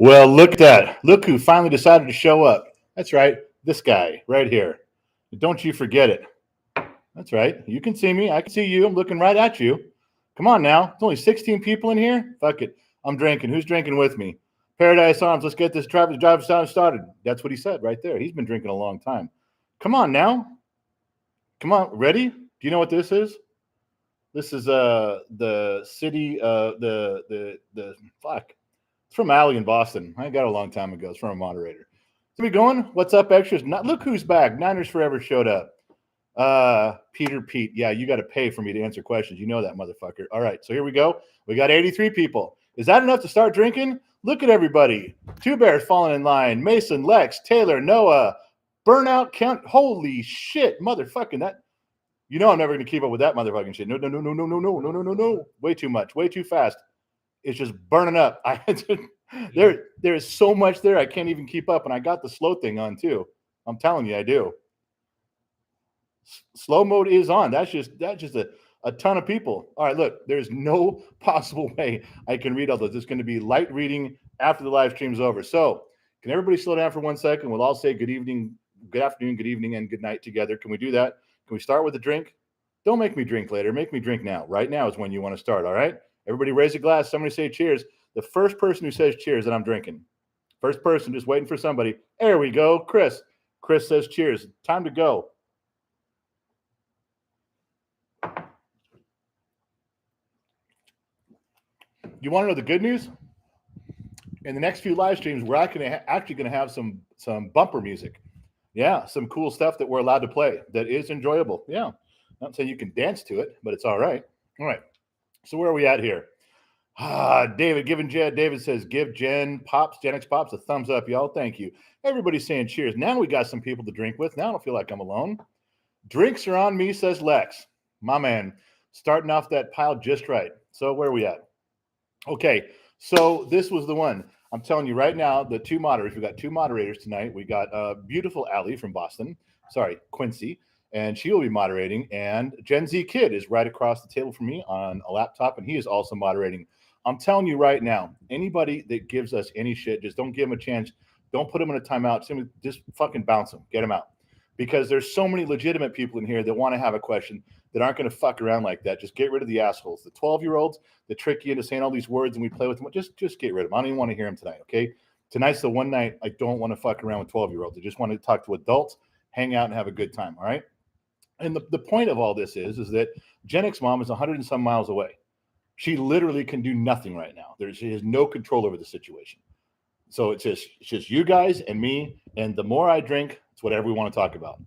Well, look at that. Look who finally decided to show up. That's right. This guy right here. Don't you forget it. That's right. You can see me. I can see you. I'm looking right at you. Come on now. There's only 16 people in here. Fuck it. I'm drinking. Who's drinking with me? Paradise Arms. Let's get this drive started. That's what he said right there. He's been drinking a long time. Come on now. Come on. Ready? Do you know what this is? This is the city the fuck. It's from Alley in Boston. I got it a long time ago. It's from a moderator. So we going? What's up, extras? Not look who's back. Niners Forever showed up. Peter Pete. Yeah, you got to pay for me to answer questions. You know that, motherfucker. All right, so here we go. We got 83 people. Is that enough to start drinking? Look at everybody. Two Bears falling in line. Mason, Lex, Taylor, Noah, Burnout Count. Holy shit, motherfucking that. You know I'm never going to keep up with that motherfucking shit. No. Way too much. Way too fast. It's just burning up. There is so much there I can't even keep up, and I got the slow thing on too. I'm telling you, I do. Slow mode is on. That's just a ton of people. All right, look, there's no possible way I can read all this. It's going to be light reading after the live stream's over. So can everybody slow down for 1 second? We'll all say good evening, good afternoon, good evening, and good night together. Can we do that? Can we start with a drink? Don't make me drink later. Make me drink now. Right now is when you want to start, all right? Everybody raise a glass. Somebody say cheers. The first person who says cheers, and I'm drinking. First person, just waiting for somebody. There we go. Chris. Chris says cheers. Time to go. You want to know the good news? In the next few live streams, we're actually going to have some bumper music. Yeah, some cool stuff that we're allowed to play that is enjoyable. Yeah. Not saying you can dance to it, but it's all right. All right. So where are we at here? David, David says, give Gen X Pops a thumbs up, y'all. Thank you. Everybody's saying cheers. Now we got some people to drink with. Now I don't feel like I'm alone. Drinks are on me, says Lex. My man. Starting off that pile just right. So where are we at? Okay. So this was the one. I'm telling you right now, the two moderators. We got two moderators tonight. We got beautiful Allie from Boston. Sorry, Quincy. And she will be moderating. And Gen Z Kid is right across the table from me on a laptop, and he is also moderating. I'm telling you right now, anybody that gives us any shit, just don't give them a chance. Don't put them in a timeout. Just fucking bounce them. Get them out. Because there's so many legitimate people in here that want to have a question that aren't going to fuck around like that. Just get rid of the assholes. The 12-year-olds that trick you into saying all these words and we play with them. Just get rid of them. I don't even want to hear them tonight, okay? Tonight's the one night I don't want to fuck around with 12-year-olds. I just want to talk to adults, hang out, and have a good time, all right? And the point of all this is that Gen X mom is 100 and some miles away. She literally can do nothing right now. She has no control over the situation. So it's just you guys and me. And the more I drink, it's whatever we want to talk about.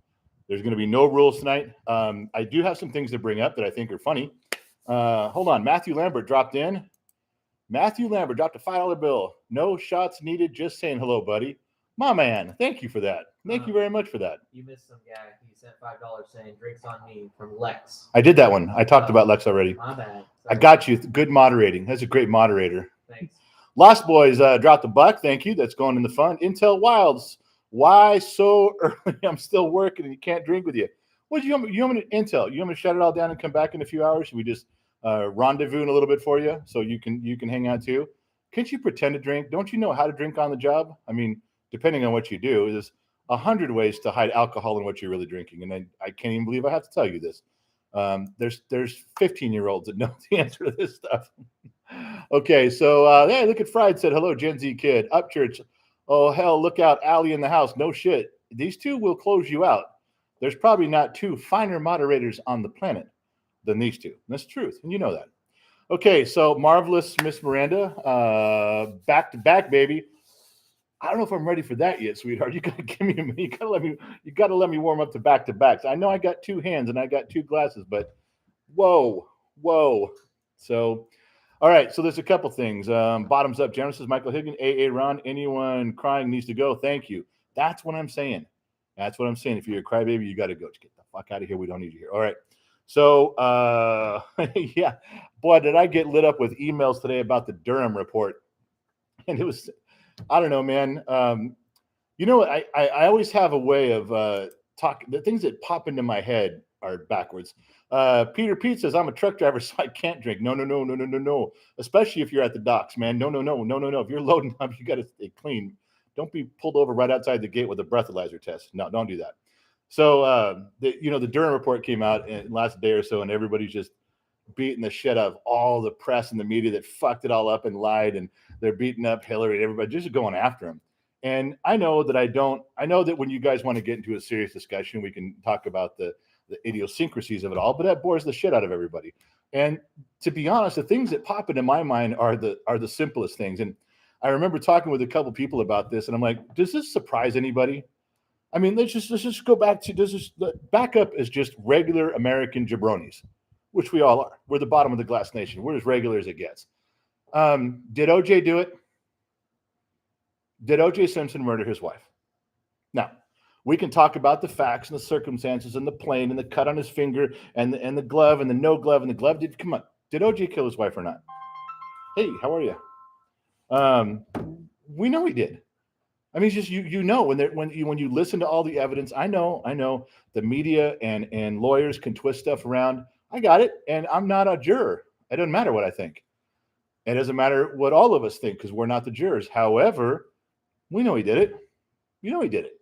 There's going to be no rules tonight. I do have some things to bring up that I think are funny. Hold on. Matthew Lambert dropped in. Matthew Lambert dropped a $5 bill. No shots needed. Just saying hello, buddy. My man. Thank you for that. Thank you very much for that. You missed some guy. He sent $5 saying drinks on me from Lex. I did that one. I talked about Lex already. My bad. Sorry. I got you. Good moderating. That's a great moderator. Thanks. Lost Boys dropped a buck. Thank you. That's going in the fund. Intel Wilds. Why so early? I'm still working and you can't drink with you. What do you want me to Intel? You want me to shut it all down and come back in a few hours? Should we just rendezvous in a little bit for you so you can hang out too? Can't you pretend to drink? Don't you know how to drink on the job? I mean, depending on what you do, there's 100 ways to hide alcohol in what you're really drinking. And I can't even believe I have to tell you this. There's 15-year-olds that know the answer to this stuff. Okay, so hey, look at Fried said, hello, Gen Z Kid. Up church. Oh, hell, look out, Allie in the house. No shit. These two will close you out. There's probably not two finer moderators on the planet than these two. That's the truth, and you know that. Okay, so Marvelous Miss Miranda, back to back, baby. I don't know if I'm ready for that yet, sweetheart. You gotta give me a minute. You gotta let me warm up to back to backs. I know I got two hands and I got two glasses, but whoa. So, all right. So there's a couple things. Bottoms up, Genesis, Michael Higgin, AA Ron. Anyone crying needs to go. Thank you. That's what I'm saying. If you're a crybaby, you got to go. Just get the fuck out of here. We don't need you here. All right. So, yeah, boy, did I get lit up with emails today about the Durham report, and it was. I don't know, man. You know, I always have a way of talking. The things that pop into my head are backwards. Peter Pete says, I'm a truck driver, so I can't drink. No. Especially if you're at the docks, man. No. If you're loading up, you got to stay clean. Don't be pulled over right outside the gate with a breathalyzer test. No, don't do that. So, the Durham report came out in the last day or so, and everybody's just beating the shit out of all the press and the media that fucked it all up and lied, and they're beating up Hillary and everybody, just going after him. And I know that when you guys want to get into a serious discussion, we can talk about the idiosyncrasies of it all, but that bores the shit out of everybody. And to be honest, the things that pop into my mind are the simplest things. And I remember talking with a couple people about this, and I'm like, does this surprise anybody? I mean, let's just go back to back up as just regular American jabronis, which we all are. We're the bottom of the glass nation. We're as regular as it gets. Did OJ do it? Did OJ Simpson murder his wife? Now, we can talk about the facts and the circumstances and the plane and the cut on his finger and the glove and the no glove and the glove. Did OJ kill his wife or not? Hey, how are you? We know he did. I mean, it's just when you listen to all the evidence, I know the media and lawyers can twist stuff around. I got it, and I'm not a juror. It doesn't matter what I think. It doesn't matter what all of us think because we're not the jurors. However, we know he did it. You know he did it.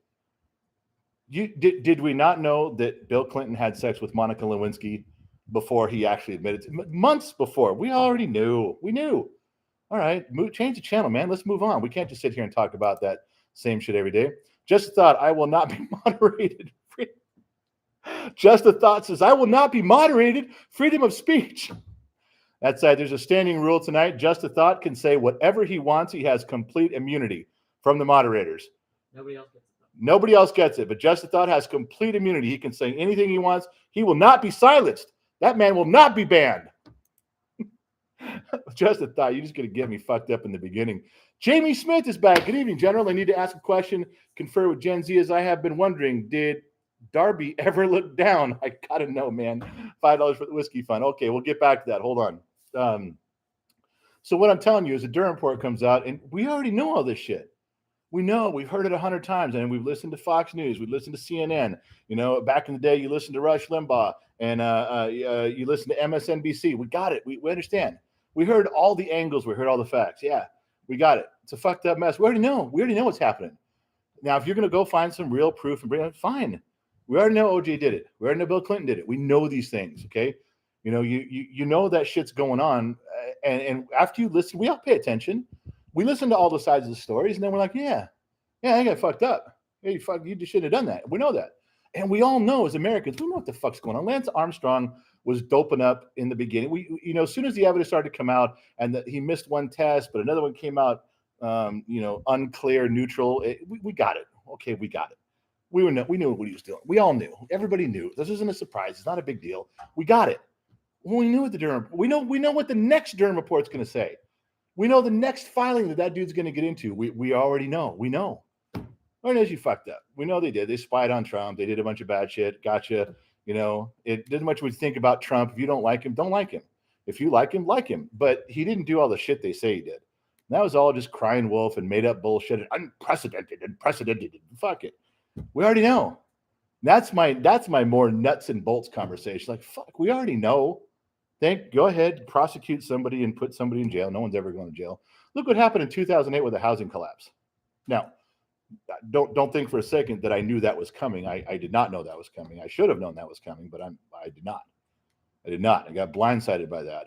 Did we not know that Bill Clinton had sex with Monica Lewinsky before he actually admitted to it? Months before? We already knew. We knew. All right, change the channel, man. Let's move on. We can't just sit here and talk about that same shit every day. Just a thought, I will not be moderated. Just a thought says, I will not be moderated. Freedom of speech. That's right. There's a standing rule tonight. Just a thought can say whatever he wants. He has complete immunity from the moderators. Nobody else gets it. But Just a Thought has complete immunity. He can say anything he wants. He will not be silenced. That man will not be banned. Just a Thought. You're just going to get me fucked up in the beginning. Jamie Smith is back. Good evening, General. I need to ask a question. Confer with Gen Z, as I have been wondering. Did Darby ever look down? I got to know, man. $5 for the whiskey fund. Okay, we'll get back to that. Hold on. So what I'm telling you is the Durham report comes out, and we already know all this shit. We know, we've heard it 100 times, and we've listened to Fox News, we've listened to CNN. Back in the day, you listened to Rush Limbaugh, and you listened to MSNBC. We got it. We understand. We heard all the angles. We heard all the facts. Yeah, we got it. It's a fucked up mess. We already know. We already know what's happening. Now, if you're going to go find some real proof and bring it, fine. We already know OJ did it. We already know Bill Clinton did it. We know these things, okay? You know that shit's going on, and after you listen, we all pay attention. We listen to all the sides of the stories, and then we're like, yeah, I got fucked up. Hey, fuck, you just shouldn't have done that. We know that. And we all know as Americans, we know what the fuck's going on. Lance Armstrong was doping up in the beginning. We as soon as the evidence started to come out and that he missed one test, but another one came out, unclear, neutral, we got it. Okay, we got it. We knew what he was doing. We all knew. Everybody knew. This isn't a surprise. It's not a big deal. We got it. We knew what the Durham. We know what the next Durham report's going to say. We know the next filing that dude's going to get into. We already know. We know. Or knows you fucked up. We know they did. They spied on Trump. They did a bunch of bad shit. Gotcha. It doesn't much what you think about Trump. If you don't like him, don't like him. If you like him, like him. But he didn't do all the shit they say he did. And that was all just crying wolf and made up bullshit and unprecedented. Fuck it. We already know. That's my more nuts and bolts conversation. Like, fuck, we already know. Go ahead, prosecute somebody and put somebody in jail. No one's ever going to jail. Look what happened in 2008 with the housing collapse. Now, don't think for a second that I knew that was coming. I did not know that was coming. I should have known that was coming, but I did not. I did not. I got blindsided by that.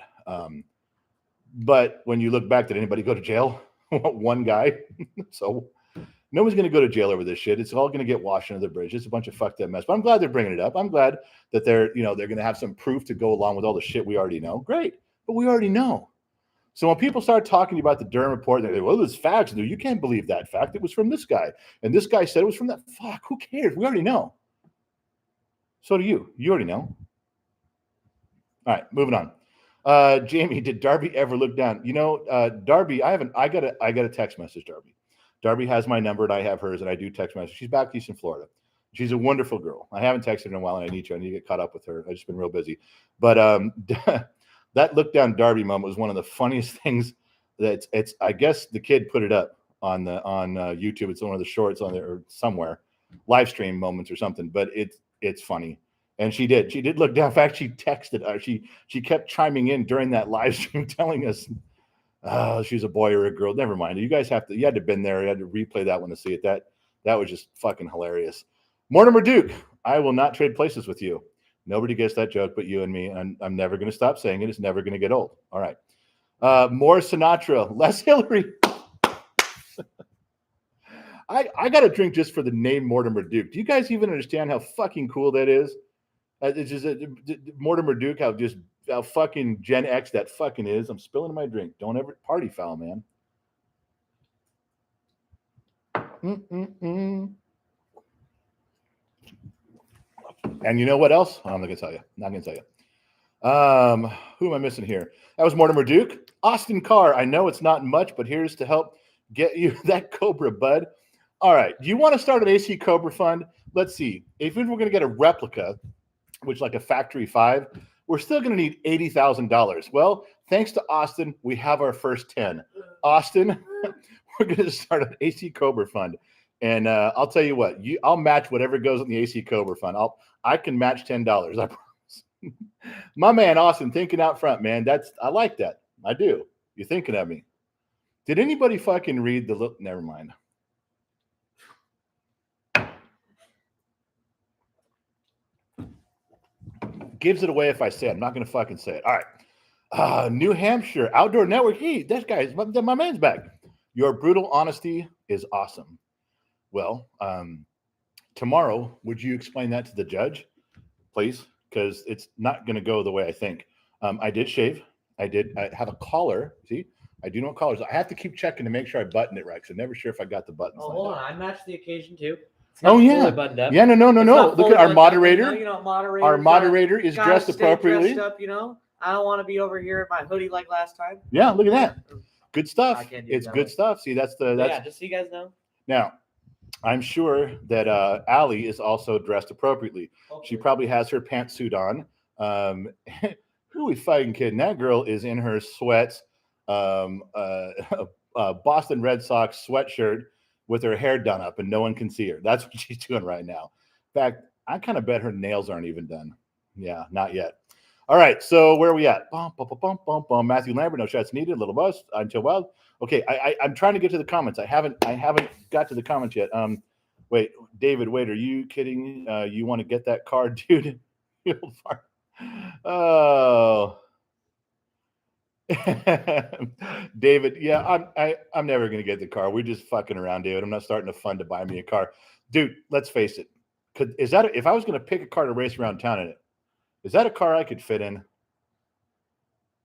But when you look back, did anybody go to jail? One guy. So no one's going to go to jail over this shit. It's all going to get washed under the bridge. It's a bunch of fucked up mess. But I'm glad they're bringing it up. I'm glad that they're going to have some proof to go along with all the shit we already know. Great. But we already know. So when people start talking about the Durham report, they're like, well, there's facts. You can't believe that fact. It was from this guy. And this guy said it was from that. Fuck, who cares? We already know. So do you. You already know. All right, moving on. Jamie, did Darby ever look down? Darby, I got a text message, Darby. Darby has my number and I have hers, and I do text message. She's back east in Florida. She's a wonderful girl. I haven't texted her in a while, and I need to get caught up with her. I've just been real busy. But that look down Darby moment was one of the funniest things. I guess the kid put it up on YouTube. It's one of the shorts on there or somewhere, live stream moments or something. But it's funny. And she did. She did look down. In fact, she texted us. She kept chiming in during that live stream, telling us, "Oh, she's a boy or a girl." Never mind. You guys you had to have been there. You had to replay that one to see it. That was just fucking hilarious. Mortimer Duke, I will not trade places with you. Nobody gets that joke but you and me. And I'm never going to stop saying it. It's never going to get old. All right. More Sinatra, less Hillary. I got a drink just for the name Mortimer Duke. Do you guys even understand how fucking cool that is? It's just Mortimer Duke, how fucking Gen X that fucking is. I'm spilling my drink. Don't ever party foul, man. And you know what else? I'm not gonna tell you. Not gonna tell you. Who am I missing here? That was Mortimer Duke. Austin Carr. I know it's not much, but here's to help get you that Cobra, bud. All right. Do you want to start an AC Cobra fund? Let's see. If we're going to get a replica, which like a factory 5, we're still going to need $80,000. Well, thanks to Austin, we have our first 10. Austin, we're going to start an AC Cobra fund. And I'll tell you what, I'll match whatever goes in the AC Cobra fund. I can match $10. I promise. My man, Austin, thinking out front, man. I like that. I do. You're thinking of me. Did anybody fucking read the look? Never mind. Gives it away if I say it. I'm not going to fucking say it. All right. New Hampshire Outdoor Network. Hey, that guy, my man's back. Your brutal honesty is awesome. Well, tomorrow, would you explain that to the judge, please? Because it's not going to go the way I think. I did shave. I have a collar. See, I do know collars. I have to keep checking to make sure I button it right. Because I'm never sure if I got the buttons. Oh, hold on. I matched the occasion too. Oh yeah, yeah. No. Look at our moderator. Moderator. Our moderator is dressed appropriately. Dressed up, I don't want to be over here in my hoodie like last time. Yeah, look at that. Good stuff. It's good stuff. See, that's yeah. Just so you guys know. Now, I'm sure that Allie is also dressed appropriately. Okay. She probably has her pantsuit on. Who are we fucking kidding? That girl is in her sweats, Boston Red Sox sweatshirt, with her hair done up and no one can see her. That's what she's doing right now. In fact, I kind of bet her nails aren't even done. Yeah, not yet. All right, so where are we at? Matthew Lambert, no shots needed. Little bus until wild. Okay, I'm trying to get to the comments. I haven't got to the comments yet. Wait, David, wait, are you kidding? You want to get that car, dude? Oh. David, yeah, I'm never gonna get the car. We're just fucking around, David. I'm not starting a fund to buy me a car, dude. Let's face it. If I was gonna pick a car to race around town in it, is that a car I could fit in?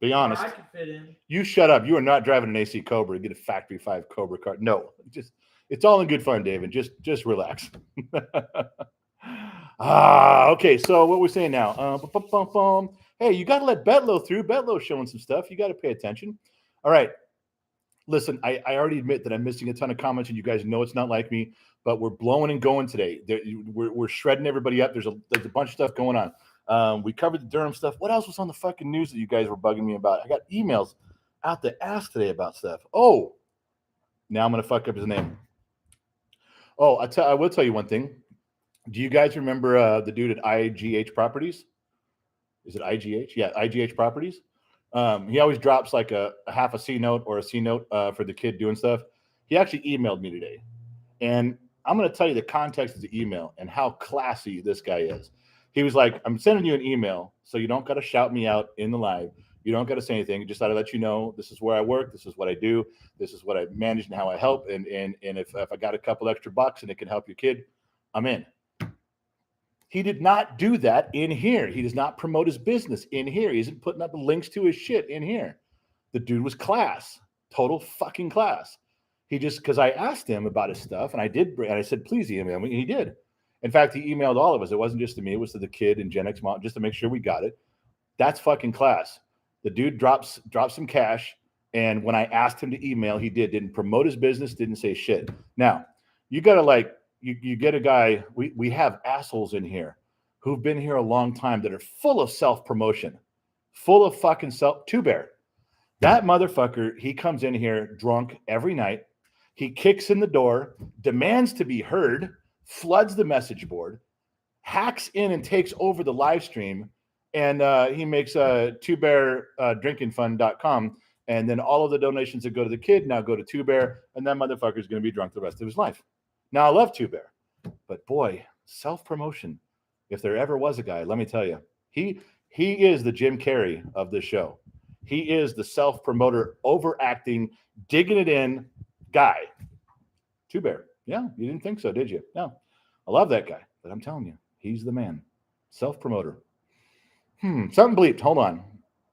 Be honest. I could fit in. You shut up. You are not driving an AC Cobra to get a factory 5 Cobra car. No, it's all in good fun, David. Just relax. Okay. So what we're saying now? Hey, you got to let Betlow through. Betlow's showing some stuff. You got to pay attention. All right. Listen, I already admit that I'm missing a ton of comments, and you guys know it's not like me, but we're blowing and going today. We're shredding everybody up. There's a bunch of stuff going on. We covered the Durham stuff. What else was on the fucking news that you guys were bugging me about? I got emails out the ass today about stuff. Oh, now I'm going to fuck up his name. Oh, I will tell you one thing. Do you guys remember the dude at IGH Properties? Is it IGH? Yeah, IGH Properties. He always drops like a half a C note or a C note for the kid doing stuff. He actually emailed me today. And I'm going to tell you the context of the email and how classy this guy is. He was like, I'm sending you an email, so you don't got to shout me out in the live. You don't got to say anything. Just thought to let you know this is where I work. This is what I do. This is what I manage and how I help. And if I got a couple extra bucks and it can help your kid, I'm in. He did not do that in here. He does not promote his business in here. He isn't putting up links to his shit in here. The dude was class, total fucking class. He just, because I asked him about his stuff, and I said, please email me, and he did. In fact, he emailed all of us. It wasn't just to me. It was to the kid and Gen X mom, just to make sure we got it. That's fucking class. The dude drops some cash, and when I asked him to email, he didn't promote his business, didn't say shit. Now, you got to you get a guy, we have assholes in here who've been here a long time that are full of self-promotion, full of fucking Two-Bear. That motherfucker, he comes in here drunk every night. He kicks in the door, demands to be heard, floods the message board, hacks in and takes over the live stream, and he makes twobeardrinkingfun.com, and then all of the donations that go to the kid now go to Two Bear, and that motherfucker's going to be drunk the rest of his life. Now, I love Two Bear, but boy, self-promotion. If there ever was a guy, let me tell you, he is the Jim Carrey of this show. He is the self-promoter, overacting, digging it in guy. Two Bear. Yeah, you didn't think so, did you? No. I love that guy, but I'm telling you, he's the man. Self-promoter. Something bleeped. Hold on.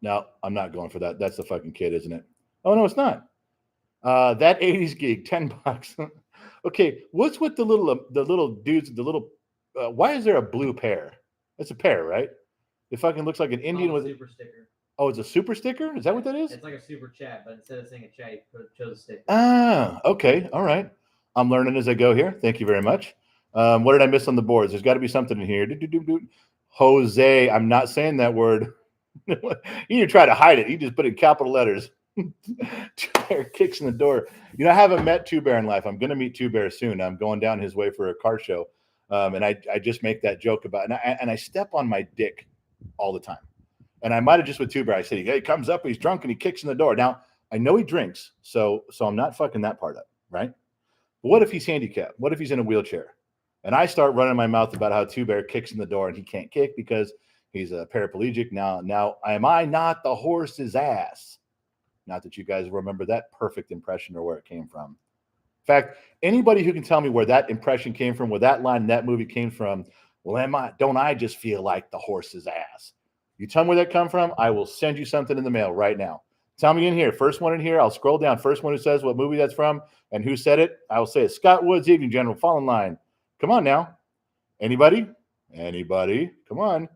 No, I'm not going for that. That's the fucking kid, isn't it? Oh, no, it's not. That 80s gig, $10. Okay, what's with the little dudes, why is there a blue pear? It's a pear, right? It fucking looks like an Indian with super sticker. Oh, it's a super sticker? Is that what that is? It's like a super chat, but instead of saying a chat, you chose a sticker. Ah, okay. All right. I'm learning as I go here. Thank you very much. What did I miss on the boards? There's got to be something in here. Jose, I'm not saying that word. You need to try to hide it. You just put in capital letters. Two Bear kicks in the door. You know, I haven't met Two Bear in life. I'm going to meet Two Bear soon. I'm going down his way for a car show. And I just make that joke about it. And I step on my dick all the time. And I might have just with Two Bear. I said, he comes up, he's drunk, and he kicks in the door. Now, I know he drinks, so I'm not fucking that part up, right? But what if he's handicapped? What if he's in a wheelchair? And I start running my mouth about how Two Bear kicks in the door and he can't kick because he's a paraplegic. Now, am I not the horse's ass? Not that you guys remember that perfect impression or where it came from. In fact, anybody who can tell me where that impression came from, where that line in that movie came from, well, don't I just feel like the horse's ass? You tell me where that come from, I will send you something in the mail right now. Tell me in here. First one in here, I'll scroll down. First one who says what movie that's from and who said it, I will say it. Scott Woods, Evening General, fall in line. Come on now. Anybody? Come on.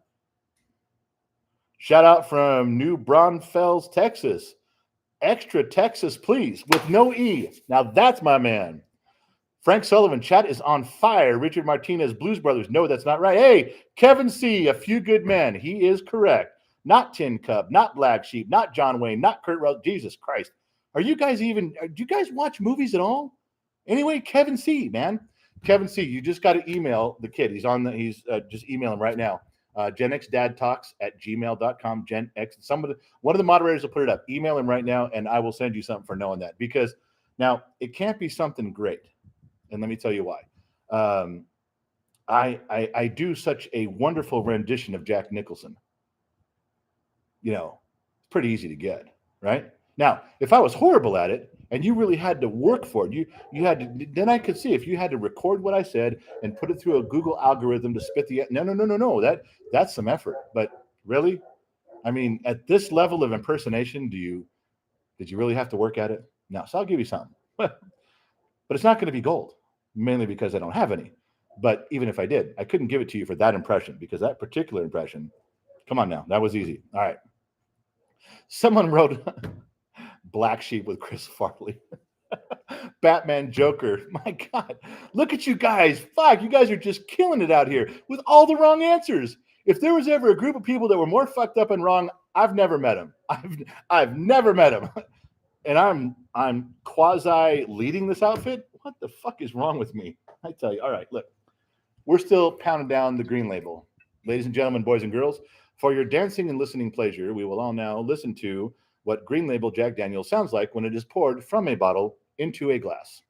Shout out from New Braunfels, Texas. Extra Texas, please, with no E. Now that's my man. Frank Sullivan, chat is on fire. Richard Martinez, Blues Brothers. No, that's not right. Hey, Kevin C., A Few Good Men. He is correct. Not Tin Cup, not Black Sheep, not John Wayne, not Kurt Russell. Jesus Christ. Do you guys watch movies at all? Anyway, Kevin C., man. Kevin C., you just got to email the kid. He's just email him right now. GenXDadTalks@gmail.com. Gen X. One of the moderators will put it up. Email him right now, and I will send you something for knowing that. Because now it can't be something great. And let me tell you why. I do such a wonderful rendition of Jack Nicholson. You know, it's pretty easy to get, right? Now, if I was horrible at it and you really had to work for it, you had to, then I could see if you had to record what I said and put it through a Google algorithm to spit the no. That's some effort. But really, I mean, at this level of impersonation, did you really have to work at it? No. So I'll give you something. But it's not going to be gold, mainly because I don't have any. But even if I did, I couldn't give it to you for that impression because that particular impression, come on now, that was easy. All right. Someone wrote Black Sheep with Chris Farley. Batman Joker. My God. Look at you guys. Fuck, you guys are just killing it out here with all the wrong answers. If there was ever a group of people that were more fucked up and wrong, I've never met them. I've never met them. And I'm quasi leading this outfit. What the fuck is wrong with me? I tell you. All right, look. We're still pounding down the green label. Ladies and gentlemen, boys and girls, for your dancing and listening pleasure, we will all now listen to what Green Label Jack Daniel's sounds like when it is poured from a bottle into a glass.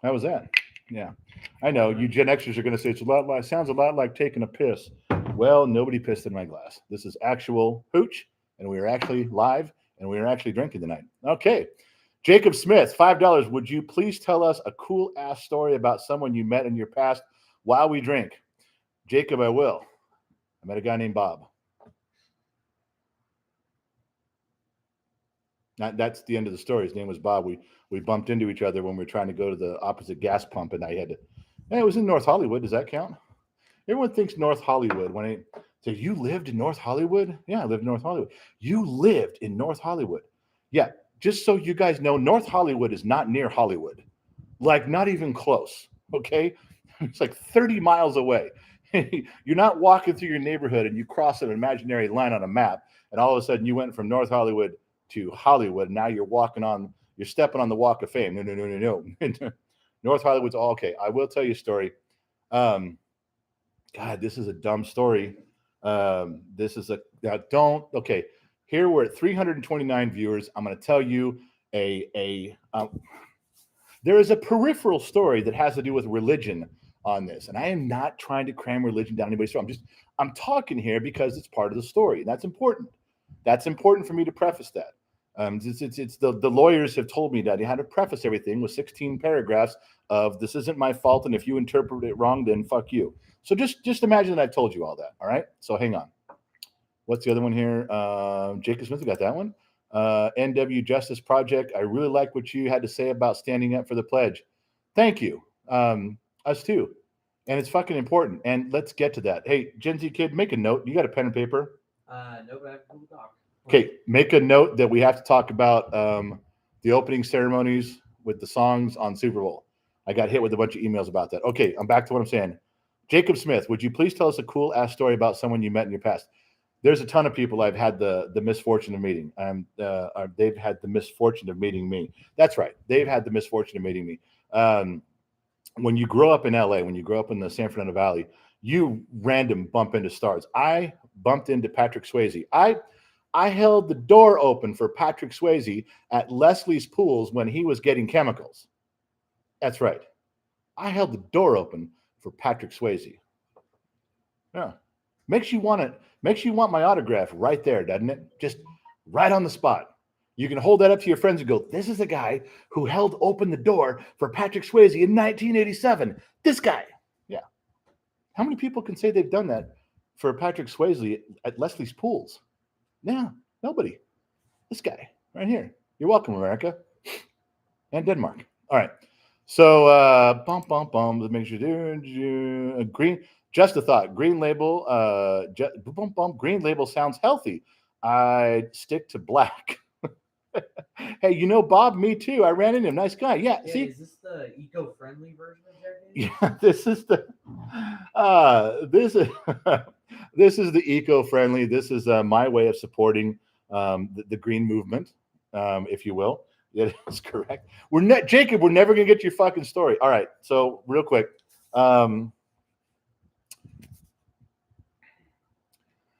How was that? Yeah. I know you Gen Xers are going to say sounds a lot like taking a piss. Well, nobody pissed in my glass. This is actual hooch, and we are actually live, and we are actually drinking tonight. Okay. Jacob Smith, $5. Would you please tell us a cool ass story about someone you met in your past while we drink? Jacob, I will. I met a guy named Bob. That's the end of the story. His name was Bob. We bumped into each other when we were trying to go to the opposite gas pump, and I had to. It was in North Hollywood. Does that count? Everyone thinks North Hollywood. When I say you lived in North Hollywood, yeah, I lived in North Hollywood. You lived in North Hollywood, yeah. Just so you guys know, North Hollywood is not near Hollywood, like not even close. Okay, it's like 30 miles away. You're not walking through your neighborhood and you cross an imaginary line on a map, and all of a sudden you went from North Hollywood to Hollywood. Now you're stepping on the walk of fame. No. North Hollywood's all okay. I will tell you a story. God, this is a dumb story. This is okay. Here we're at 329 viewers. I'm going to tell you there is a peripheral story that has to do with religion on this, and I am not trying to cram religion down anybody's throat. I'm talking here because it's part of the story. That's important. That's important for me to preface that. It's the lawyers have told me that you had to preface everything with 16 paragraphs of this isn't my fault, and if you interpret it wrong, then fuck you. So just imagine that I've told you all that. All right. So hang on. What's the other one here? Jacob Smith, we got that one. NW Justice Project. I really like what you had to say about standing up for the pledge. Thank you. Us too. And it's fucking important. And let's get to that. Hey, Gen Z kid, make a note. You got a pen and paper? No, but I have a Google Doc. Okay, make a note that we have to talk about the opening ceremonies with the songs on Super Bowl. I got hit with a bunch of emails about that. Okay, I'm back to what I'm saying. Jacob Smith, would you please tell us a cool ass story about someone you met in your past? There's a ton of people I've had the misfortune of meeting. They've had the misfortune of meeting me. That's right. They've had the misfortune of meeting me. When you grow up in LA, when you grow up in the San Fernando Valley, you random bump into stars. I bumped into Patrick Swayze. I held the door open for Patrick Swayze at Leslie's Pools when he was getting chemicals. That's right. I held the door open for Patrick Swayze. Yeah. Makes you want my autograph right there, doesn't it? Just right on the spot. You can hold that up to your friends and go, this is the guy who held open the door for Patrick Swayze in 1987. This guy. Yeah. How many people can say they've done that for Patrick Swayze at Leslie's Pools? Yeah, nobody. This guy right here. You're welcome, America. And Denmark. All right. So, let's make sure you're green. Just a thought. Green label. Green label sounds healthy. I'd stick to black. Hey, Bob, me too. I ran into him. Nice guy. Yeah. See, is this the eco-friendly version of Jack? Yeah, this is the this is the eco-friendly. This is my way of supporting the green movement, if you will. That is correct. Jacob, we're never gonna get your fucking story. All right, so real quick.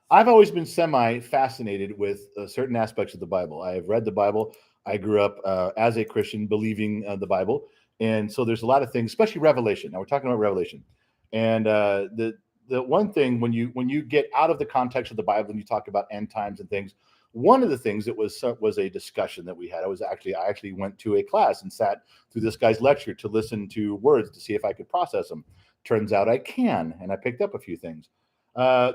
I've always been semi-fascinated with certain aspects of the Bible. I have read the Bible. I grew up as a Christian believing the Bible. And so there's a lot of things, especially Revelation. Now we're talking about Revelation. And the one thing when you get out of the context of the Bible and you talk about end times and things, one of the things that was a discussion that we had. I actually went to a class and sat through this guy's lecture to listen to words to see if I could process them. Turns out I can, and I picked up a few things.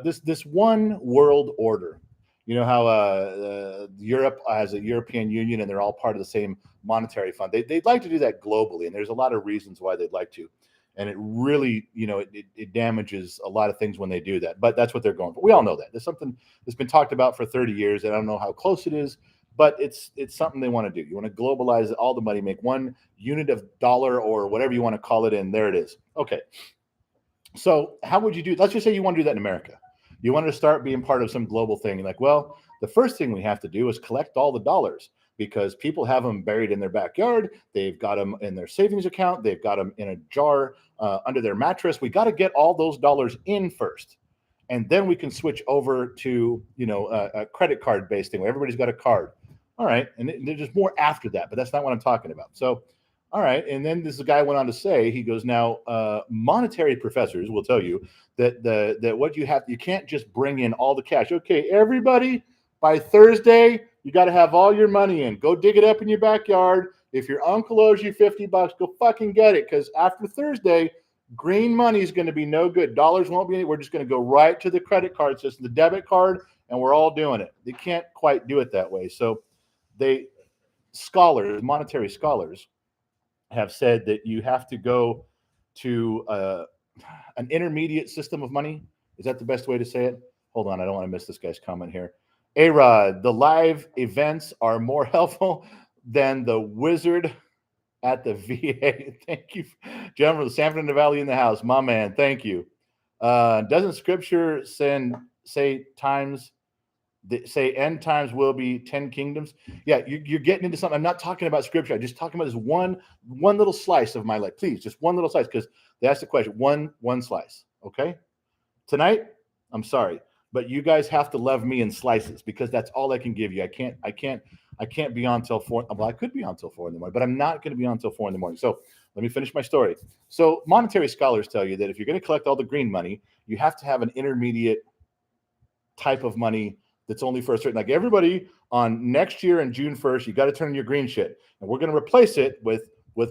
This one world order. You know how Europe has a European Union and they're all part of the same monetary fund. They'd like to do that globally, and there's a lot of reasons why they'd like to. And it really, it damages a lot of things when they do that. But that's what they're going for. We all know that. There's something that's been talked about for 30 years, and I don't know how close it is, but it's something they want to do. You want to globalize all the money, make one unit of dollar or whatever you want to call it, and there it is. Okay. So how would you do? Let's just say you want to do that in America. You want to start being part of some global thing. You're like, well, the first thing we have to do is collect all the dollars because people have them buried in their backyard. They've got them in their savings account. They've got them in a jar under their mattress. We got to get all those dollars in first. And then we can switch over to, a credit card based thing where everybody's got a card. All right. And there's more after that, but that's not what I'm talking about. So, all right. And then this guy went on to say, he goes, now, monetary professors will tell you that what you can't just bring in all the cash. Okay, everybody, by Thursday, you got to have all your money in. Go dig it up in your backyard. If your uncle owes you $50, go fucking get it. Because after Thursday, green money is going to be no good. Dollars won't be any. We're just going to go right to the credit card system, the debit card, and we're all doing it. They can't quite do it that way. So monetary scholars, have said that you have to go to an intermediate system of money. Is that the best way to say it? Hold on, I don't want to miss this guy's comment here. A-Rod, the live events are more helpful than the wizard at the VA. Thank you, gentlemen, the San Fernando Valley in the house. My man, thank you. Doesn't Scripture say times say end times will be 10 kingdoms. Yeah, you're getting into something. I'm not talking about scripture. I'm just talking about this one little slice of my life. Please, just one little slice, because they asked the question. One slice. Okay. Tonight, I'm sorry, but you guys have to love me in slices, because that's all I can give you. I can't be on till 4. Well, I could be on till 4 in the morning, but I'm not going to be on till 4 in the morning. So let me finish my story. So monetary scholars tell you that if you're going to collect all the green money, you have to have an intermediate type of money that's only for a certain, like everybody on next year and June 1st, you got to turn in your green shit. And we're going to replace it with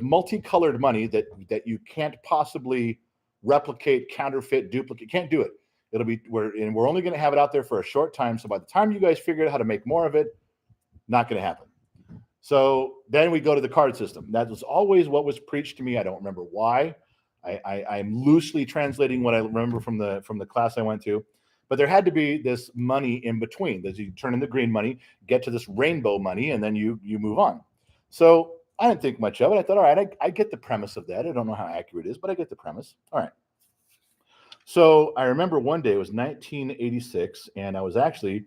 multicolored money that you can't possibly replicate, counterfeit, duplicate. Can't do it. It'll be, we're only going to have it out there for a short time. So by the time you guys figure out how to make more of it, not going to happen. So then we go to the card system. That was always what was preached to me. I don't remember why. I'm loosely translating what I remember from the class I went to. But there had to be this money in between. That you turn in the green money, get to this rainbow money, and then you move on. So I didn't think much of it. I thought, all right, I get the premise of that. I don't know how accurate it is, but I get the premise. All right. So I remember one day, it was 1986, and I was actually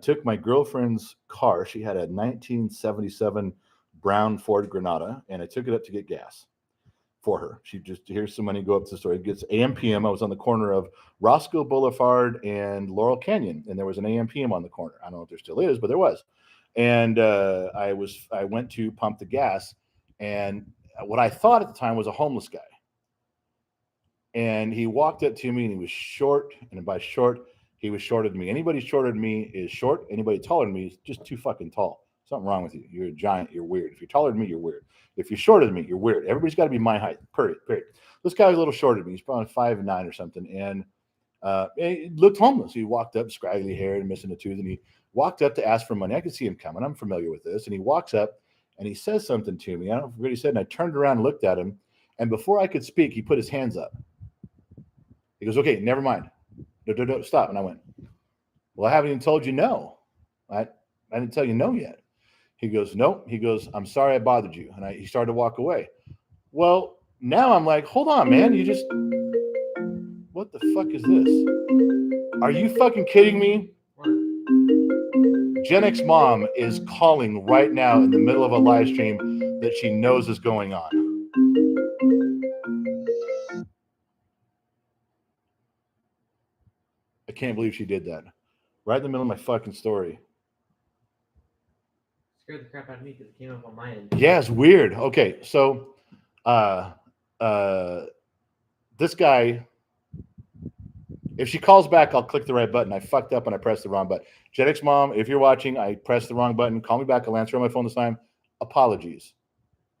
took my girlfriend's car. She had a 1977 brown Ford Granada, and I took it up to get gas for her. She just, here's some money, go up to the store. It gets AM PM. I was on the corner of Roscoe Boulevard and Laurel Canyon, and there was an AM PM on the corner. I don't know if there still is, but there was. And I went to pump the gas, and what I thought at the time was a homeless guy. And he walked up to me, and he was short, and by short, he was shorter than me. Anybody shorter than me is short. Anybody taller than me is just too fucking tall. Something wrong with you. You're a giant. You're weird. If you're taller than me, you're weird. If you're shorter than me, you're weird. Everybody's got to be my height. Period. This guy was a little shorter than me. He's probably 5'9" or something. And he looked homeless. He walked up, scraggly hair and missing a tooth. And he walked up to ask for money. I could see him coming. I'm familiar with this. And he walks up and he says something to me. I don't know what he said. And I turned around and looked at him. And before I could speak, he put his hands up. He goes, okay, never mind. No, stop. And I went, well, I haven't even told you no. I didn't tell you no yet. He goes, nope. He goes, I'm sorry I bothered you. And he started to walk away. Well, now I'm like, hold on, man. What the fuck is this? Are you fucking kidding me? Gen X mom is calling right now in the middle of a live stream that she knows is going on. I can't believe she did that. Right in the middle of my fucking story. Scared the crap out of me because it came up on my end. Yeah, it's weird. Okay, so this guy, if she calls back, I'll click the right button. I fucked up and I pressed the wrong button. Gen X mom, if you're watching, I pressed the wrong button. Call me back. I'll answer on my phone this time. Apologies.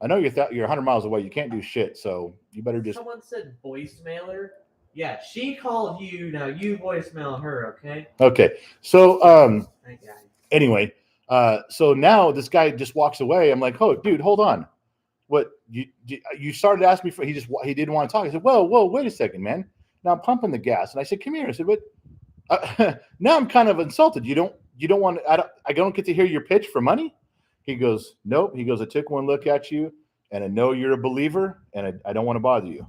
I know you're 100 miles away. You can't do shit, so you better just... Someone said voicemailer. Yeah, she called you. Now you voicemail her, okay? Okay. So, anyway, so now this guy just walks away. I'm like, oh, dude, hold on. What, you started asking me for, he didn't want to talk. I said, whoa, wait a second, man. Now I'm pumping the gas. And I said, come here. I said, what? Now I'm kind of insulted. You don't want, I don't get to hear your pitch for money? He goes, nope. He goes, I took one look at you and I know you're a believer and I don't want to bother you.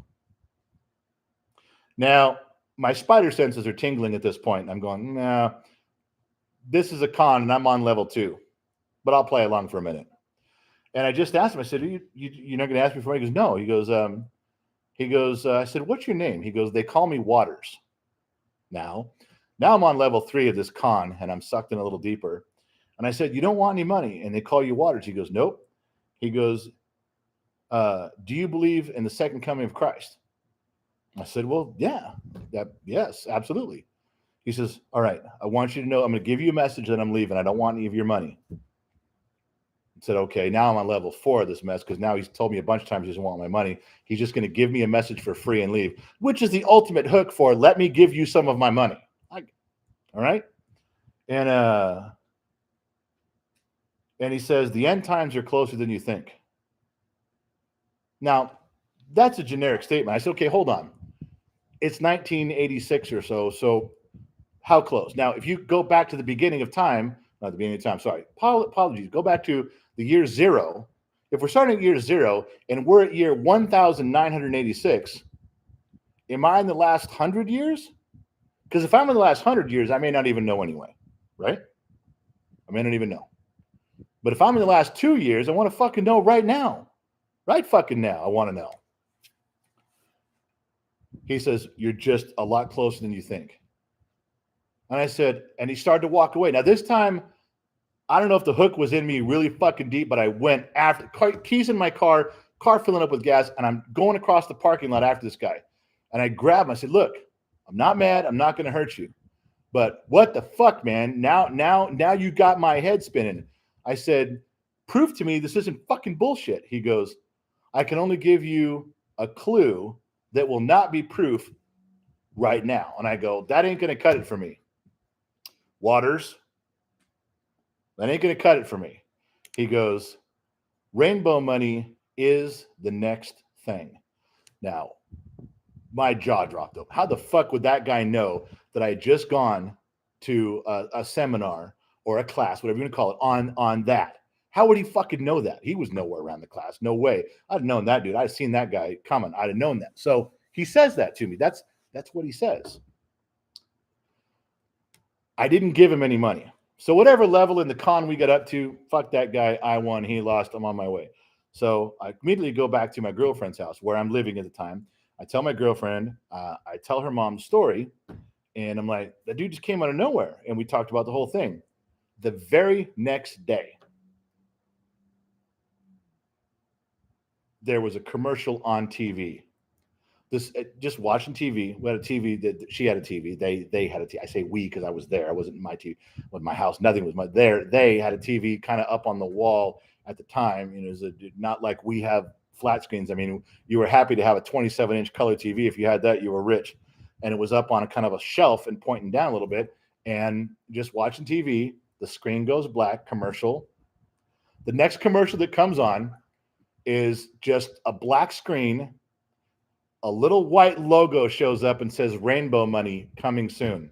Now, my spider senses are tingling at this point. I'm going, nah, this is a con and I'm on level 2, but I'll play along for a minute. And I just asked him, I said, you're not going to ask me for money? He goes, no. He goes, I said, what's your name? He goes, they call me Waters. Now I'm on level 3 of this con and I'm sucked in a little deeper. And I said, you don't want any money. And they call you Waters. He goes, nope. He goes, do you believe in the second coming of Christ? I said, well, yeah, yes, absolutely. He says, all right, I want you to know, I'm going to give you a message that I'm leaving. I don't want any of your money. I said, okay, now I'm on level 4 of this mess because now he's told me a bunch of times he doesn't want my money. He's just going to give me a message for free and leave, which is the ultimate hook for let me give you some of my money. All right. And he says, the end times are closer than you think. Now, that's a generic statement. I said, okay, hold on. It's 1986 or so. So how close? Now, if you go back to the beginning of time, not the beginning of time, sorry, apologies. Go back to the year 0. If we're starting at year 0 and we're at year 1986, am I in the last 100 years? Because if I'm in the last 100 years, I may not even know anyway, right? I don't even know. But if I'm in the last 2 years, I want to fucking know right now. Right fucking now, I want to know. He says, you're just a lot closer than you think. And I said, and he started to walk away. Now, this time, I don't know if the hook was in me really fucking deep, but I went after, keys in my car filling up with gas, and I'm going across the parking lot after this guy. And I grabbed him. I said, look, I'm not mad. I'm not going to hurt you. But what the fuck, man? Now you got my head spinning. I said, prove to me this isn't fucking bullshit. He goes, I can only give you a clue that will not be proof right now. And I go, that ain't going to cut it for me. Waters, that ain't going to cut it for me. He goes, rainbow money is the next thing. Now, my jaw dropped up. How the fuck would that guy know that I had just gone to a seminar or a class, whatever you want to call it, on that? How would he fucking know that? He was nowhere around the class. No way. I'd have known that dude. I'd seen that guy coming. I'd have known that. So he says that to me. That's what he says. I didn't give him any money. So whatever level in the con we got up to, fuck that guy. I won. He lost. I'm on my way. So I immediately go back to my girlfriend's house where I'm living at the time. I tell my girlfriend, I tell her mom's story, and I'm like, the dude just came out of nowhere. And we talked about the whole thing. The very next day, there was a commercial on TV. Just watching TV. We had a TV. She had a TV. They had a TV. I say we because I was there. I wasn't in my TV. With my house, nothing was there. They had a TV kind of up on the wall at the time. It was not like we have flat screens. I mean, you were happy to have a 27-inch color TV. If you had that, you were rich. And it was up on a kind of a shelf and pointing down a little bit. And just watching TV, the screen goes black. Commercial. The next commercial that comes on is just a black screen. A little white logo shows up and says rainbow money coming soon.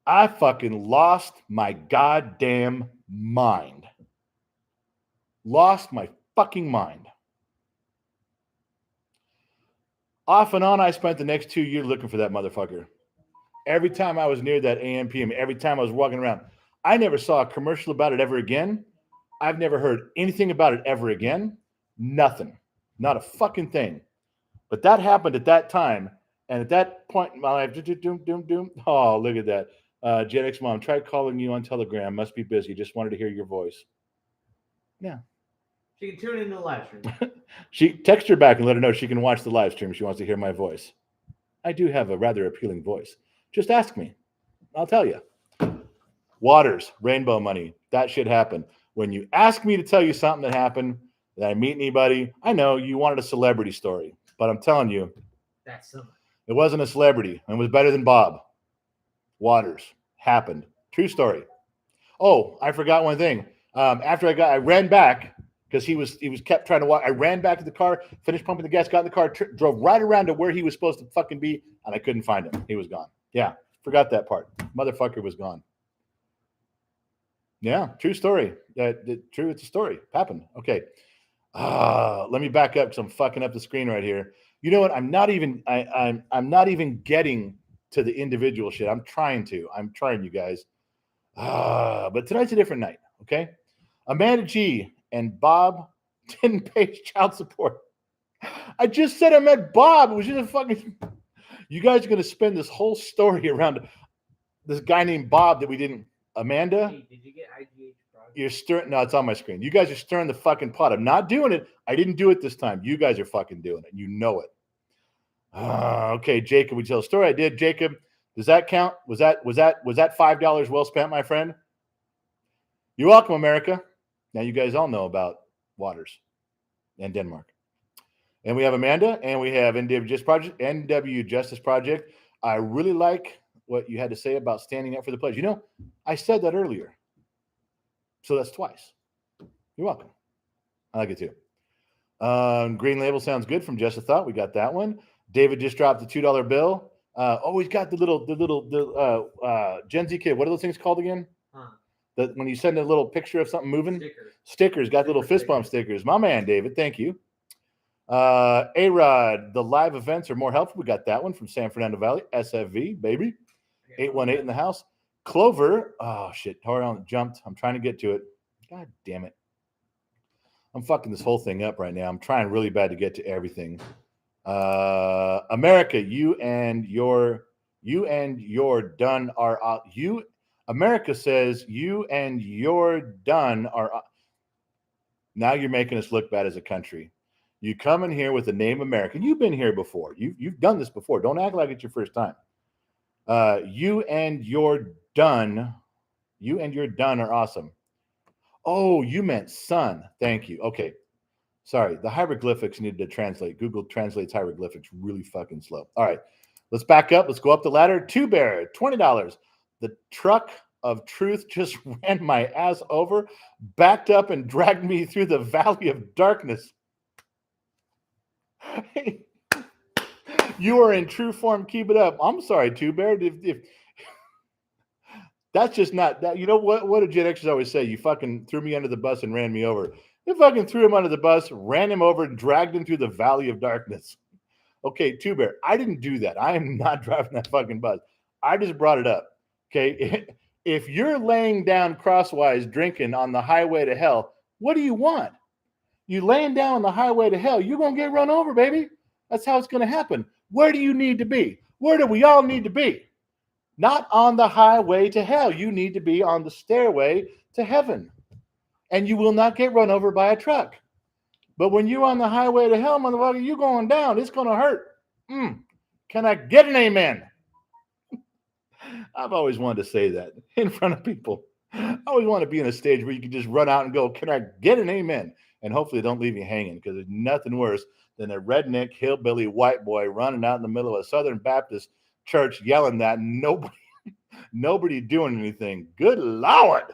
I fucking lost my goddamn mind. Lost my fucking mind. Off and on, I spent the next 2 years looking for that motherfucker. Every time I was near that AM, PM, every time I was walking around, I never saw a commercial about it ever again. I've never heard anything about it ever again. Nothing. Not a fucking thing. But that happened at that time. And at that point in my life, oh, look at that. Gen X mom, tried calling you on Telegram. Must be busy. Just wanted to hear your voice. Yeah. She can tune into the live stream. She text her back and let her know she can watch the live stream. She wants to hear my voice. I do have a rather appealing voice. Just ask me. I'll tell you. Waters, rainbow money. That shit happened. When you ask me to tell you something that happened, that I meet anybody, I know you wanted a celebrity story, but I'm telling you, that's something. It wasn't a celebrity. It was better than Bob. Waters happened. True story. Oh, I forgot one thing. After I ran back because he was kept trying to walk. I ran back to the car, finished pumping the gas, got in the car, drove right around to where he was supposed to fucking be, and I couldn't find him. He was gone. Yeah, forgot that part. Motherfucker was gone. Yeah, true story. True, it's a story. Happened. Okay. Let me back up because I'm fucking up the screen right here. You know what? I'm not even getting to the individual shit. I'm trying, you guys. But tonight's a different night. Okay. Amanda G and Bob didn't pay child support. I just said I met Bob. It was just a fucking. You guys are gonna spend this whole story around this guy named Bob that we didn't. Amanda. Hey, did you get IGH project? You're stirring. No, it's on my screen. You guys are stirring the fucking pot. I'm not doing it. I didn't do it this time. You guys are fucking doing it. You know it. Okay, Jacob, we tell a story. I did. Jacob, does that count? Was that $5 well spent, my friend? You're welcome, America. Now you guys all know about Waters and Denmark. And we have Amanda, and we have NW Justice Project. I really like what you had to say about standing up for the pledge. You know, I said that earlier. So that's twice. You're welcome. I like it too. Green Label sounds good from Just a Thought. We got that one. David just dropped the $2 bill. He's got the little Gen Z kid. What are those things called again? When you send a little picture of something moving? Stickers. Got little fist bump stickers. My man, David. Thank you. A-Rod, the live events are more helpful. We got that one from San Fernando Valley. SFV, baby. 818 in the house. Clover. Oh shit. Hold on. Jumped. I'm trying to get to it. God damn it. I'm fucking this whole thing up right now. I'm trying really bad to get to everything. America, you and your done are you. America says you and your done are. Now you're making us look bad as a country. You come in here with the name America. You've been here before. You've done this before. Don't act like it's your first time. You and your done are awesome. Oh, you meant son. Thank you. Okay. Sorry. The hieroglyphics needed to translate. Google translates hieroglyphics really fucking slow. All right. Let's back up. Let's go up the ladder. Two Bear, $20. The truck of truth just ran my ass over, backed up, and dragged me through the valley of darkness. You are in true form. Keep it up. I'm sorry, Two Bear. If that's just not that. You know what do Gen Xers always say? You fucking threw me under the bus and ran me over. You fucking threw him under the bus, ran him over, and dragged him through the valley of darkness. Okay, Two Bear, I didn't do that. I am not driving that fucking bus. I just brought it up. Okay, if you're laying down crosswise drinking on the highway to hell, what do you want? You laying down on the highway to hell, you're going to get run over, baby. That's how it's going to happen. Where do you need to be? Where do we all need to be? Not on the highway to hell. You need to be on the stairway to heaven. And you will not get run over by a truck. But when you're on the highway to hell, motherfucker, you're going down. It's going to hurt. Can I get an amen? I've always wanted to say that in front of people. I always want to be in a stage where you can just run out and go, can I get an amen? And hopefully don't leave you hanging, because there's nothing worse than a redneck hillbilly white boy running out in the middle of a Southern Baptist church yelling that, and nobody doing anything. Good Lord.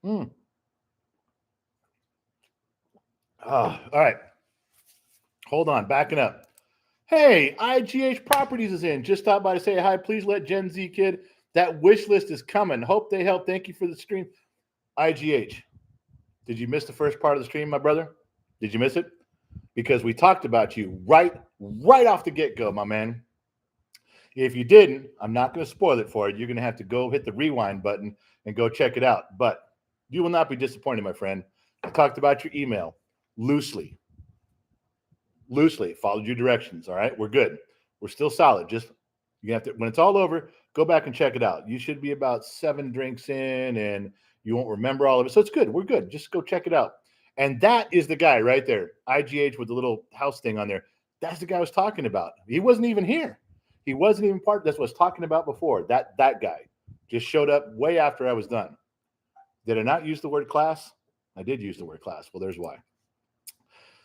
All right. Hold on. Backing up. Hey, IGH Properties is in. Just stopped by to say hi. Please let Gen Z kid. That wish list is coming. Hope they help. Thank you for the stream. IGH. Did you miss the first part of the stream, my brother? Did you miss it? Because we talked about you right off the get-go, my man. If you didn't, I'm not going to spoil it for you. You're going to have to go hit the rewind button and go check it out. But you will not be disappointed, my friend. I talked about your email loosely. Followed your directions. All right, we're good. We're still solid. Just you have to, when it's all over, go back and check it out. You should be about 7 drinks in, and you won't remember all of it. So it's good. We're good. Just go check it out. And that is the guy right there, IGH with the little house thing on there. That's the guy I was talking about. He wasn't even here. He wasn't even part of this. What I was talking about before. That guy just showed up way after I was done. Did I not use the word class? I did use the word class. Well, there's why.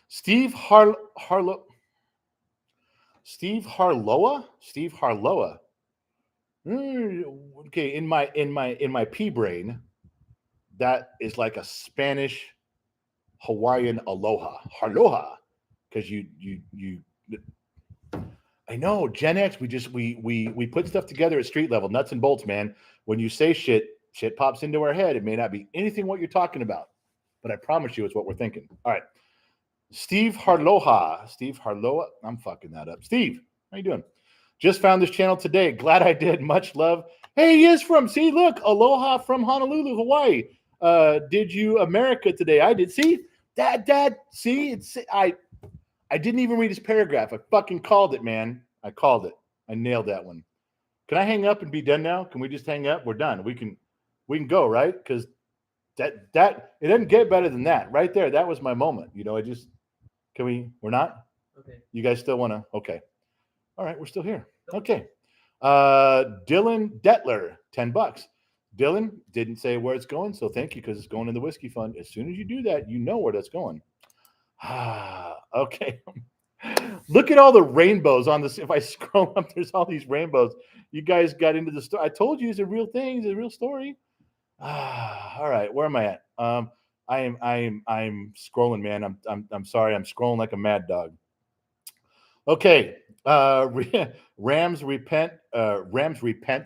Steve Harloa. Okay, in my pea brain, that is like a Spanish Hawaiian aloha. Harloha. Because you I know, Gen X, we put stuff together at street level, nuts and bolts, man. When you say shit pops into our head. It may not be anything what you're talking about, but I promise you it's what we're thinking. All right. Steve Harloha. I'm fucking that up. Steve, how you doing? Just found this channel today. Glad I did. Much love. Hey, he is from, see, look, aloha from Honolulu, Hawaii. Did you America today? I did. See, Dad, see, I didn't even read his paragraph. I fucking called it, man. I called it. I nailed that one. Can I hang up and be done now? Can we just hang up? We're done. We can go, right? Because that it doesn't get better than that. Right there. That was my moment. You know, we're not? Okay. You guys still want to? Okay. All right, we're still here. Okay. Dylan Detler, $10. Dylan didn't say where it's going, so thank you, because it's going in the whiskey fund. As soon as you do that, you know where that's going. Okay. Look at all the rainbows on this. If I scroll up, there's all these rainbows. You guys got into the story. I told you it's a real thing. It's a real story. All right. Where am I at? I'm scrolling, man. I'm sorry. I'm scrolling like a mad dog. Okay. Rams repent.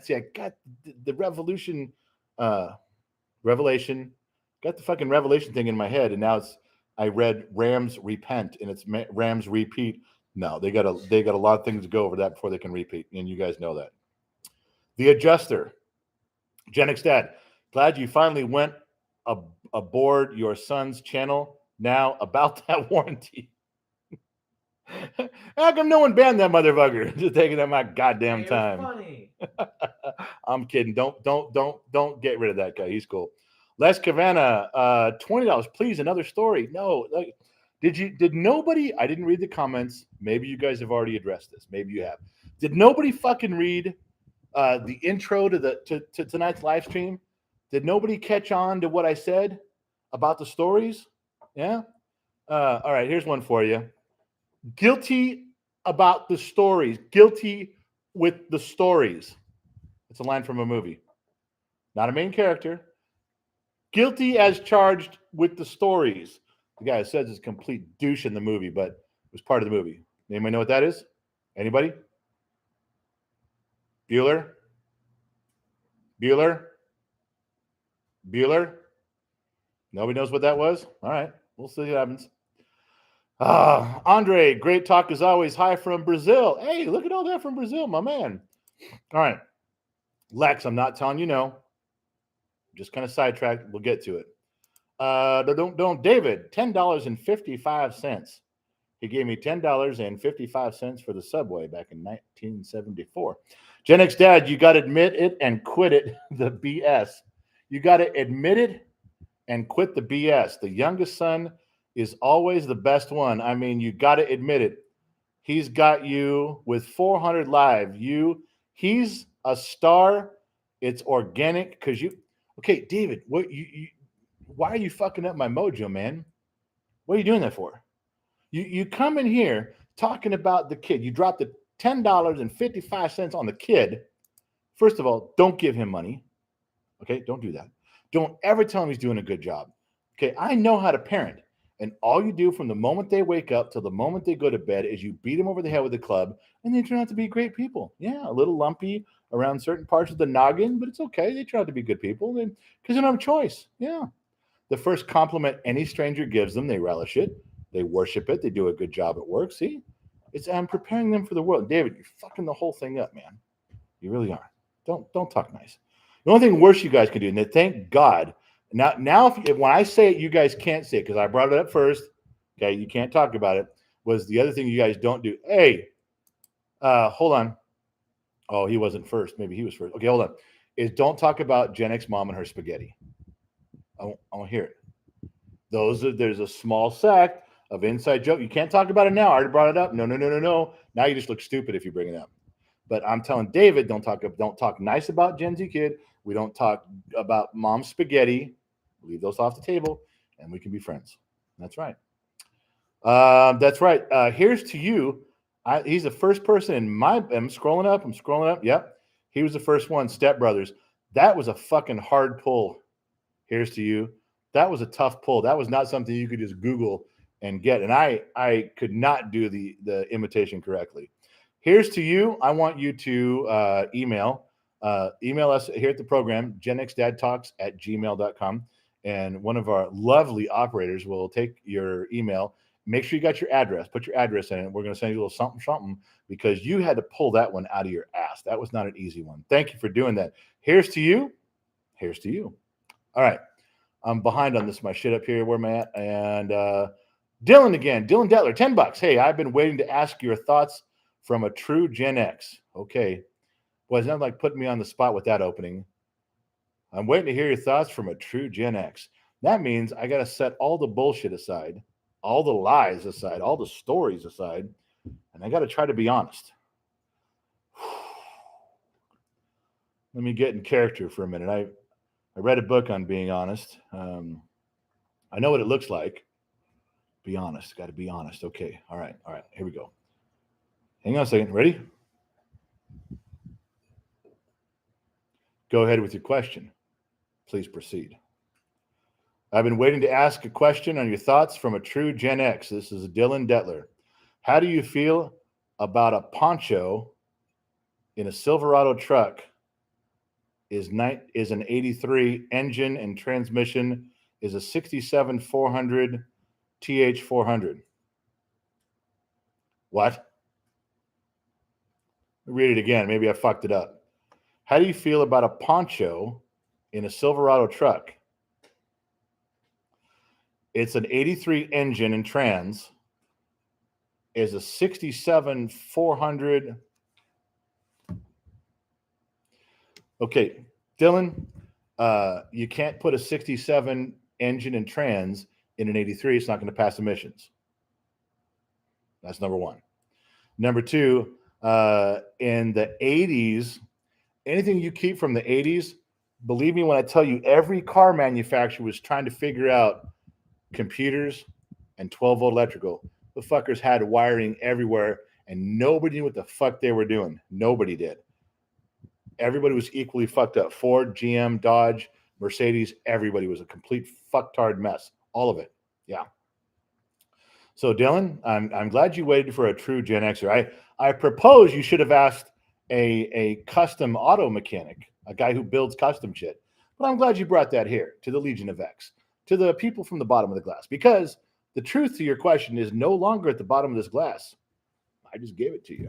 See, I got the revelation. Revelation. Got the fucking revelation thing in my head, and now I read Rams repent, and it's Rams repeat. No, they got a lot of things to go over that before they can repeat, and you guys know that. The Adjuster, Gen X Dad, glad you finally went aboard your son's channel. Now about that warranty. How come no one banned that motherfucker? Just taking up my goddamn It was time. funny. I'm kidding. Don't get rid of that guy. He's cool. Les Cavana, $20, please. Another story. No, like, did nobody? I didn't read the comments. Maybe you guys have already addressed this. Maybe you have. Did nobody fucking read the intro to tonight's live stream? Did nobody catch on to what I said about the stories? Yeah. All right. Here's one for you. Guilty about the stories. Guilty with the stories. It's a line from a movie. Not a main character. Guilty as charged with the stories. The guy says it's a complete douche in the movie, but it was part of the movie. Anybody know what that is? Anybody? Bueller? Bueller? Bueller? Nobody knows what that was? All right. We'll see what happens. Andre, great talk as always. Hi from Brazil. Hey, look at all that from Brazil, my man. All right. Lex, I'm not telling you no. Just kind of sidetracked. We'll get to it. David, $10.55. He gave me $10.55 for the subway back in 1974. Gen X Dad, you got to admit it and quit it. The BS. You got to admit it and quit the BS. The youngest son is always the best one. I mean, you got to admit it. He's got you with 400 live. He's a star. It's organic because you. Okay, David, what why are you fucking up my mojo, man? What are you doing that for? You come in here talking about the kid. You dropped the $10.55 on the kid. First of all, don't give him money. Okay, don't do that. Don't ever tell him he's doing a good job. Okay, I know how to parent. And all you do from the moment they wake up till the moment they go to bed is you beat them over the head with a club, and they turn out to be great people. Yeah, a little lumpy around certain parts of the noggin, but it's okay. They turn out to be good people because they don't have a choice. Yeah. The first compliment any stranger gives them, they relish it. They worship it. They do a good job at work. See? I'm preparing them for the world. David, you're fucking the whole thing up, man. You really are. Don't talk nice. The only thing worse you guys can do, and thank God. Now, when I say it, you guys can't say it because I brought it up first. Okay, you can't talk about it. Was the other thing you guys don't do? Hey, hold on. Oh, he wasn't first. Maybe he was first. Okay, hold on. Is don't talk about Gen X mom and her spaghetti. I won't hear it. There's a small sect of inside joke. You can't talk about it now. I already brought it up. No. Now you just look stupid if you bring it up. But I'm telling David, don't talk nice about Gen Z kid. We don't talk about mom's spaghetti. Leave those off the table, and we can be friends. That's right. That's right. Here's to you. He's the first person in my. I'm scrolling up. Yep. He was the first one. Step Brothers. That was a fucking hard pull. Here's to you. That was a tough pull. That was not something you could just Google and get. And I could not do the imitation correctly. Here's to you. I want you to email us here at the program, genxdadtalks@gmail.com. And one of our lovely operators will take your email. Make sure you got your address. Put your address in it. We're going to send you a little something because you had to pull that one out of your ass. That was not an easy one. Thank you for doing that. Here's to you. Here's to you. All right. I'm behind on this, my shit up here. Where am I at? And Dylan again. Dylan Detler, $10. Hey, I've been waiting to ask your thoughts from a true Gen X. Okay. Boy, it's not like putting me on the spot with that opening. I'm waiting to hear your thoughts from a true Gen X. That means I got to set all the bullshit aside, all the lies aside, all the stories aside, and I got to try to be honest. Let me get in character for a minute. I read a book on being honest. I know what it looks like. Be honest. Got to be honest. Okay. All right. Here we go. Hang on a second. Ready? Go ahead with your question. Please proceed. I've been waiting to ask a question on your thoughts from a true Gen X. This is Dylan Detler. How do you feel about a poncho in a Silverado truck is an 83 engine and transmission is a 67 400 TH 400? What? Read it again. Maybe I fucked it up. How do you feel about a poncho in a Silverado truck? It's an 83 engine and trans. Is a 67 400. Okay, Dylan, you can't put a 67 engine and trans in an 83. It's not going to pass emissions. That's number one. Number two, in the 80s, anything you keep from the 80s, believe me when I tell you, every car manufacturer was trying to figure out computers and 12-volt electrical. The fuckers had wiring everywhere, and nobody knew what the fuck they were doing. Nobody did. Everybody was equally fucked up. Ford, GM, Dodge, Mercedes, everybody was a complete fucktard mess. All of it. Yeah. So, Dylan, I'm glad you waited for a true Gen Xer. I propose you should have asked a custom auto mechanic, a guy who builds custom shit. But I'm glad you brought that here to the Legion of X, to the people from the bottom of the glass, because the truth to your question is no longer at the bottom of this glass. I just gave it to you.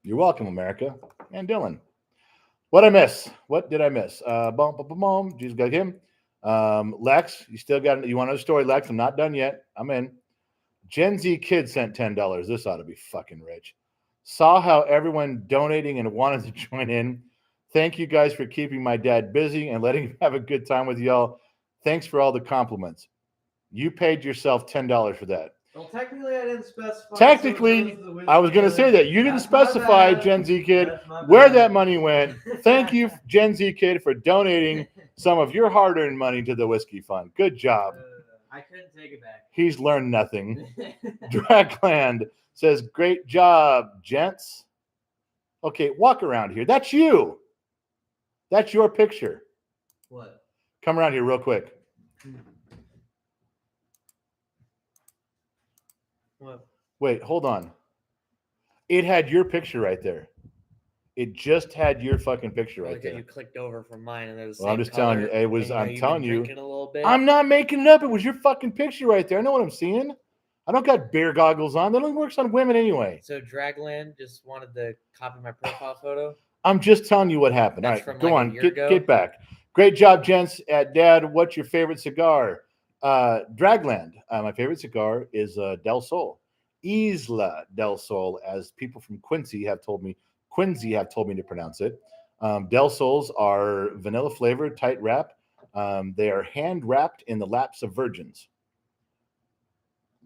You're welcome, America. And Dylan. What I miss? What did I miss? Jesus got him. Lex, you still got? You want another story, Lex? I'm not done yet. I'm in. Gen Z kid sent $10. This ought to be fucking rich. Saw how everyone donating and wanted to join in. Thank you guys for keeping my dad busy and letting him have a good time with y'all. Thanks for all the compliments. You paid yourself $10 for that. Well, technically, I didn't specify. Technically, I was going to say that. You didn't specify, Gen Z kid, where that money went. Thank you, Gen Z kid, for donating some of your hard-earned money to the whiskey fund. Good job. I couldn't take it back. He's learned nothing. Dragland says, great job, gents. Okay, walk around here. That's you. That's your picture. What? Come around here real quick. What? Wait, hold on. It had your picture right there. It just had your fucking picture right there. You clicked over from mine, and it was. Well, I'm just telling you. It was. I'm telling you. A little bit. I'm not making it up. It was your fucking picture right there. I know what I'm seeing. I don't got beer goggles on. That only works on women anyway. So Dragland just wanted to copy my profile photo. I'm just telling you what happened. That's all right, from go like on. Get back. Great job, gents. Dad, what's your favorite cigar? Dragland. My favorite cigar is Del Sol. Isla del Sol, as people from Quincy have told me to pronounce it. Del Sols are vanilla flavored, tight wrap. They are hand wrapped in the laps of virgins.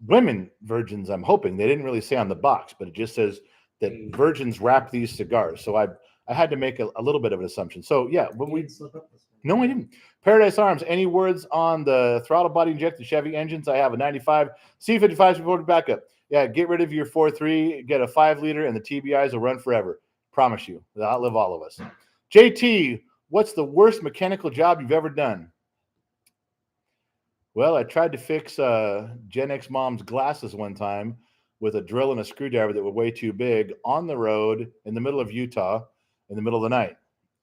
Women virgins, I'm hoping. They didn't really say on the box, but it just says that virgins wrap these cigars. So I had to make a little bit of an assumption. So yeah, no, I didn't. Paradise Arms, any words on the throttle body injected Chevy engines? I have a 95 C55 supported backup. Yeah, get rid of your 4.3, get a 5 liter, and the TBIs will run forever. Promise you. They'll outlive all of us. JT, what's the worst mechanical job you've ever done? Well, I tried to fix Gen X mom's glasses one time with a drill and a screwdriver that were way too big on the road in the middle of Utah in the middle of the night.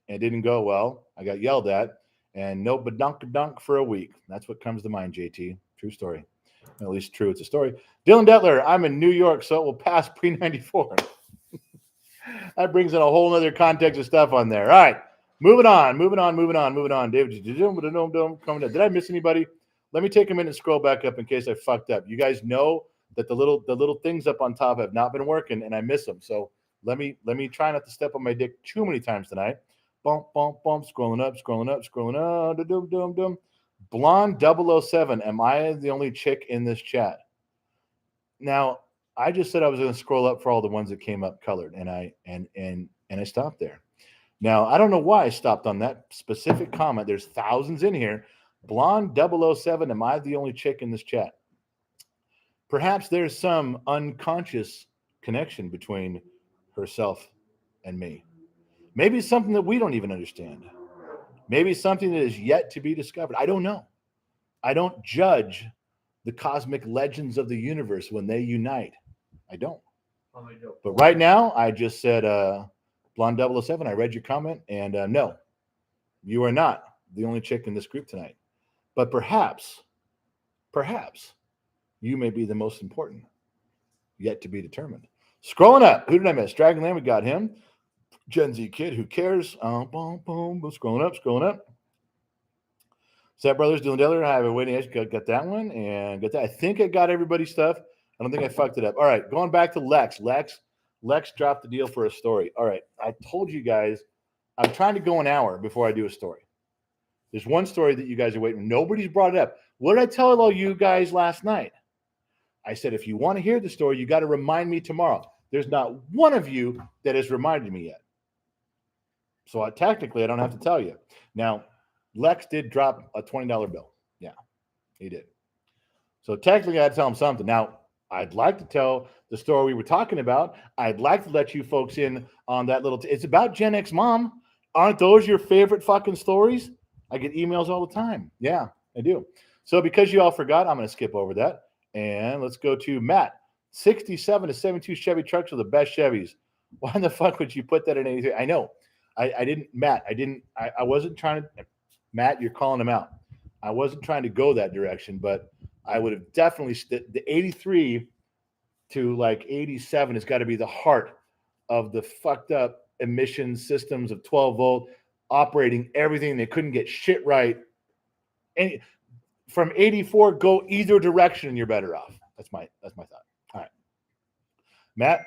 And it didn't go well. I got yelled at, and no badunk for a week. That's what comes to mind, JT. True story. At least true, it's a story. Dylan Detler, I'm in New York, so it will pass pre-94. That brings in a whole other context of stuff on there. All right, moving on. David, did I miss anybody? Let me take a minute and scroll back up in case I fucked up. You guys know that the little things up on top have not been working, and I miss them. So let me try not to step on my dick too many times tonight. Bump, scrolling up. Blonde 007. Am I the only chick in this chat? Now, I just said I was going to scroll up for all the ones that came up colored, and I stopped there. Now, I don't know why I stopped on that specific comment. There's thousands in here. Blonde 007. Am I the only chick in this chat? Perhaps there's some unconscious connection between herself and me. Maybe something that we don't even understand. Maybe something that is yet to be discovered. I don't know. I don't judge the cosmic legends of the universe when they unite. I don't. But right now, I just said, Blonde 007, I read your comment, and no, you are not the only chick in this group tonight. But perhaps, you may be the most important. Yet to be determined. Scrolling up. Who did I miss? Dragonland, we got him. Gen Z kid, who cares? Boom, boom, boom. Scrolling up. Step Brothers, Dylan Diller. I have a waiting edge. Got that one. And got that. I think I got everybody's stuff. I don't think I fucked it up. All right. Going back to Lex. Lex dropped the deal for a story. All right. I told you guys I'm trying to go an hour before I do a story. There's one story that you guys are waiting. Nobody's brought it up. What did I tell all you guys last night? I said, if you want to hear the story, you got to remind me tomorrow. There's not one of you that has reminded me yet. So technically, I don't have to tell you. Now, Lex did drop a $20 bill. Yeah, he did. So technically, I had to tell him something. Now, I'd like to tell the story we were talking about. I'd like to let you folks in on that little. It's about Gen X mom. Aren't those your favorite fucking stories? I get emails all the time. Yeah, I do. So because you all forgot, I'm going to skip over that. And let's go to Matt. 67 to 72 Chevy trucks are the best Chevys. Why in the fuck would you put that in 83? I know. I didn't, Matt. I wasn't trying to. Matt, you're calling him out. I wasn't trying to go that direction, but I would have definitely the 83 to like 87 has got to be the heart of the fucked up emission systems of 12 volt operating everything. They couldn't get shit right. And from 84, go either direction and you're better off. That's my thought. All right. Matt,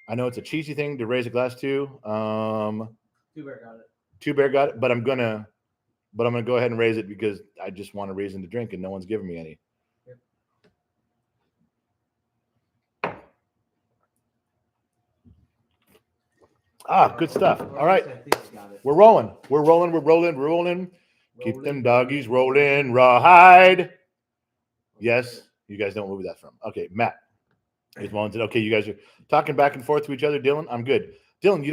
I know it's a cheesy thing to raise a glass to. Two Bear got it, but I'm gonna go ahead and raise it because I just want a reason to drink and no one's giving me any. Good stuff. All right. We're rolling. Keep them doggies rolling. Rawhide. Yes. You guys know what movie that's from. Okay, Matt. Okay, you guys are talking back and forth to each other. Dylan, I'm good. Dylan, you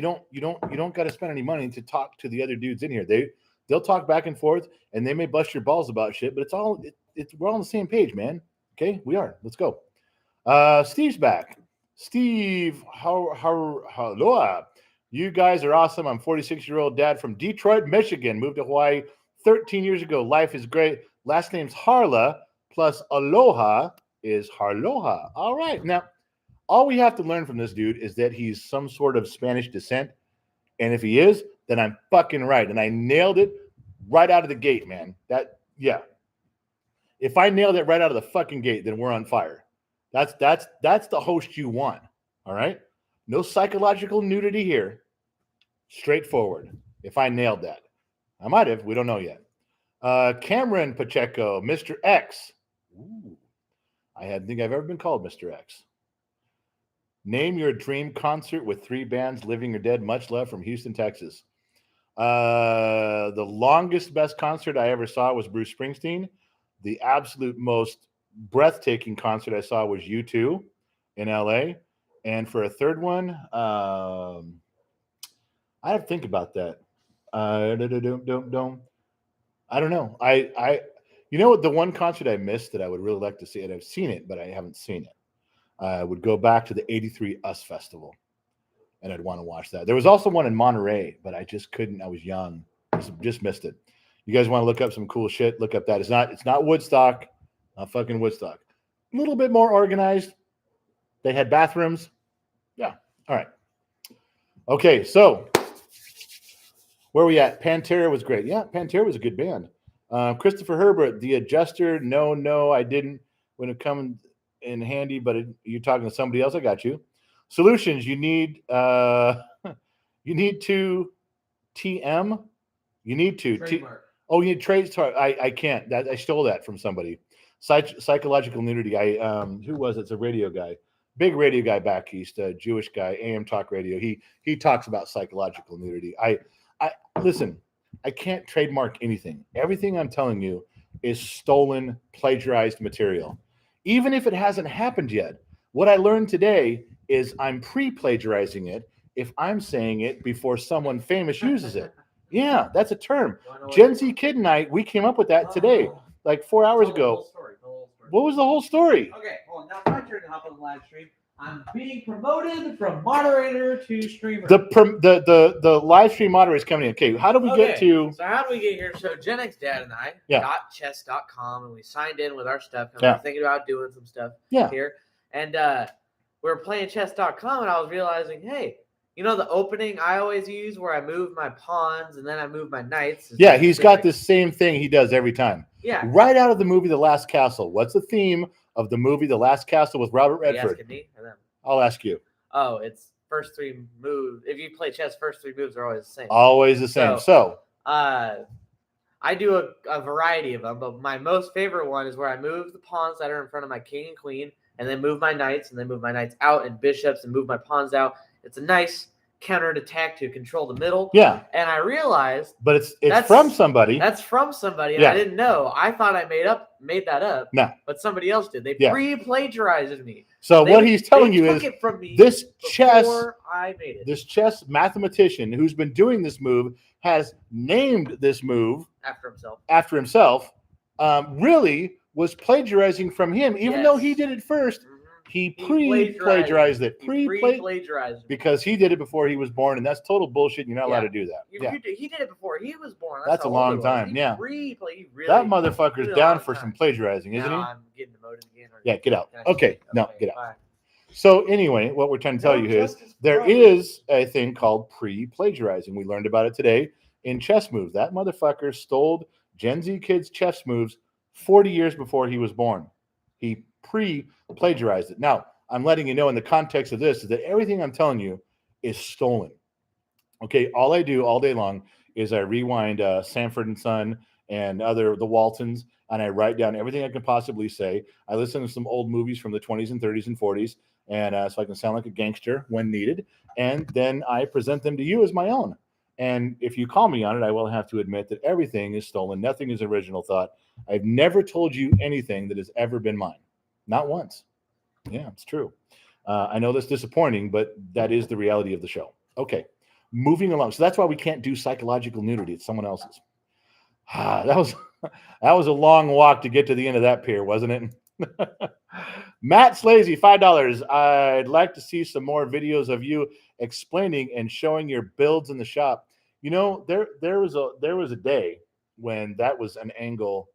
don't got to spend any money to talk to the other dudes in here. They'll talk back and forth and they may bust your balls about shit, but we're all on the same page, man. Okay, we are. Let's go. Steve's back. Steve, hello. You guys are awesome. I'm 46-year-old dad from Detroit, Michigan. Moved to Hawaii 13 years ago. Life is great. Last name's Harla plus Aloha is Harloha. All right. Now, all we have to learn from this dude is that he's some sort of Spanish descent. And if he is, then I'm fucking right. And I nailed it right out of the gate, man. If I nailed it right out of the fucking gate, then we're on fire. That's the host you want. All right. No psychological nudity here. Straightforward. If I nailed that, I might have. We don't know yet. Cameron Pacheco, Mr. X. Ooh, I think I've ever been called Mr. X. Name your dream concert with 3 bands, living or dead. Much love from Houston, Texas. The longest, best concert I ever saw was Bruce Springsteen. The absolute most breathtaking concert I saw was U2 in LA. And for a third one, I have to think about that. I don't know. You know what? The one concert I missed that I would really like to see, and I've seen it, but I haven't seen it. I would go back to the 83 US Festival, and I'd want to watch that. There was also one in Monterey, but I just couldn't. I was young. Just missed it. You guys want to look up some cool shit? Look up that. It's not Woodstock. Not fucking Woodstock. A little bit more organized. They had bathrooms. Yeah. All right. Okay, so where are we at? Pantera was great. Yeah, Pantera was a good band. Christopher Herbert, The Adjuster. No, I didn't. When it comes in handy, but you're talking to somebody else. I got you. Solutions. You need to TM. You need to. You need trades. I can't. I stole that from somebody. Psychological nudity. Who was it? It's a radio guy. Big radio guy back east, a Jewish guy, AM Talk Radio. He talks about psychological nudity. I listen, I can't trademark anything. Everything I'm telling you is stolen, plagiarized material. Even if it hasn't happened yet. What I learned today is I'm pre-plagiarizing it if I'm saying it before someone famous uses it. Yeah, that's a term. Gen Z Kid and I, we came up with that today, like 4 hours ago. What was the whole story? Okay, well, now it's my turn to hop on the live stream. I'm being promoted from moderator to streamer. The live stream moderator is coming in. Okay, how do we get to? So how do we get here? So Gen X Dad and I Yeah. got chess.com and we signed in with our stuff. And Yeah. we're thinking about doing some stuff Yeah. here. And we were playing chess.com, and I was realizing, hey, you know the opening I always use where I move my pawns and then I move my knights? Yeah, he's got this same thing he does every time. Yeah. Right out of the movie The Last Castle. What's the theme of the movie The Last Castle with Robert Are you Redford? asking me or them? I'll ask you. Oh, it's first three moves. If you play chess, first three moves are always the same. Always the same. So I do a variety of them, but my most favorite one is where I move the pawns that are in front of my king and queen, and then move my knights, and then move my knights out and bishops, and move my pawns out. It's a nice counter attack to control the middle. Yeah. And I realized, but it's from somebody. That's from somebody, and Yeah. I didn't know. I thought I made that up. No. But somebody else did. They Yeah. pre-plagiarized me. So what he's telling you is it from me this chess before I made it. This chess mathematician who's been doing this move has named this move after himself. Really was plagiarizing from him, even though he did it first. Mhm. He pre-plagiarized it. Pre-plagiarized it. Because he did it before he was born, and that's total bullshit. You're not allowed to do that. He did it before he was born. That's a long time. He that motherfucker's really down long for time. some plagiarizing, isn't he? I'm getting demoted again. Yeah, get out. Can I Okay, speak? no, get out. Bye. So anyway, what we're trying to tell you is there is a thing called pre-plagiarizing. We learned about it today in chess moves. That motherfucker stole Gen Z kids' chess moves 40 years before he was born. He pre-plagiarized it. Now, I'm letting you know in the context of this is that everything I'm telling you is stolen. Okay, all I do all day long is I rewind Sanford and Son and the Waltons, and I write down everything I can possibly say. I listen to some old movies from the 20s and 30s and 40s, and so I can sound like a gangster when needed. And then I present them to you as my own. And if you call me on it, I will have to admit that everything is stolen. Nothing is original thought. I've never told you anything that has ever been mine. Not once. Yeah, it's true. I know that's disappointing, but that is the reality of the show. Okay, moving along. So that's why we can't do psychological nudity. It's someone else's. That was a long walk to get to the end of that pier, wasn't it? Matt Slazy, $5. I'd like to see some more videos of you explaining and showing your builds in the shop. You know, there was a day when that was an angle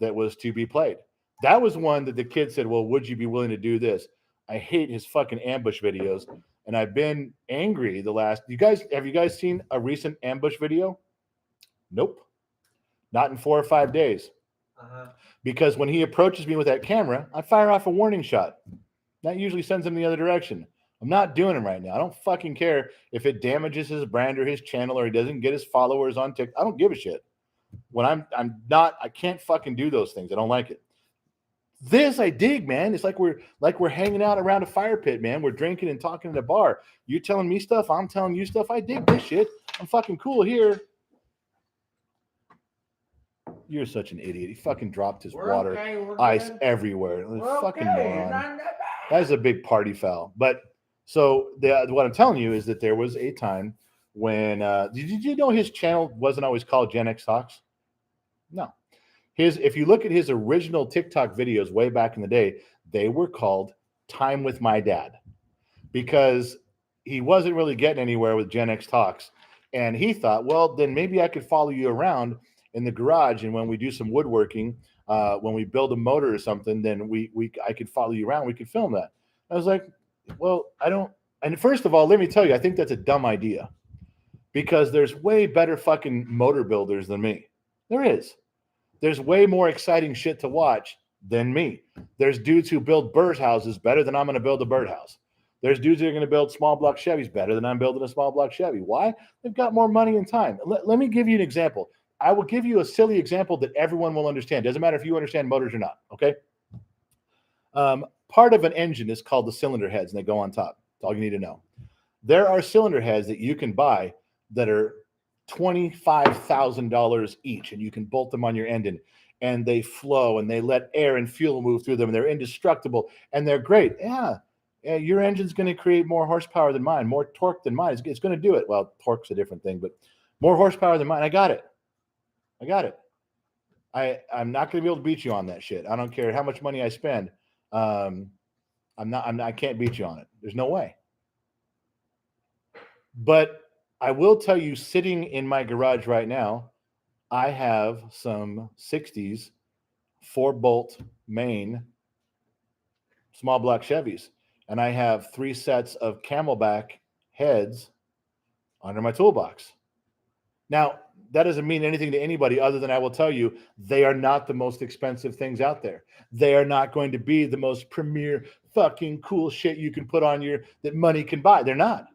that was to be played. That was one that the kid said, well, would you be willing to do this? I hate his fucking ambush videos. And I've been angry have you guys seen a recent ambush video? Nope. Not in 4 or 5 days. Because when he approaches me with that camera, I fire off a warning shot. That usually sends him the other direction. I'm not doing it right now. I don't fucking care if it damages his brand or his channel or he doesn't get his followers on TikTok. I don't give a shit. When I can't fucking do those things. I don't like it. This I dig, man. It's like we're hanging out around a fire pit, man. We're drinking and talking in a bar. You're telling me stuff. I'm telling you stuff. I dig this shit. I'm fucking cool here. You're such an idiot. He fucking dropped his water, ice everywhere. Fucking moron. That's a big party foul. But so what I'm telling you is that there was a time when did you know his channel wasn't always called Gen X Talks? No. If you look at his original TikTok videos way back in the day, they were called Time with My Dad because he wasn't really getting anywhere with Gen X Talks. And he thought, well, then maybe I could follow you around in the garage. And when we do some woodworking, when we build a motor or something, then I could follow you around. We could film that. I was like, well, I don't. And first of all, let me tell you, I think that's a dumb idea because there's way better fucking motor builders than me. There is. There's way more exciting shit to watch than me. There's dudes who build birdhouses better than I'm going to build a birdhouse. There's dudes that are going to build small block Chevys better than I'm building a small block Chevy. Why? They've got more money and time. Let me give you an example. I will give you a silly example that everyone will understand. Doesn't matter if you understand motors or not, okay? Part of an engine is called the cylinder heads, and they go on top. That's all you need to know. There are cylinder heads that you can buy that are $25,000 each, and you can bolt them on your engine, and they flow, and they let air and fuel move through them, and they're indestructible, and they're great. Yeah, your engine's going to create more horsepower than mine, more torque than mine. It's going to do it. Well, torque's a different thing, but more horsepower than mine. I got it. I'm not going to be able to beat you on that shit. I don't care how much money I spend. I can't beat you on it. There's no way. But I will tell you, sitting in my garage right now, I have some 60s 4-bolt main small block Chevys, and I have 3 sets of Camelback heads under my toolbox. Now, that doesn't mean anything to anybody other than I will tell you they are not the most expensive things out there. They are not going to be the most premier fucking cool shit you can put on your that money can buy. They're not.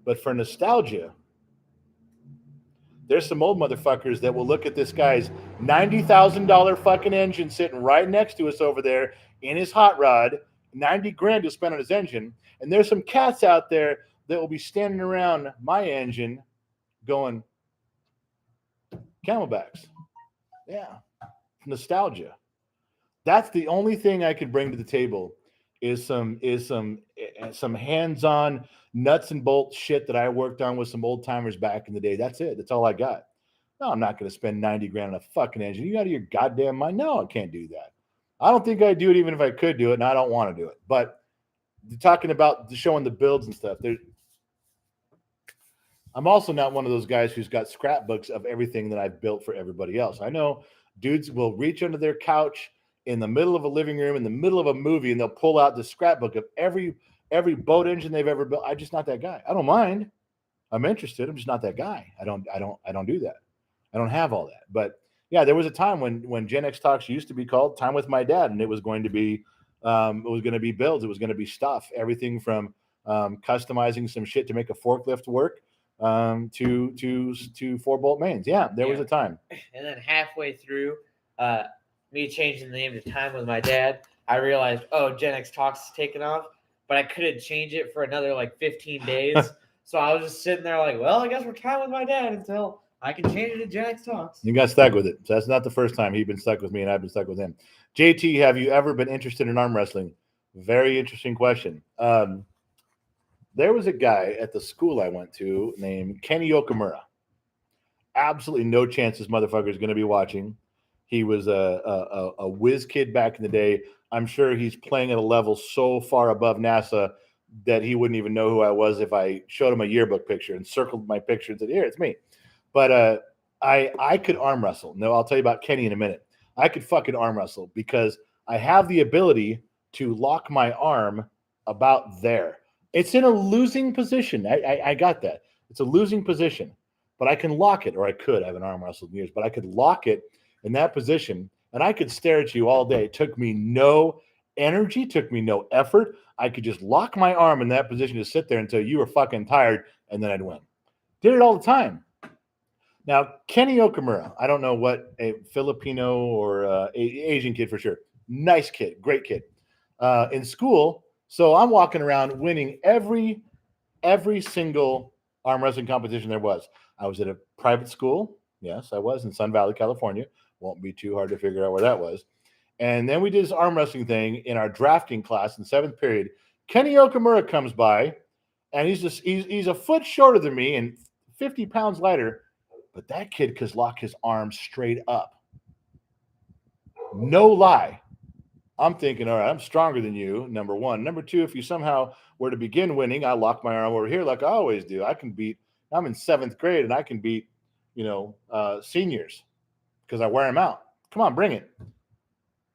But for nostalgia, there's some old motherfuckers that will look at this guy's $90,000 fucking engine sitting right next to us over there in his hot rod, 90 grand to spend on his engine. And there's some cats out there that will be standing around my engine going, Camelbacks. Yeah. Nostalgia. That's the only thing I could bring to the table is some hands-on nuts and bolts shit that I worked on with some old timers back in the day. That's it. That's all I got. No, I'm not going to spend 90 grand on a fucking engine. You out of your goddamn mind? No, I can't do that. I don't think I'd do it even if I could do it, and I don't want to do it. But talking about showing the builds and stuff, I'm also not one of those guys who's got scrapbooks of everything that I've built for everybody else. I know dudes will reach under their couch in the middle of a living room, in the middle of a movie, and they'll pull out the scrapbook of every boat engine they've ever built. I'm just not that guy. I don't mind. I'm interested. I'm just not that guy. I don't do that. I don't have all that. But yeah, there was a time when Gen X Talks used to be called Time with My Dad, and it was going to be builds. It was going to be stuff. Everything from customizing some shit to make a forklift work to 4-bolt mains. Yeah, there was a time. And then halfway through me changing the name to Time with My Dad, I realized, Gen X Talks is taking off, but I couldn't change it for another like 15 days. So I was just sitting there like, well, I guess we're Time with My Dad until I can change it to Gen X Talks. You got stuck with it. So that's not the first time he's been stuck with me and I've been stuck with him. JT, have you ever been interested in arm wrestling? Very interesting question. There was a guy at the school I went to named Kenny Okamura. Absolutely no chance this motherfucker is going to be watching. He was a whiz kid back in the day. I'm sure he's playing at a level so far above NASA that he wouldn't even know who I was if I showed him a yearbook picture and circled my picture and said, here, it's me. But I could arm wrestle. No, I'll tell you about Kenny in a minute. I could fucking arm wrestle because I have the ability to lock my arm about there. It's in a losing position. I got that. It's a losing position, but I can lock it, or I could. I haven't arm wrestled in years, but I could lock it in that position, and I could stare at you all day. It took me no energy, took me no effort. I could just lock my arm in that position to sit there until you were fucking tired, and then I'd win. Did it all the time. Now, Kenny Okamura, I don't know what, a Filipino or Asian kid for sure. Nice kid, great kid. In school, so I'm walking around winning every single arm wrestling competition there was. I was at a private school. Yes, I was in Sun Valley, California. Won't be too hard to figure out where that was. And then we did this arm wrestling thing in our drafting class in 7th period. Kenny Okamura comes by, and he's a foot shorter than me and 50 pounds lighter. But that kid could lock his arms straight up. No lie. I'm thinking, all right, I'm stronger than you, number one. Number two, if you somehow were to begin winning, I lock my arm over here like I always do. I'm in 7th grade, and I can beat, seniors because I wear them out. Come on, bring it.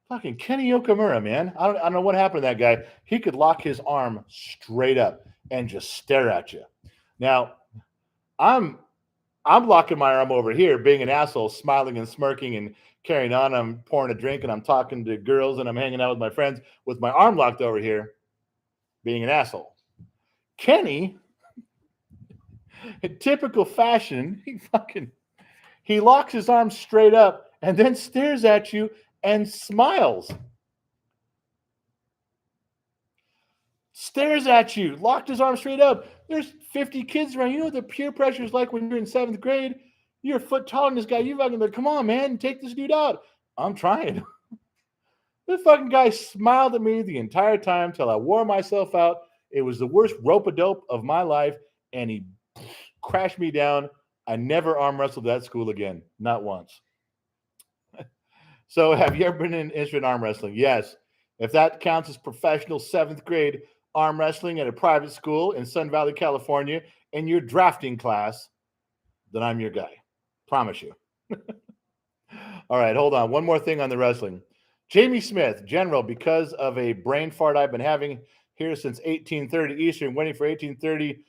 Fucking Kenny Okamura, man. I don't know what happened to that guy. He could lock his arm straight up and just stare at you. Now, I'm locking my arm over here, being an asshole, smiling and smirking and carrying on. I'm pouring a drink and I'm talking to girls and I'm hanging out with my friends with my arm locked over here, being an asshole. Kenny, in typical fashion, he locks his arm straight up and then stares at you and smiles. Stares at you, locked his arm straight up. There's 50 kids around. You know what the peer pressure is like when you're in 7th grade? You're a foot taller than this guy. You fucking like, come on, man, take this dude out. I'm trying. The fucking guy smiled at me the entire time till I wore myself out. It was the worst rope-a-dope of my life, and he crashed me down. I never arm wrestled that school again. Not once. So have you ever been interested in arm wrestling? Yes. If that counts as professional 7th grade arm wrestling at a private school in Sun Valley, California, in your drafting class, then I'm your guy. Promise you. All right, hold on. One more thing on the wrestling. Jamie Smith, General, because of a brain fart I've been having here since 1830 Eastern, waiting for 1830.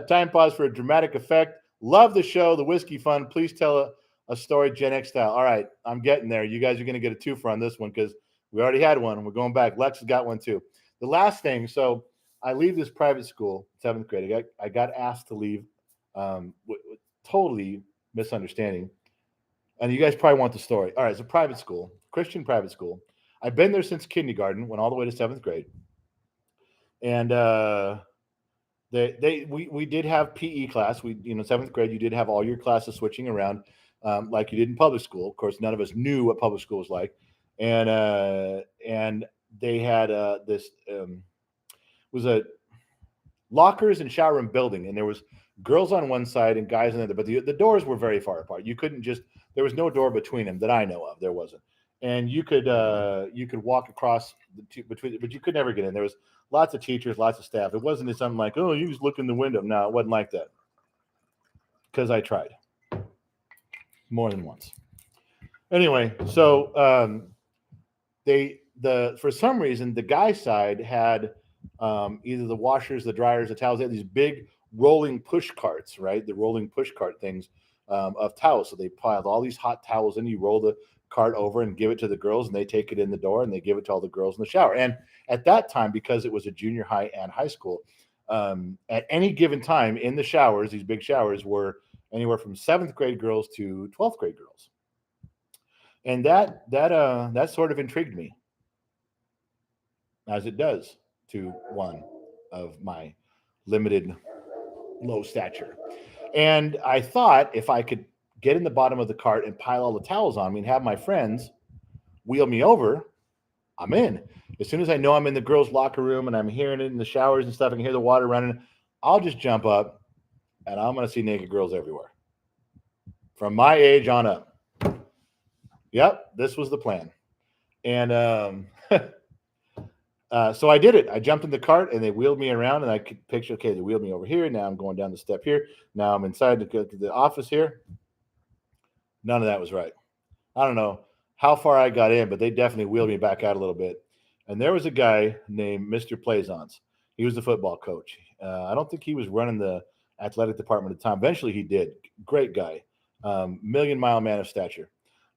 Time pause for a dramatic effect. Love the show, the whiskey fun. Please tell a story Gen X style. All right, I'm getting there. You guys are going to get a twofer on this one because we already had one. We're going back. Lex has got one too. The last thing, so I leave this private school, 7th grade. I got asked to leave, totally misunderstanding. And you guys probably want the story. All right, it's a private school, Christian private school. I've been there since kindergarten, went all the way to 7th grade. And we did have PE class. 7th grade, you did have all your classes switching around, like you did in public school. Of course, none of us knew what public school was like. And they had this was a lockers and shower room building, and there was girls on one side and guys on the other, but the doors were very far apart. You couldn't just, there was no door between them that I know of. There wasn't. And you could walk across between, but you could never get in. There was lots of teachers, lots of staff. It wasn't something like, oh, you just look in the window. No, it wasn't like that. Because I tried more than once. Anyway, so for some reason the guy side had either the washers, the dryers, the towels. They had these big rolling push carts, right? The rolling push cart things of towels. So they piled all these hot towels in. You roll the cart over and give it to the girls, and they take it in the door and they give it to all the girls in the shower. And at that time, because it was a junior high and high school, at any given time in the showers, these big showers were anywhere from 7th grade girls to 12th grade girls. And that sort of intrigued me, as it does to one of my limited low stature. And I thought if I could get in the bottom of the cart and pile all the towels on me and have my friends wheel me over, I'm in. As soon as I know I'm in the girls' locker room and I'm hearing it in the showers and stuff, I can hear the water running, I'll just jump up and I'm going to see naked girls everywhere. From my age on up. Yep, this was the plan. And so I did it. I jumped in the cart and they wheeled me around, and I could picture, okay, they wheeled me over here. Now I'm going down the step here. Now I'm inside the office here. None of that was right. I don't know how far I got in, but they definitely wheeled me back out a little bit. And there was a guy named Mr. Plaisance. He was the football coach. I don't think he was running the athletic department at the time. Eventually he did. Great guy. Million-mile man of stature.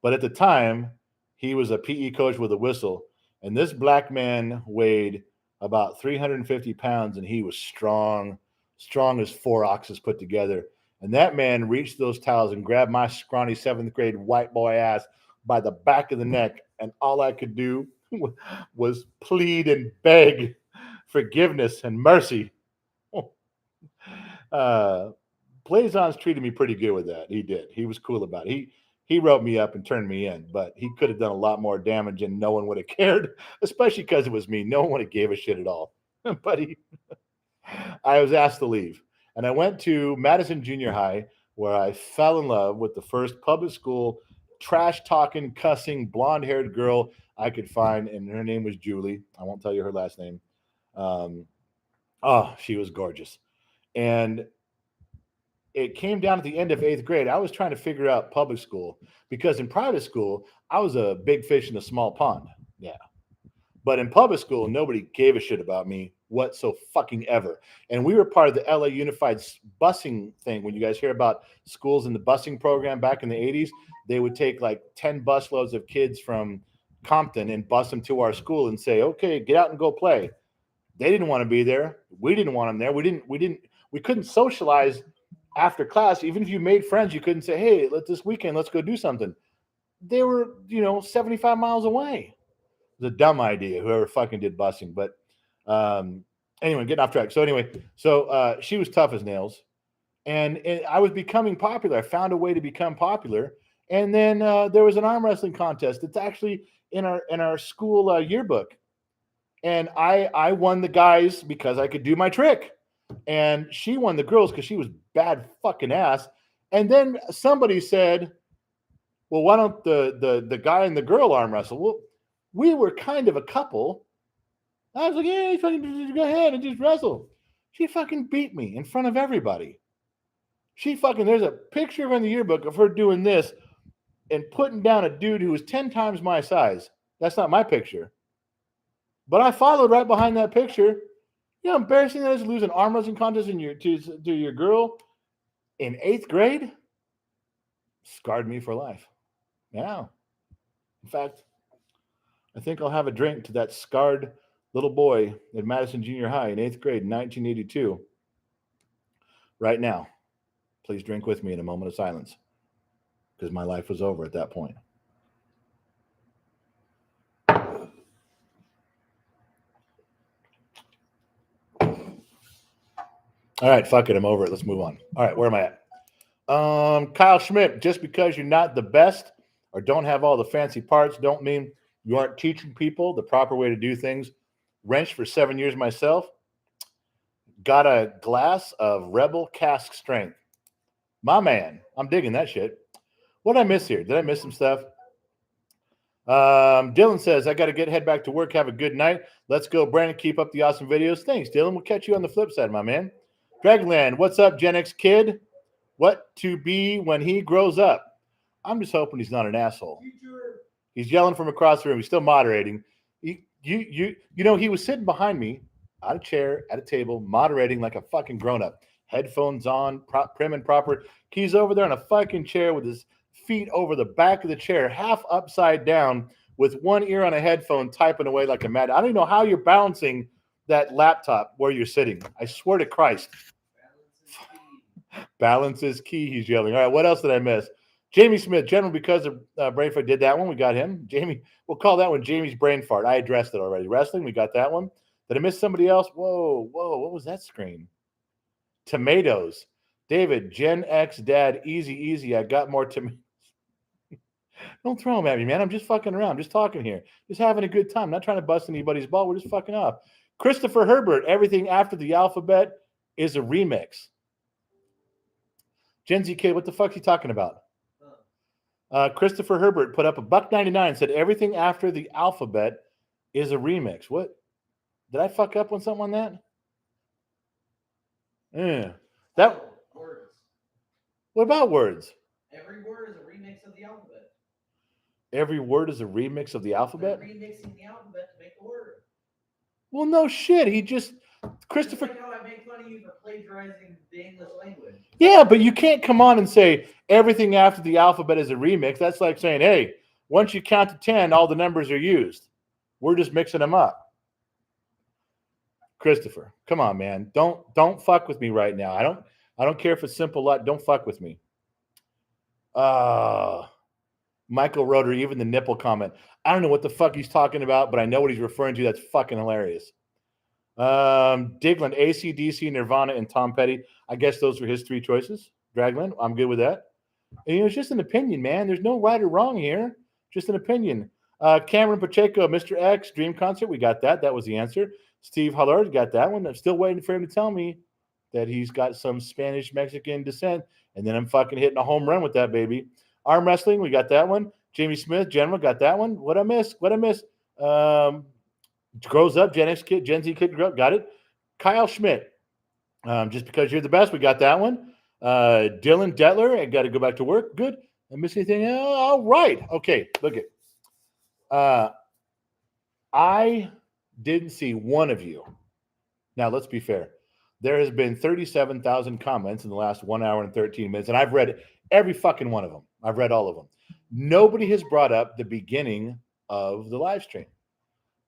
But at the time, he was a PE coach with a whistle. And this black man weighed about 350 pounds, and he was strong as 4 oxes put together. And that man reached those towels and grabbed my scrawny 7th grade white boy ass by the back of the neck. And all I could do was plead and beg forgiveness and mercy. Plaisance treated me pretty good with that. He did. He was cool about it. He wrote me up and turned me in, but he could have done a lot more damage and no one would have cared, especially because it was me. No one would have gave a shit at all. But I was asked to leave. And I went to Madison Junior High, where I fell in love with the first public school trash-talking, cussing, blonde-haired girl I could find, and her name was Julie. I won't tell you her last name. She was gorgeous. And it came down at the end of 8th grade. I was trying to figure out public school because in private school, I was a big fish in a small pond. Yeah. But in public school, nobody gave a shit about me whatsoever. And we were part of the LA Unified busing thing. When you guys hear about schools in the busing program back in the 80s, they would take like 10 busloads of kids from Compton and bus them to our school and say, okay, get out and go play. They didn't want to be there. We didn't want them there. We couldn't socialize after class. Even if you made friends, you couldn't say, hey, this weekend, let's go do something. They were, 75 miles away. It was a dumb idea, whoever fucking did busing. But anyway, getting off track. So she was tough as nails. And I was becoming popular. I found a way to become popular. And then there was an arm wrestling contest. It's actually in our school yearbook. And I won the guys because I could do my trick. And she won the girls because she was bad fucking ass. And then somebody said, well, why don't the guy and the girl arm wrestle? Well, we were kind of a couple. I was like, yeah, fucking go ahead and just wrestle. She fucking beat me in front of everybody. There's a picture in the yearbook of her doing this and putting down a dude who was 10 times my size. That's not my picture. But I followed right behind that picture. You know how embarrassing that is to lose an arm wrestling contest to your girl in 8th grade? Scarred me for life. Yeah. In fact, I think I'll have a drink to that scarred little boy at Madison Junior High in 8th grade in 1982. Right now. Please drink with me in a moment of silence, because my life was over at that point. All right, fuck it. I'm over it. Let's move on. All right, where am I at? Kyle Schmidt, just because you're not the best or don't have all the fancy parts don't mean you aren't teaching people the proper way to do things. Wrenched for 7 years myself. Got a glass of Rebel Cask Strength. My man, I'm digging that shit. What did I miss here? Did I miss some stuff? Dylan says, I got to head back to work. Have a good night. Let's go, Brandon. Keep up the awesome videos. Thanks, Dylan. We'll catch you on the flip side, my man. Dragonland, what's up, Gen X kid? What to be when he grows up? I'm just hoping he's not an asshole. He's yelling from across the room. He's still moderating. You know, he was sitting behind me on a chair at a table, moderating like a fucking grown-up. Headphones on, prim and proper. He's over there on a fucking chair with his feet over the back of the chair, half upside down, with one ear on a headphone, typing away like a mad. I don't even know how you're balancing that laptop where you're sitting. I swear to Christ. Balance is key, he's yelling. All right, what else did I miss? Jamie Smith, General, because of brain fart, did that one. We got him. Jamie, we'll call that one Jamie's brain fart. I addressed it already. Wrestling, we got that one. Did I miss somebody else? Whoa, what was that screen? Tomatoes. David, Gen X dad, easy. I got more tomatoes. Don't throw them at me, man. I'm just fucking around. I'm just talking here. Just having a good time. I'm not trying to bust anybody's ball. We're just fucking up. Christopher Herbert, everything after the alphabet is a remix. Gen Z kid, what the fuck's he talking about? Christopher Herbert put up $1.99, said everything after the alphabet is a remix. What? Did I fuck up on something on that? Yeah. Words. What about words? Every word is a remix of the alphabet. Every word is a remix of the alphabet? They're remixing the alphabet to make a word. Well, no shit. He just Christopher. Just like how I make fun of you for plagiarizing the English language. Yeah, but you can't come on and say everything after the alphabet is a remix. That's like saying, hey, once you count to 10, all the numbers are used. We're just mixing them up. Christopher, come on, man. Don't fuck with me right now. I don't care if it's simple lot. Don't fuck with me. Michael Roeder, even the nipple comment. I don't know what the fuck he's talking about, but I know what he's referring to. That's fucking hilarious. Digland, AC/DC, Nirvana, and Tom Petty. I guess those were his 3 choices. Dragland, I'm good with that. And, it's just an opinion, man. There's no right or wrong here. Just an opinion. Cameron Pacheco, Mr. X, Dream Concert. We got that. That was the answer. Steve Hullard got that one. I'm still waiting for him to tell me that he's got some Spanish-Mexican descent. And then I'm fucking hitting a home run with that, baby. Arm wrestling, we got that one. Jamie Smith, General, got that one. What I miss? Grows up, Gen X kid, Gen Z kid, got it. Kyle Schmidt, just because you're the best, we got that one. Dylan Detler, I got to go back to work. Good. I miss anything? All right. Okay, look it. I didn't see one of you. Now, let's be fair. There has been 37,000 comments in the last 1 hour and 13 minutes, and I've read every fucking one of them. I've read all of them. Nobody has brought up the beginning of the live stream.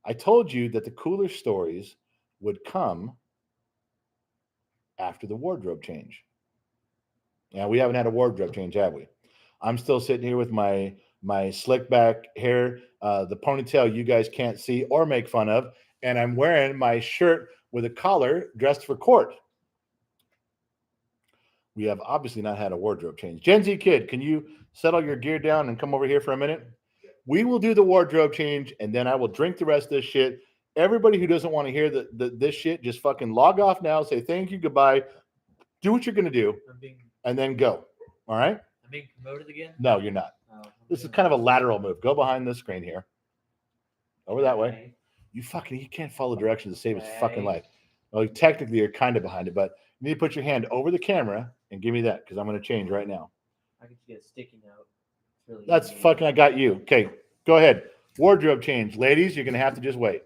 I told you that the cooler stories would come after the wardrobe change. Now, we haven't had a wardrobe change, have we? I'm still sitting here with my slick back hair, the ponytail you guys can't see or make fun of, and I'm wearing my shirt with a collar dressed for court. We have obviously not had a wardrobe change. Gen Z kid, can you settle your gear down and come over here for a minute? We will do the wardrobe change, and then I will drink the rest of this shit. Everybody who doesn't want to hear this shit, just fucking log off now, say thank you, goodbye, do what you're going to do, and then go. All right? I'm being promoted again? No, you're not. This is kind of a lateral move. Go behind this screen here. Over that way. You can't follow directions to save his fucking life. Well, technically, you're kind of behind it, but you need to put your hand over the camera and give me that, because I'm going to change right now. I could get a sticky note. really That's easy. fucking, I got you. Okay, go ahead. Wardrobe change. Ladies, you're going to have to just wait.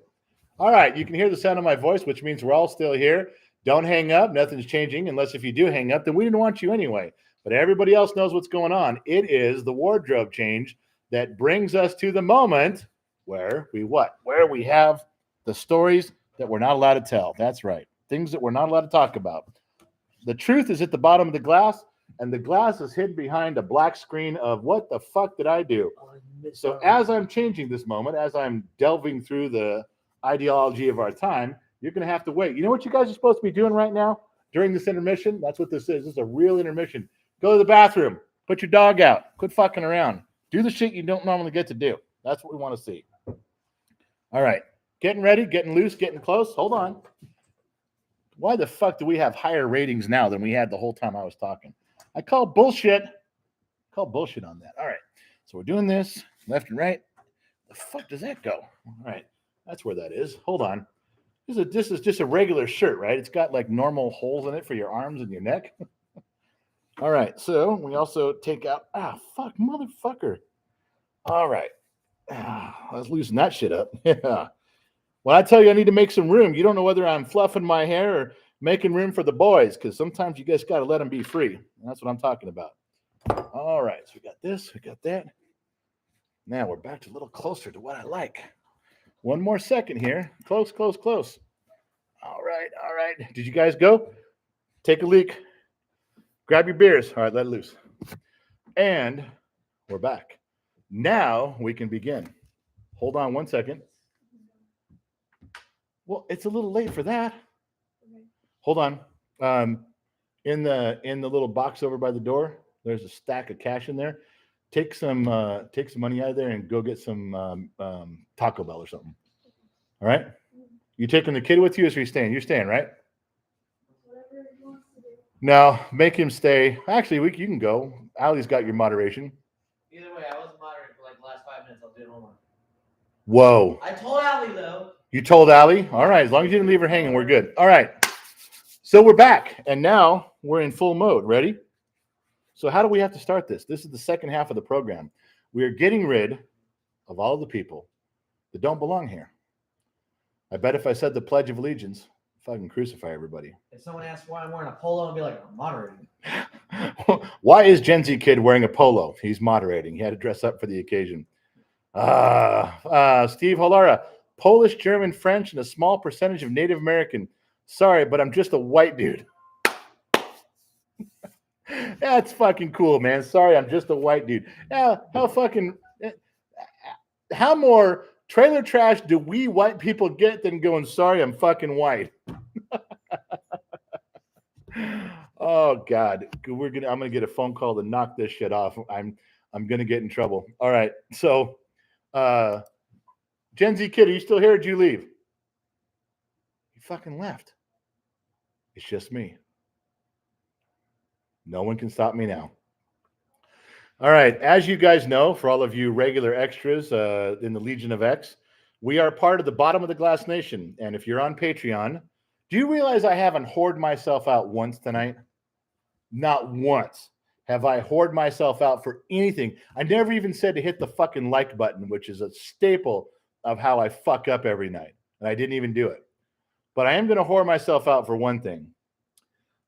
All right, you can hear the sound of my voice, which means we're all still here. Don't hang up. Nothing's changing, unless if you do hang up, then we didn't want you anyway. But everybody else knows what's going on. It is the wardrobe change that brings us to the moment where we what? Where we have the stories that we're not allowed to tell. That's right. Things that we're not allowed to talk about. The truth is at the bottom of the glass, and the glass is hidden behind a black screen of what the fuck did I do? So as I'm changing this moment, as I'm delving through the ideology of our time, you're going to have to wait. You know what you guys are supposed to be doing right now during this intermission? That's what this is. This is a real intermission. Go to the bathroom. Put your dog out. Quit fucking around. Do the shit you don't normally get to do. That's what we want to see. All right. Getting ready, getting loose, getting close. Hold on. Why the fuck do we have higher ratings now than we had the whole time I was talking? I call bullshit. Call bullshit on that. All right. So we're doing this left and right. The fuck does that go? All right. That's where that is. Hold on. This is just a regular shirt, right? It's got like normal holes in it for your arms and your neck. All right. So we also take out, fuck, motherfucker. All right. Let's loosen that shit up. Yeah. When I tell you I need to make some room, you don't know whether I'm fluffing my hair or making room for the boys, because sometimes you guys got to let them be free. And that's what I'm talking about. All right. So we got this. We got that. Now we're back to a little closer to what I like. One more second here. Close, close, close. All right, all right. Did you guys go? Take a leak. Grab your beers. All right, let it loose. And we're back. Now we can begin. Hold on one second. Well, it's a little late for that. Hold on. In the little box over by the door, there's a stack of cash in there. Take some money out of there and go get some Taco Bell or something. All right? You taking the kid with you, or is he staying? You're staying, right? Whatever he wants to do. No, make him stay. Actually, you can go. Allie's got your moderation. Either way, I wasn't moderating for like the last 5 minutes. I'll do it one more. Whoa. I told Allie though. You told Allie? All right. As long as you didn't leave her hanging, we're good. All right. So we're back, and now we're in full mode. Ready? So how do we have to start this? This is the second half of the program. We are getting rid of all the people that don't belong here. I bet if I said the Pledge of Allegiance, fucking crucify everybody. If someone asks why I'm wearing a polo, I'll be like, I'm moderating. Why is Gen Z kid wearing a polo? He's moderating. He had to dress up for the occasion. Steve Holara, Polish, German, French, and a small percentage of Native American. Sorry, but I'm just a white dude. That's fucking cool, man. Sorry, I'm just a white dude. Yeah, how more trailer trash do we white people get than going, sorry, I'm fucking white? Oh God, I'm gonna get a phone call to knock this shit off. I'm gonna get in trouble. All right, so Gen Z kid, are you still here? Or did you leave? You fucking left. It's just me. No one can stop me now. All right. As you guys know, for all of you regular extras in the Legion of X, we are part of the Bottom of the Glass Nation. And if you're on Patreon, do you realize I haven't whored myself out once tonight? Not once have I whored myself out for anything. I never even said to hit the fucking like button, which is a staple of how I fuck up every night. And I didn't even do it. But I am going to whore myself out for one thing.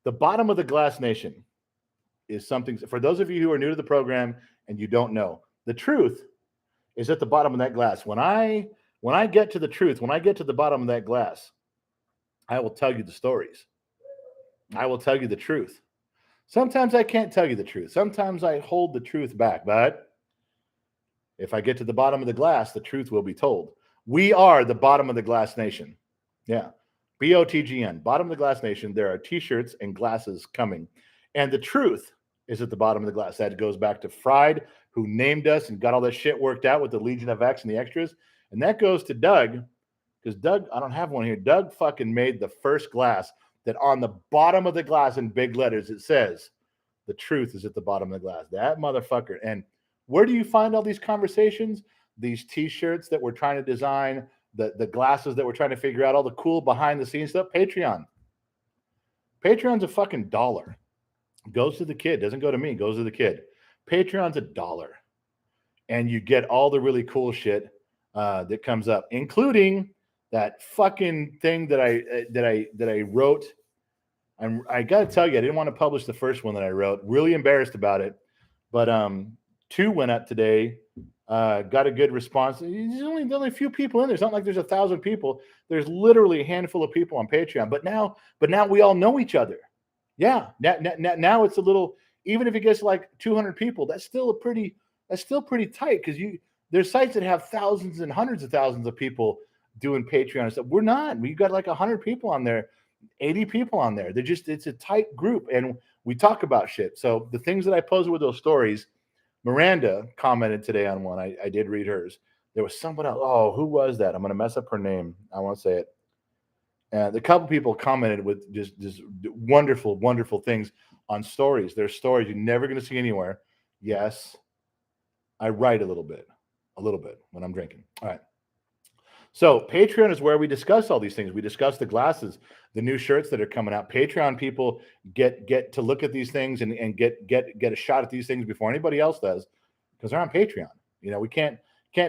The Bottom of the Glass Nation is something, for those of you who are new to the program and you don't know, the truth is at the bottom of that glass. When I get to the truth, when I get to the bottom of that glass, I will tell you the stories. I will tell you the truth. Sometimes I can't tell you the truth. Sometimes I hold the truth back, but if I get to the bottom of the glass, the truth will be told. We are the Bottom of the Glass Nation. Yeah. BOTGN, Bottom of the Glass Nation. There are t-shirts and glasses coming. And the truth is at the bottom of the glass. That goes back to Fried, who named us and got all that shit worked out with the Legion of X and the extras. And that goes to Doug, because Doug, I don't have one here. Doug fucking made the first glass that on the bottom of the glass in big letters, it says, the truth is at the bottom of the glass. That motherfucker. And where do you find all these conversations? These t-shirts that we're trying to design, the glasses that we're trying to figure out, all the cool behind the scenes stuff. Patreon. Patreon's a fucking $1. Goes to the kid. Doesn't go to me. Goes to the kid. Patreon's $1. and you get all the really cool shit that comes up, including that fucking thing that I wrote. I got to tell you, I didn't want to publish the first one that I wrote. Really embarrassed about it, but 2 went up today. Got a good response. There's only a few people in there. It's not like there's 1,000 people. There's literally a handful of people on Patreon. But now we all know each other. Yeah. Now it's a little. Even if it gets like 200 people, that's still pretty tight, because there's sites that have thousands and hundreds of thousands of people doing Patreon and stuff. We're not. We got like 100 people on there, 80 people on there. It's a tight group, and we talk about shit. So the things that I posted with those stories. Miranda commented today on one. I did read hers. There was someone else. Oh, who was that? I'm going to mess up her name. I won't say it. The couple people commented with just wonderful, wonderful things on stories. There's stories you're never going to see anywhere. Yes, I write a little bit when I'm drinking. All right. So Patreon is where we discuss all these things. We discuss the glasses, the new shirts that are coming out. Patreon people get to look at these things and get a shot at these things before anybody else does, because they're on Patreon. We can't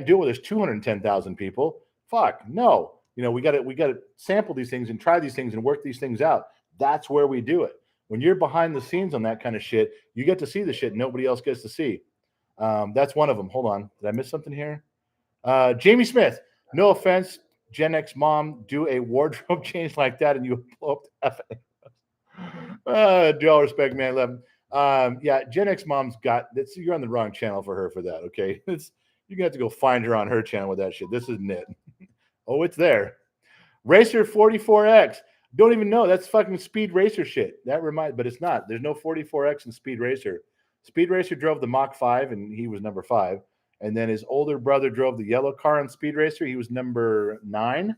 do it with there's 210,000 people. Fuck no. We got to sample these things and try these things and work these things out. That's where we do it. When you're behind the scenes on that kind of shit, you get to see the shit nobody else gets to see. That's one of them. Hold on. Did I miss something here? Jamie Smith. No offense, Gen X mom, do a wardrobe change like that and you blow up the do all respect, man. Love. Yeah, Gen X mom's got this. You're on the wrong channel for her for that, okay? You're gonna have to go find her on her channel with that shit. This isn't it. Oh, it's there. Racer 44X. Don't even know. That's fucking Speed Racer shit. But it's not. There's no 44X in Speed Racer. Speed Racer drove the Mach 5 and he was number 5. And then his older brother drove the yellow car on Speed Racer. He was number 9,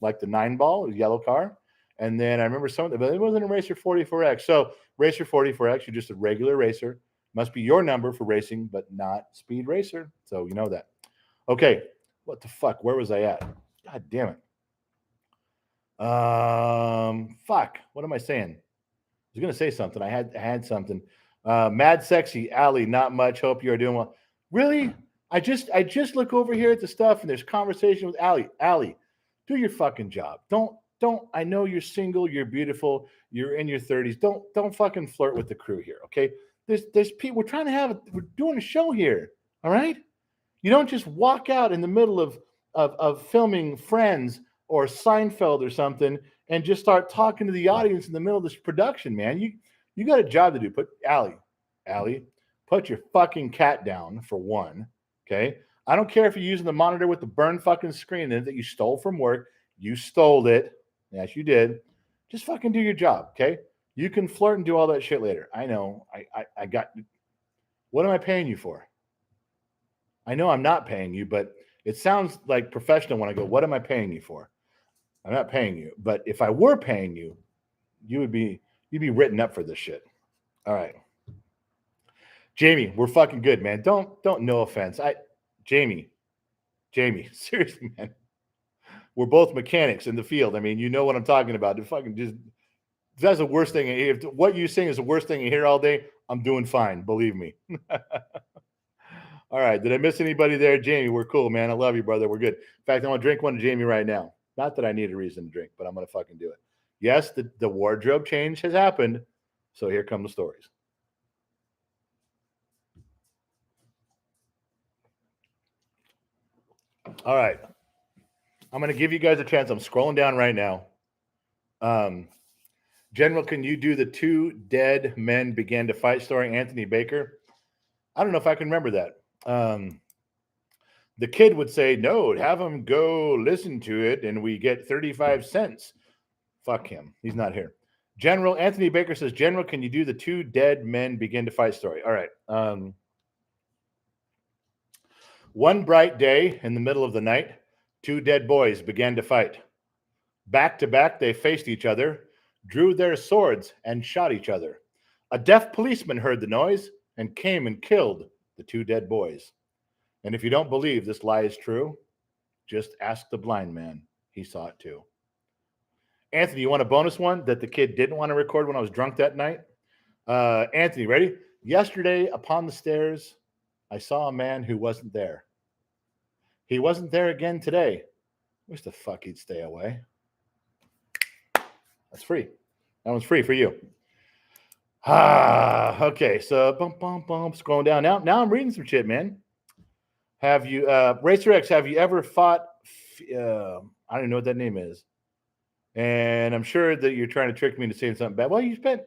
like the 9 ball, a yellow car. And then I remember but it wasn't a Racer 44X. So Racer 44X, you're just a regular racer. Must be your number for racing, but not Speed Racer. So you know that. Okay, what the fuck? Where was I at? God damn it. Fuck. What am I saying? I was gonna say something. I had something. Mad Sexy, Allie, not much. Hope you're doing well. Really? I just look over here at the stuff and there's conversation with Allie. Allie, do your fucking job. Don't. I know you're single, you're beautiful, you're in your 30s. Don't fucking flirt with the crew here, okay? There's people. We're doing a show here, all right? You don't just walk out in the middle of filming Friends or Seinfeld or something and just start talking to the audience in the middle of this production, man. You got a job to do. Allie. Put your fucking cat down for one, okay? I don't care if you're using the monitor with the burn fucking screen in it that you stole from work. You stole it. Yes, you did. Just fucking do your job, okay? You can flirt and do all that shit later. I know. I got. What am I paying you for? I know I'm not paying you, but it sounds like professional when I go, what am I paying you for? I'm not paying you. But if I were paying you, you'd be written up for this shit. All right. Jamie, we're fucking good, man. Don't no offense. Jamie, seriously, man. We're both mechanics in the field. I mean, you know what I'm talking about. That's the worst thing. If what you're saying is the worst thing you hear all day, I'm doing fine. Believe me. All right. Did I miss anybody there? Jamie, we're cool, man. I love you, brother. We're good. In fact, I want to drink one to Jamie right now. Not that I need a reason to drink, but I'm going to fucking do it. Yes, the wardrobe change has happened. So here come the stories. All right. I'm going to give you guys a chance. I'm scrolling down right now. General, can you do the 2 dead men began to fight story, Anthony Baker? I don't know if I can remember that. The kid would say, no, have him go listen to it and we get 35 cents. Fuck him. He's not here. General Anthony Baker says, General, can you do the 2 dead men begin to fight story? All right. One bright day in the middle of the night, 2 dead boys began to fight. Back to back, they faced each other, drew their swords, and shot each other. A deaf policeman heard the noise and came and killed the 2 dead boys. And if you don't believe this lie is true, just ask the blind man. He saw it too. Anthony, you want a bonus one that the kid didn't want to record when I was drunk that night? Anthony, ready? Yesterday, upon the stairs, I saw a man who wasn't there. He wasn't there again today. Wish the fuck he'd stay away. That's free. That one's free for you. Okay. So scrolling down now I'm reading some shit, man. Have you, Racer X? Have you ever fought? I don't even know what that name is, and I'm sure that you're trying to trick me into saying something bad. Well, you spent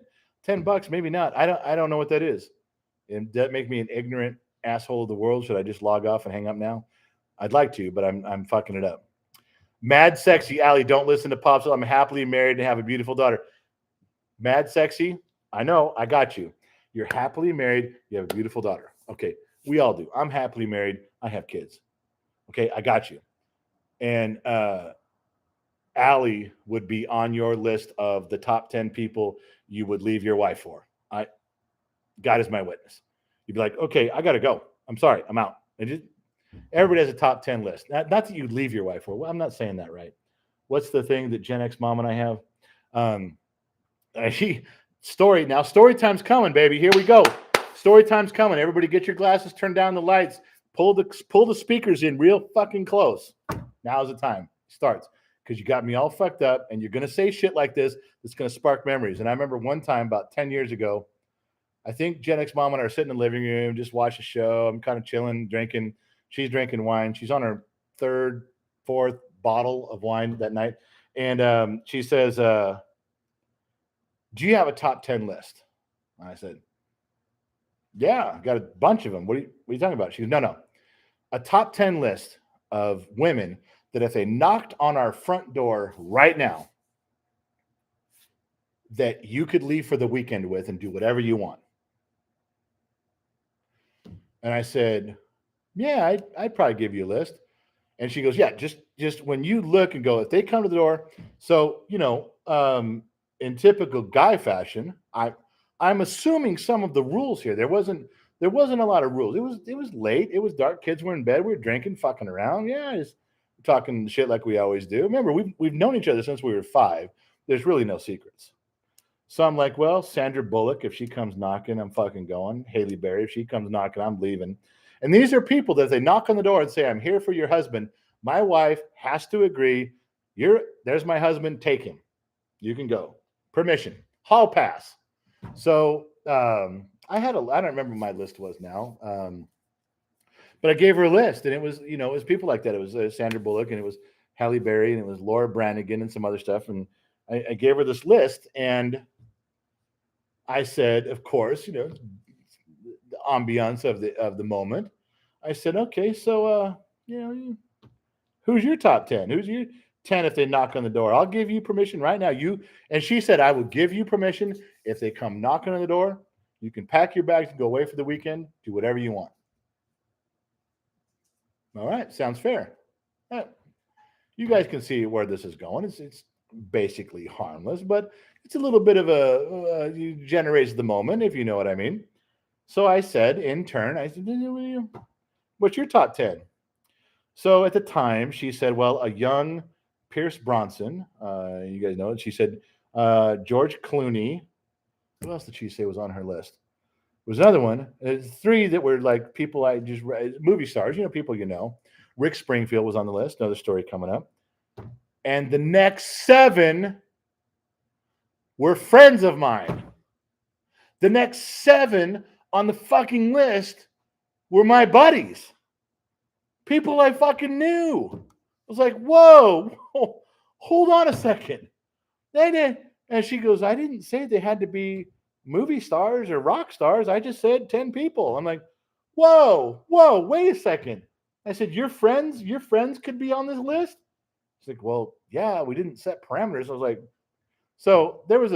$10, maybe not. I don't know what that is. And that make me an ignorant asshole of the world. Should I just log off and hang up now? I'd like to, but I'm fucking it up. Mad Sexy Allie, don't listen to Pops. I'm happily married and have a beautiful daughter. Mad Sexy, I know, I got you. You're happily married. You have a beautiful daughter. Okay, we all do. I'm happily married. I have kids. Okay, I got you. And Allie would be on your list of the top 10 people you would leave your wife for. God is my witness. You'd be like, okay, I got to go. I'm sorry, I'm out. Everybody has a top 10 list. Not that you'd leave your wife for. Well, I'm not saying that right. What's the thing that Gen X mom and I have? Story time's coming, baby. Here we go. Story time's coming. Everybody get your glasses, turn down the lights, pull the speakers in real fucking close. Now's the time. Starts. Because you got me all fucked up, and you're going to say shit like this that's going to spark memories. And I remember one time about 10 years ago, I think Gen X mom and I are sitting in the living room, just watch a show. I'm kind of chilling, drinking. She's drinking wine. She's on her third, fourth bottle of wine that night. And she says, do you have a top 10 list? And I said, yeah, I've got a bunch of them. What are you talking about? She goes, no. A top 10 list of women that if they knocked on our front door right now, that you could leave for the weekend with and do whatever you want. And I said, yeah, I'd probably give you a list. And she goes, yeah, just when you look and go, if they come to the door. So, in typical guy fashion, I'm assuming some of the rules here. There wasn't a lot of rules. It was late. It was dark. Kids were in bed. We were drinking, fucking around. Yeah, just talking shit like we always do. Remember, we've known each other since we were 5. There's really no secrets. So I'm like, well, Sandra Bullock, if she comes knocking, I'm fucking going. Haley Berry, if she comes knocking, I'm leaving. And these are people that if they knock on the door and say, I'm here for your husband, my wife has to agree. There's my husband. Take him. You can go. Permission. Hall pass. So I don't remember what my list was now. But I gave her a list, and it was people like that. It was Sandra Bullock, and it was Halle Berry, and it was Laura Branigan, and some other stuff. And I gave her this list, and I said, of course, the ambiance of the moment. I said, okay, so who's your top 10? Who's your 10 if they knock on the door? I'll give you permission right now. And she said, I will give you permission if they come knocking on the door. You can pack your bags and go away for the weekend. Do whatever you want. All right, sounds fair. All right. You guys can see where this is going. It's basically harmless, but it's a little bit of it generates the moment, if you know what I mean. So I said, in turn, what's your top 10? So at the time, she said, well, a young Pierce Bronson. You guys know it. She said, George Clooney. Who else did she say was on her list? There was another one. 3 that were like people I just read, movie stars, people you know. Rick Springfield was on the list. Another story coming up. And the next 7 were friends of mine. The next 7 on the fucking list were my buddies. People I fucking knew. I was like, whoa, hold on a second. They did. And she goes, I didn't say they had to be movie stars or rock stars. I just said 10 people. I'm like, whoa, wait a second. I said, your friends could be on this list? She's like, well, yeah, we didn't set parameters. I was like, so there was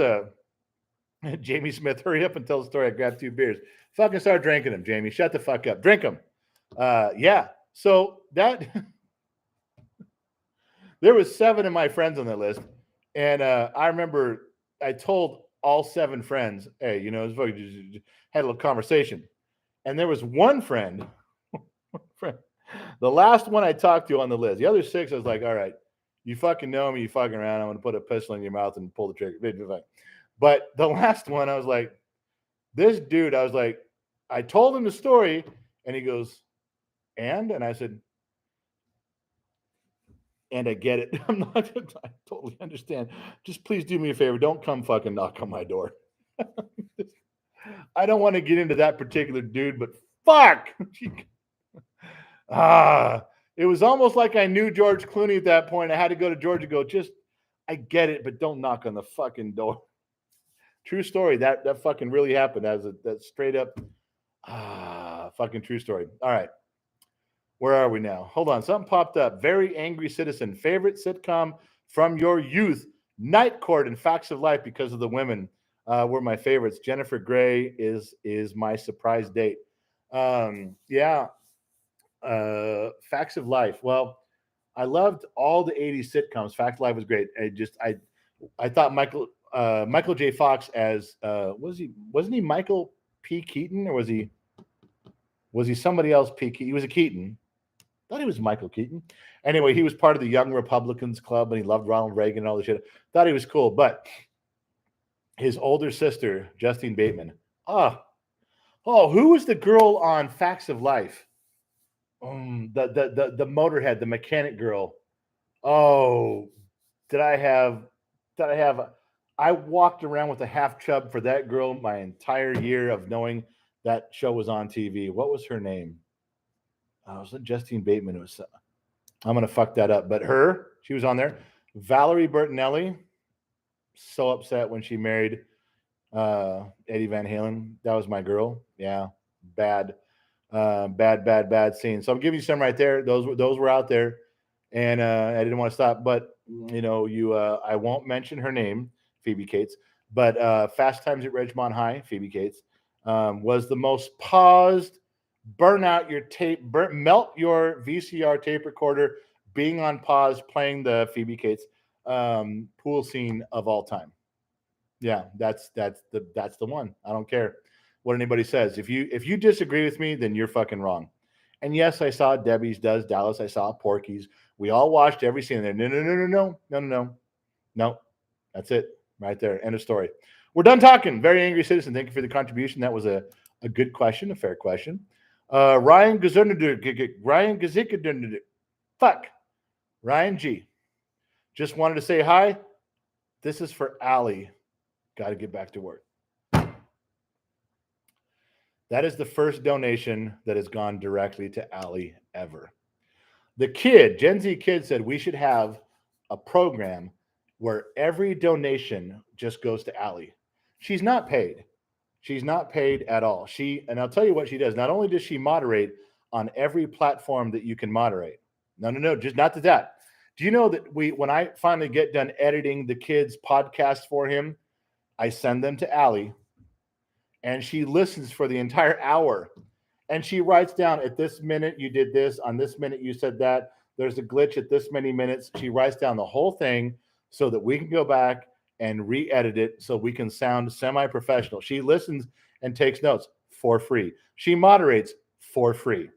Jamie Smith, hurry up and tell the story. I grabbed 2 beers. Fucking start drinking them, Jamie. Shut the fuck up. Drink them. Yeah. So that there was 7 of my friends on that list. And I remember I told all 7 friends, hey, just had a little conversation. And there was one friend, the last one I talked to on the list. The other 6, I was like, all right, you fucking know me, you fucking around. I'm going to put a pistol in your mouth and pull the trigger. But the last one, I was like, this dude, I was like, I told him the story, And he goes, and I said, and I get it. I'm not, I totally understand. Just please do me a favor. Don't come fucking knock on my door. I don't want to get into that particular dude, but fuck. It was almost like I knew George Clooney at that point. I had to go to George and go, just, I get it, but don't knock on the fucking door. True story. That fucking really happened. That straight up, fucking true story. All right. Where are we now? Hold on. Something popped up. Very Angry Citizen. Favorite sitcom from your youth? Night Court and Facts of Life, because of the women, were my favorites. Jennifer Grey is my surprise date. Yeah. Facts of Life. Well, I loved all the 80s sitcoms. Facts of Life was great. I thought Michael J. Fox as wasn't he Michael P. Keaton, or was he somebody else? He was a Keaton. I thought he was Michael Keaton. Anyway, he was part of the Young Republicans Club, and he loved Ronald Reagan and all this shit. Thought he was cool, but his older sister, Justine Bateman. Who was the girl on Facts of Life? The motorhead, the mechanic girl. I walked around with a half chub for that girl my entire year of knowing that show was on TV. What was her name? Was it Justine Bateman? I'm going to fuck that up. But she was on there. Valerie Bertinelli, so upset when she married Eddie Van Halen. That was my girl. Yeah, bad scene. So I'm giving you some right there. Those were out there, and I didn't want to stop. But I won't mention her name, Phoebe Cates. But Fast Times at Ridgemont High, Phoebe Cates, was the most paused. Burn out your tape, melt your VCR tape recorder, being on pause, playing the Phoebe Cates pool scene of all time. Yeah, that's the one. I don't care what anybody says. If you disagree with me, then you're fucking wrong. And yes, I saw Debbie's Does Dallas. I saw Porky's. We all watched every scene there. No. That's it right there. End of story. We're done talking. Very Angry Citizen. Thank you for the contribution. That was a good question, a fair question. Ryan G. Just wanted to say hi. This is for Allie. Got to get back to work. That is the first donation that has gone directly to Allie ever. The Gen Z kid said we should have a program where every donation just goes to Allie. She's not paid. She's not paid at all. And I'll tell you what she does. Not only does she moderate on every platform that you can moderate. No, just not that. Do you know that when I finally get done editing the kids' podcast for him, I send them to Allie, and she listens for the entire hour, and she writes down, at this minute you did this, on this minute you said that, there's a glitch at this many minutes. She writes down the whole thing so that we can go back and re-edit it so we can sound semi-professional. She listens and takes notes for free. She moderates for free.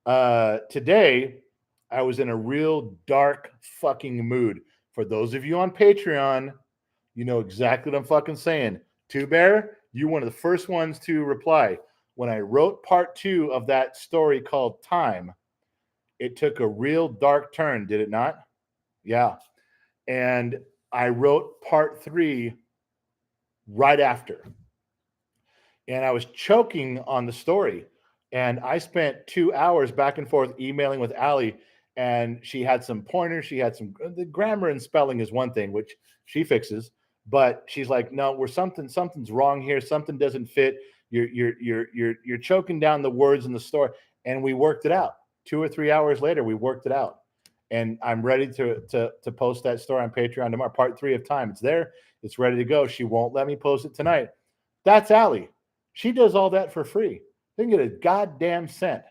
Today, I was in a real dark fucking mood. For those of you on Patreon, you know exactly what I'm fucking saying. Two Bear, you're one of the first ones to reply. When I wrote part 2 of that story called Time, it took a real dark turn, did it not? Yeah. And I wrote part 3 right after. And I was choking on the story. And I spent 2 hours back and forth emailing with Allie. And she had some pointers. She had some, the grammar and spelling is one thing, which she fixes. But she's like, no, something's wrong here. Something doesn't fit. You're choking down the words in the story. And we worked it out. 2 or 3 hours later, we worked it out. And I'm ready to post that story on Patreon tomorrow. Part 3 of Time. It's there. It's ready to go. She won't let me post it tonight. That's Allie. She does all that for free. Didn't get a goddamn cent.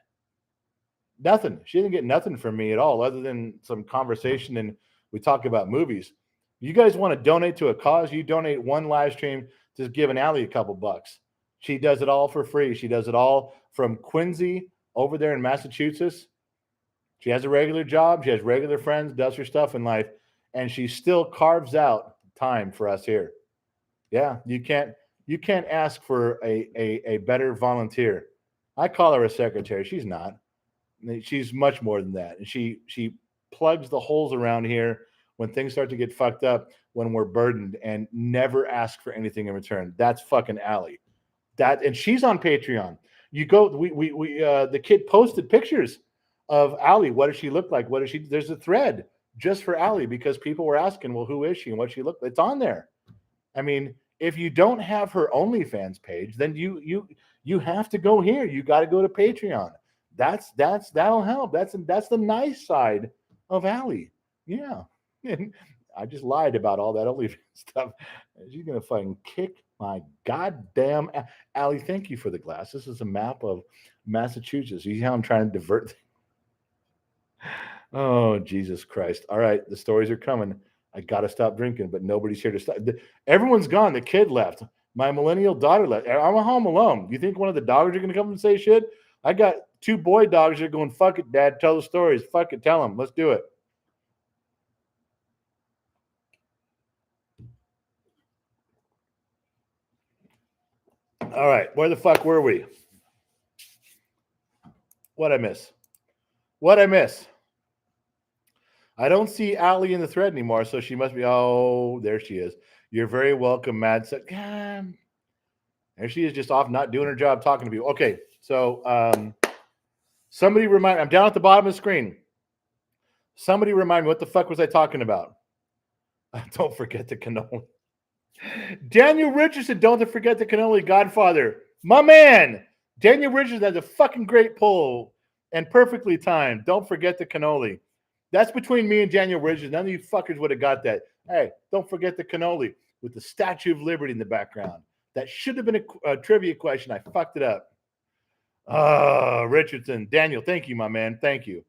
Nothing. She didn't get nothing from me at all, other than some conversation, and we talk about movies. You guys want to donate to a cause? You donate one live stream to giving Allie a couple bucks. She does it all for free. She does it all from Quincy over there in Massachusetts. She has a regular job. She has regular friends, does her stuff in life, and she still carves out time for us here. Yeah, you can't ask for a better volunteer. I call her a secretary. She's not. She's much more than that. And she plugs the holes around here when things start to get fucked up, when we're burdened, and never ask for anything in return. That's fucking Allie. And she's on Patreon. You go, the kid posted pictures of Allie. What does she look like? What does she? There's a thread just for Allie because people were asking, well, who is she and what she looked like? It's on there. I mean, if you don't have her OnlyFans page, then you have to go here. You got to go to Patreon. That'll help. That's the nice side of Allie. Yeah. And I just lied about all that OnlyFans stuff. She's gonna fucking kick my goddamn Allie. Thank you for the glass. This is a map of Massachusetts. You see how I'm trying to divert. Oh, Jesus Christ. All right, the stories are coming. I got to stop drinking, but nobody's here to stop. Everyone's gone. The kid left. My millennial daughter left. I'm home alone. You think one of the dogs are going to come and say shit? I got 2 boy dogs that are going, fuck it, Dad. Tell the stories. Fuck it. Tell them. Let's do it. All right. Where the fuck were we? What'd I miss? I don't see Allie in the thread anymore, so she must be. Oh, there she is. You're very welcome, Mad. There she is, just off, not doing her job, talking to people. Okay, so somebody remind me. I'm down at the bottom of the screen. Somebody remind me, what the fuck was I talking about? Don't forget the cannoli. Daniel Richardson, don't forget the cannoli Godfather. My man, Daniel Richardson has a fucking great pull and perfectly timed. Don't forget the cannoli. That's between me and Daniel Richardson. None of you fuckers would have got that. Hey, don't forget the cannoli with the Statue of Liberty in the background. That should have been a trivia question. I fucked it up. Richardson. Daniel, thank you, my man. Thank you.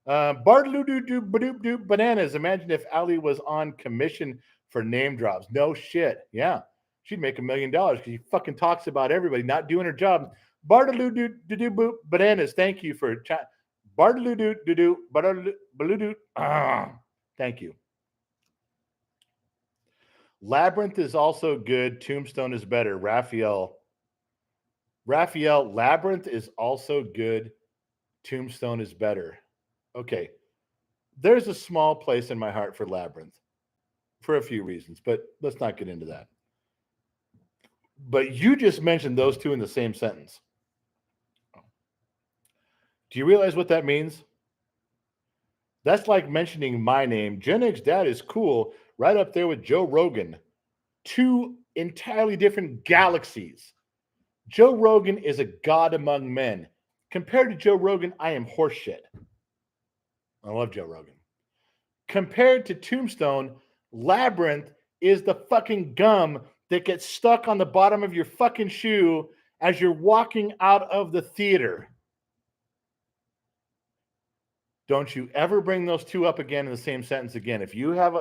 Bartaloo bananas. Imagine if Allie was on commission for name drops. No shit. Yeah. She'd make $1 million because she fucking talks about everybody not doing her job. Bartaloo bananas. Thank you for chat. Bartaloo. Thank you. Labyrinth is also good. Tombstone is better. Raphael, Labyrinth is also good. Tombstone is better. Okay. There's a small place in my heart for Labyrinth for a few reasons, but let's not get into that. But you just mentioned those two in the same sentence. Do you realize what that means? That's like mentioning my name. Gen X Dad is cool, right up there with Joe Rogan. 2 entirely different galaxies. Joe Rogan is a god among men. Compared to Joe Rogan, I am horseshit. I love Joe Rogan. Compared to Tombstone, Labyrinth is the fucking gum that gets stuck on the bottom of your fucking shoe as you're walking out of the theater. Don't you ever bring those 2 up again in the same sentence again. If you have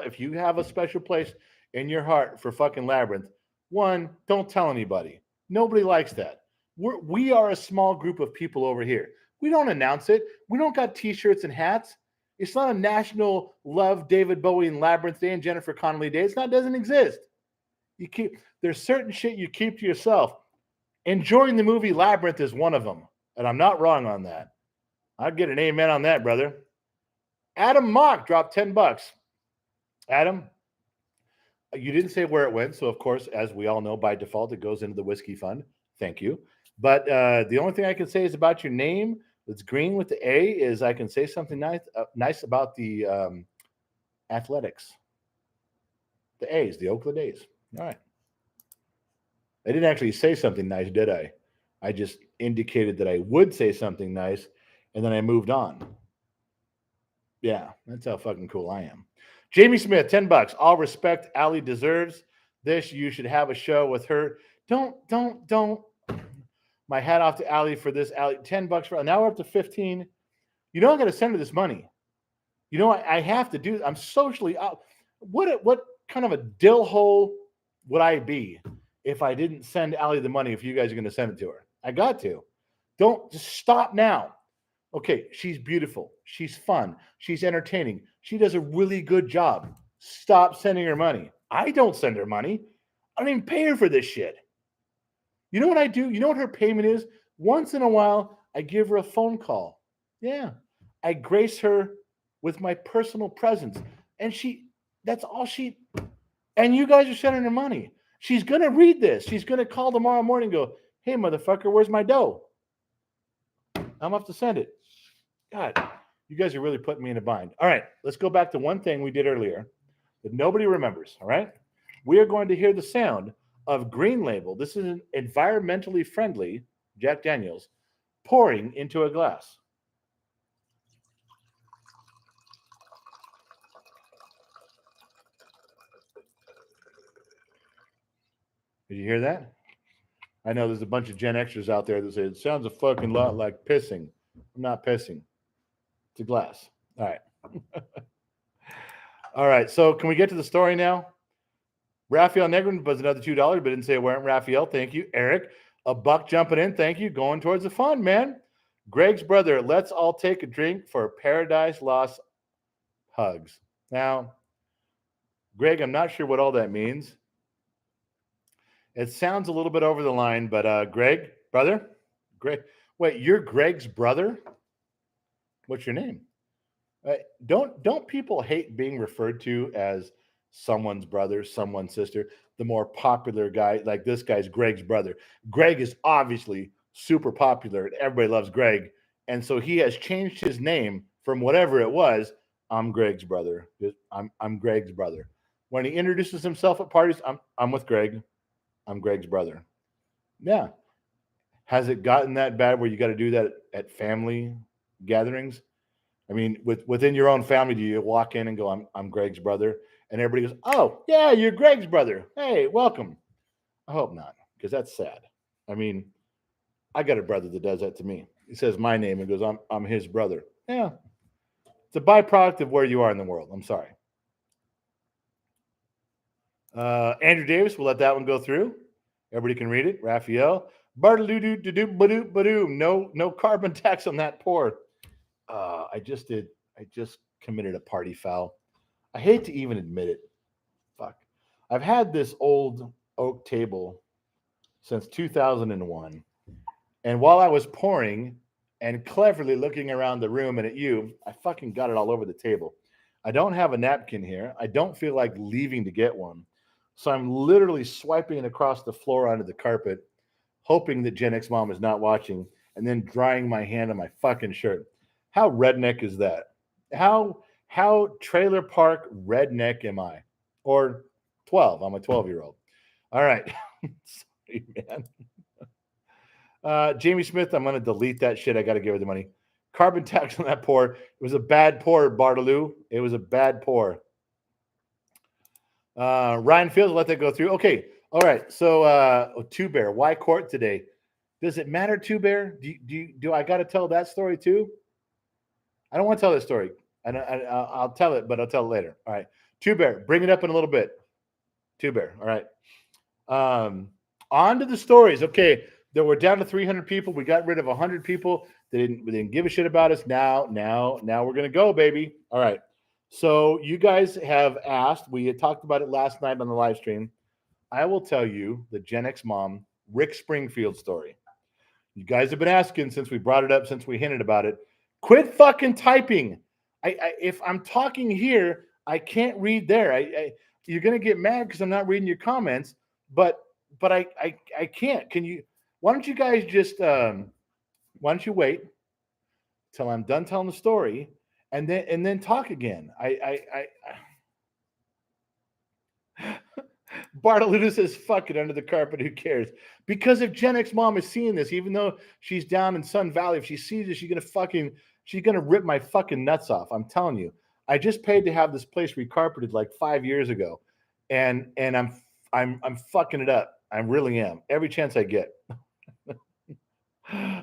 a special place in your heart for fucking Labyrinth, 1, don't tell anybody. Nobody likes that. We are a small group of people over here. We don't announce it. We don't got T-shirts and hats. It's not a national love David Bowie and Labyrinth Day and Jennifer Connelly Day. It doesn't exist. There's certain shit you keep to yourself. Enjoying the movie Labyrinth is one of them, and I'm not wrong on that. I'd get an amen on that, brother. Adam Mock dropped $10. Adam, you didn't say where it went, so of course, as we all know, by default, it goes into the whiskey fund. Thank you. But the only thing I can say is about your name. It's green with the A. Is I can say something nice about the athletics. The A's, the Oakland A's. All right. I didn't actually say something nice, did I? I just indicated that I would say something nice, and then I moved on. Yeah, that's how fucking cool I am. Jamie Smith, $10. All respect. Allie deserves this. You should have a show with her. Don't. My hat off to Allie for this. Allie, $10 for now. We're up to 15. You know I got to send her this money. You know I have to do. I'm socially out. What kind of a dill hole would I be if I didn't send Allie the money? If you guys are going to send it to her, I got to. Don't just stop now. Okay, she's beautiful. She's fun. She's entertaining. She does a really good job. Stop sending her money. I don't send her money. I don't even pay her for this shit. You know what I do? You know what her payment is? Once in a while, I give her a phone call. Yeah. I grace her with my personal presence. And that's all she, and you guys are sending her money. She's going to read this. She's going to call tomorrow morning and go, hey, motherfucker, where's my dough? I'm off to send it. God, you guys are really putting me in a bind. All right, let's go back to one thing we did earlier that nobody remembers. All right. We are going to hear the sound of Green Label. This is an environmentally friendly Jack Daniels pouring into a glass. Did you hear that? I know there's a bunch of Gen Xers out there that say it sounds a fucking lot like pissing. I'm not pissing. It's a glass. All right. All right. So can we get to the story now? Raphael Negrin was another $2, but didn't say where. Raphael, thank you. Eric, $1 jumping in. Thank you. Going towards the fun, man. Greg's brother, let's all take a drink for Paradise Lost hugs. Now, Greg, I'm not sure what all that means. It sounds a little bit over the line, but Greg, brother, Greg, wait, you're Greg's brother? What's your name? Don't people hate being referred to as someone's brother, someone's sister? The more popular guy, like this guy's Greg's brother. Greg is obviously super popular, and everybody loves Greg, and so he has changed his name from whatever it was. I'm Greg's brother. I'm Greg's brother. When he introduces himself at parties, I'm with Greg. I'm Greg's brother. Yeah. Has it gotten that bad where you got to do that at family gatherings? I mean, within your own family, do you walk in and go, I'm Greg's brother? And everybody goes, oh, yeah, you're Greg's brother. Hey, welcome. I hope not, because that's sad. I mean, I got a brother that does that to me. He says my name and goes, I'm his brother. Yeah. It's a byproduct of where you are in the world. I'm sorry. Andrew Davis, we'll let that one go through. Everybody can read it. Raphael. No carbon tax on that pour. I just committed a party foul. I hate to even admit it. Fuck. I've had this old oak table since 2001. And while I was pouring and cleverly looking around the room and at you, I fucking got it all over the table. I don't have a napkin here. I don't feel like leaving to get one. So I'm literally swiping it across the floor onto the carpet, hoping that Gen X Mom is not watching, and then drying my hand on my fucking shirt. How redneck is that? How trailer park redneck am I? Or 12. I'm a 12-year-old. All right. Sorry, man. Jamie Smith, I'm going to delete that shit. I got to give her the money. Carbon tax on that pour. It was a bad pour, Bartaloo. It was a bad pour. Ryan Fields, let that go through. Okay. All right. So, Two Bear, why court today? Does it matter, Two Bear? Do I got to tell that story too? I don't want to tell that story. I'll tell it, but I'll tell it later. All right. Two Bear, bring it up in a little bit. Two Bear. All right. On to the stories. Okay. We're down to 300 people. We got rid of 100 people. They didn't give a shit about us. Now we're going to go, baby. All right. So you guys have asked. We had talked about it last night on the live stream. I will tell you the Gen X Mom, Rick Springfield story. You guys have been asking since we brought it up, since we hinted about it. Quit fucking typing. If I'm talking here, I can't read there. You're going to get mad because I'm not reading your comments, but I can't. Can you? Why don't you guys just? Why don't you wait till I'm done telling the story, and then talk again? Bartoludo says, fuck it, under the carpet, who cares? Because if Gen X Mom is seeing this, even though she's down in Sun Valley, if she sees it, she's gonna rip my fucking nuts off. I'm telling you. I just paid to have this place recarpeted like 5 years ago, and I'm fucking it up. I really am. Every chance I get.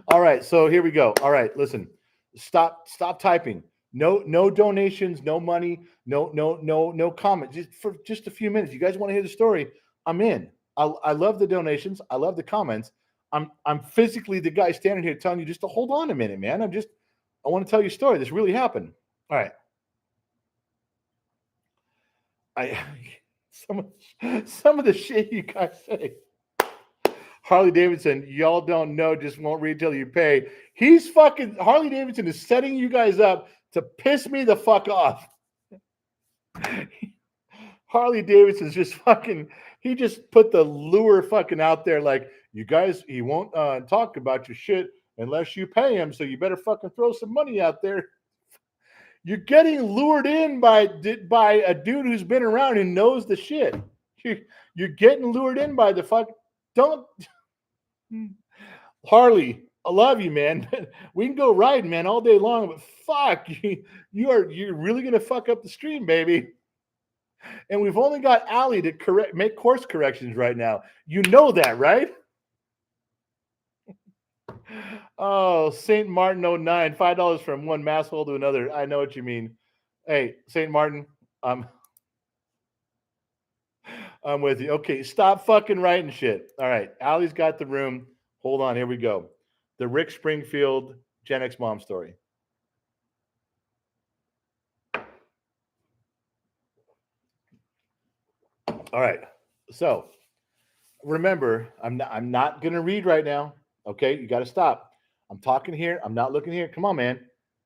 All right, so here we go. All right, listen. Stop typing. No donations, no money, no comment. Just for just a few minutes. You guys want to hear the story? I'm in. I love the donations. I love the comments. I'm physically the guy standing here telling you just to hold on a minute, man. I want to tell you a story. This really happened. All right. Some of the shit you guys say. Harley Davidson, y'all don't know, just won't read till you pay. He's fucking Harley Davidson is setting you guys up to piss me the fuck off. Harley Davidson's just fucking, he just put the lure fucking out there like, you guys, he won't talk about your shit unless you pay him, so you better fucking throw some money out there. You're getting lured in by a dude who's been around and knows the shit. You're getting lured in by the fuck. Don't, Harley, I love you, man. We can go riding, man, all day long, but fuck, you're really gonna fuck up the stream, baby. And we've only got Allie to make course corrections right now. You know that, right? Oh, St. Martin 09, $5 from one masshole to another. I know what you mean. Hey, St. Martin, I'm with you. Okay, stop fucking writing shit. All right, Allie's got the room. Hold on, here we go. The Rick Springfield Gen X mom story. All right, so remember, I'm not gonna read right now. Okay, you got to stop. I'm talking here. I'm not looking here. Come on, man.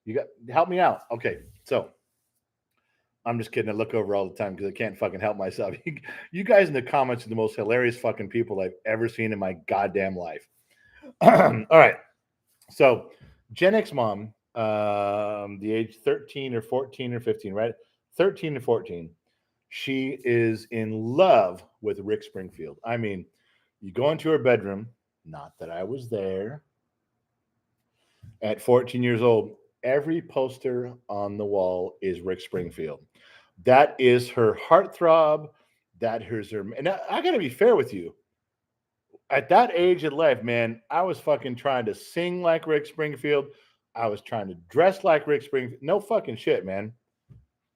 You got help me out. Okay, so I'm just kidding. I look over all the time because I can't fucking help myself. You guys in the comments are the most hilarious fucking people I've ever seen in my goddamn life. All right, so Gen X mom, the age 13 or 14 or 15, right? 13 to 14. She is in love with Rick Springfield. I mean, you go into her bedroom. Not that I was there. At 14 years old, every poster on the wall is Rick Springfield. That is her heartthrob. That is her. And I got to be fair with you. At that age in life, man, I was fucking trying to sing like Rick Springfield. I was trying to dress like Rick Springfield. No fucking shit, man.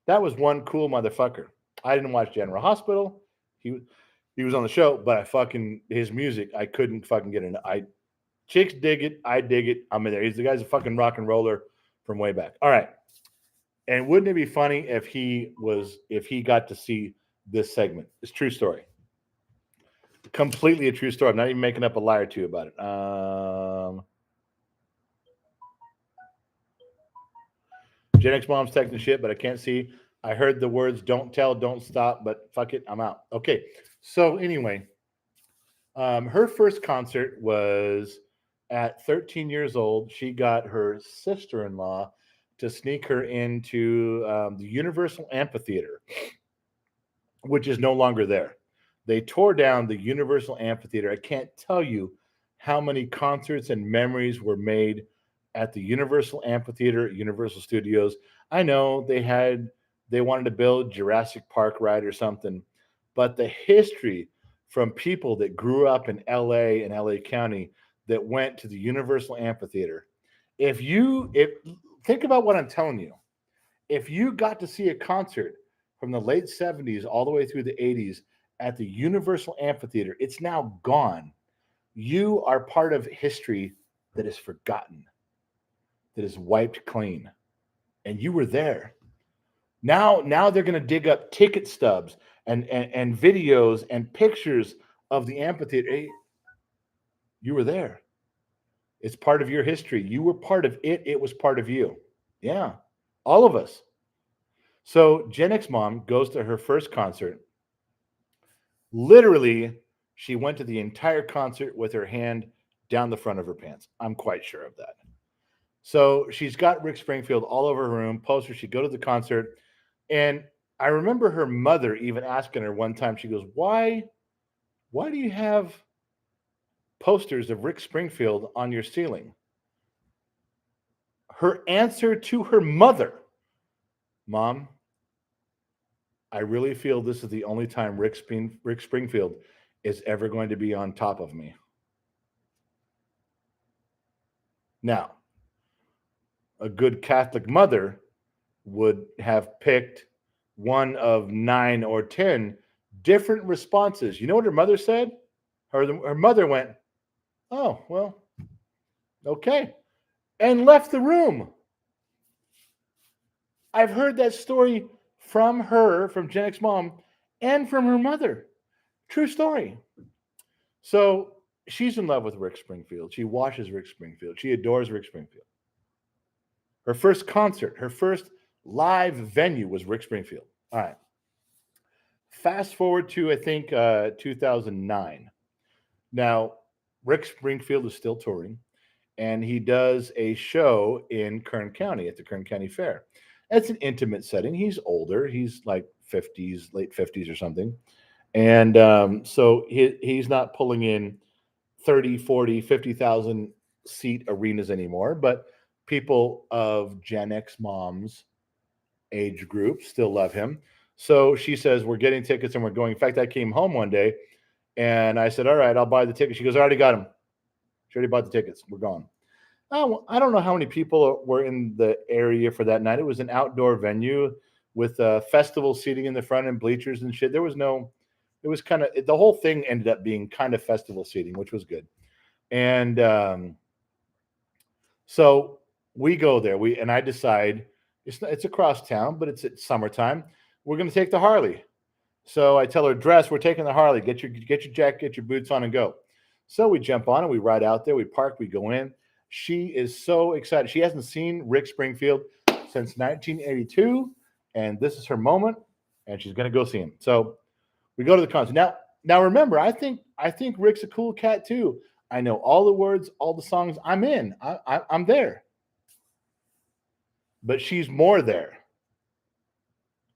That was one cool motherfucker. I didn't watch General Hospital. He was on the show, but his music, I couldn't fucking get into. Chicks dig it. I dig it. I'm in there. The guy's a fucking rock and roller from way back. All right. And wouldn't it be funny if he got to see this segment? It's a true story. Completely a true story. I'm not even making up a lie or two about it. Gen X mom's texting shit, but I can't see. I heard the words "don't tell, don't stop," but fuck it, I'm out. Okay. So anyway, her first concert was at 13 years old. She got her sister-in-law to sneak her into the Universal Amphitheater, which is no longer there. They tore down the Universal Amphitheater. I can't tell you how many concerts and memories were made at the Universal Amphitheater, Universal Studios. I know they wanted to build Jurassic Park ride or something, but the history from people that grew up in LA and LA County that went to the Universal Amphitheater. If think about what I'm telling you, if you got to see a concert from the late 70s all the way through the 80s at the Universal Amphitheater, it's now gone. You are part of history that is forgotten, that is wiped clean, and you were there. Now they're going to dig up ticket stubs and videos and pictures of the amphitheater. Hey, you were there. It's part of your history. You were part of it. It was part of you. Yeah, all of us. So Gen X mom goes to her first concert. Literally, she went to the entire concert with her hand down the front of her pants. I'm quite sure of that. So she's got Rick Springfield all over her room, posters. She'd go to the concert. And I remember her mother even asking her one time, she goes, why do you have posters of Rick Springfield on your ceiling? Her answer to her mother, Mom, I really feel this is the only time Rick Springfield is ever going to be on top of me. Now, a good Catholic mother would have picked one of 9 or 10 different responses. You know what her mother said? Her mother went, oh, well, okay, and left the room. I've heard that story from Gen X mom, and from her mother. True story. So she's in love with Rick Springfield. She watches Rick Springfield. She adores Rick Springfield. Her first concert, her first live venue was Rick Springfield. All right. Fast forward to, I think, 2009. Now, Rick Springfield is still touring, and he does a show in Kern County at the Kern County Fair. It's an intimate setting. He's older. He's like 50s, late 50s or something. And so he's not pulling in 30, 40, 50,000 seat arenas anymore, but people of Gen X moms age group still love him. So she says, we're getting tickets and we're going. In fact, I came home one day and I said, all right, I'll buy the tickets. She goes, I already got them. She already bought the tickets. We're gone. I don't know how many people were in the area for that night. It was an outdoor venue with festival seating in the front and bleachers and shit. It was kind of, the whole thing ended up being kind of festival seating, which was good. And so we go there. And I decide it's across town, but it's summertime. We're going to take the Harley. So I tell her, dress, we're taking the Harley. Get your jacket, get your boots on and go. So we jump on and we ride out there. We park, we go in. She is so excited. She hasn't seen Rick Springfield since 1982. And this is her moment. And she's going to go see him. So we go to the concert. Now remember, I think Rick's a cool cat too. I know all the words, all the songs. I'm in. I'm there. But she's more there.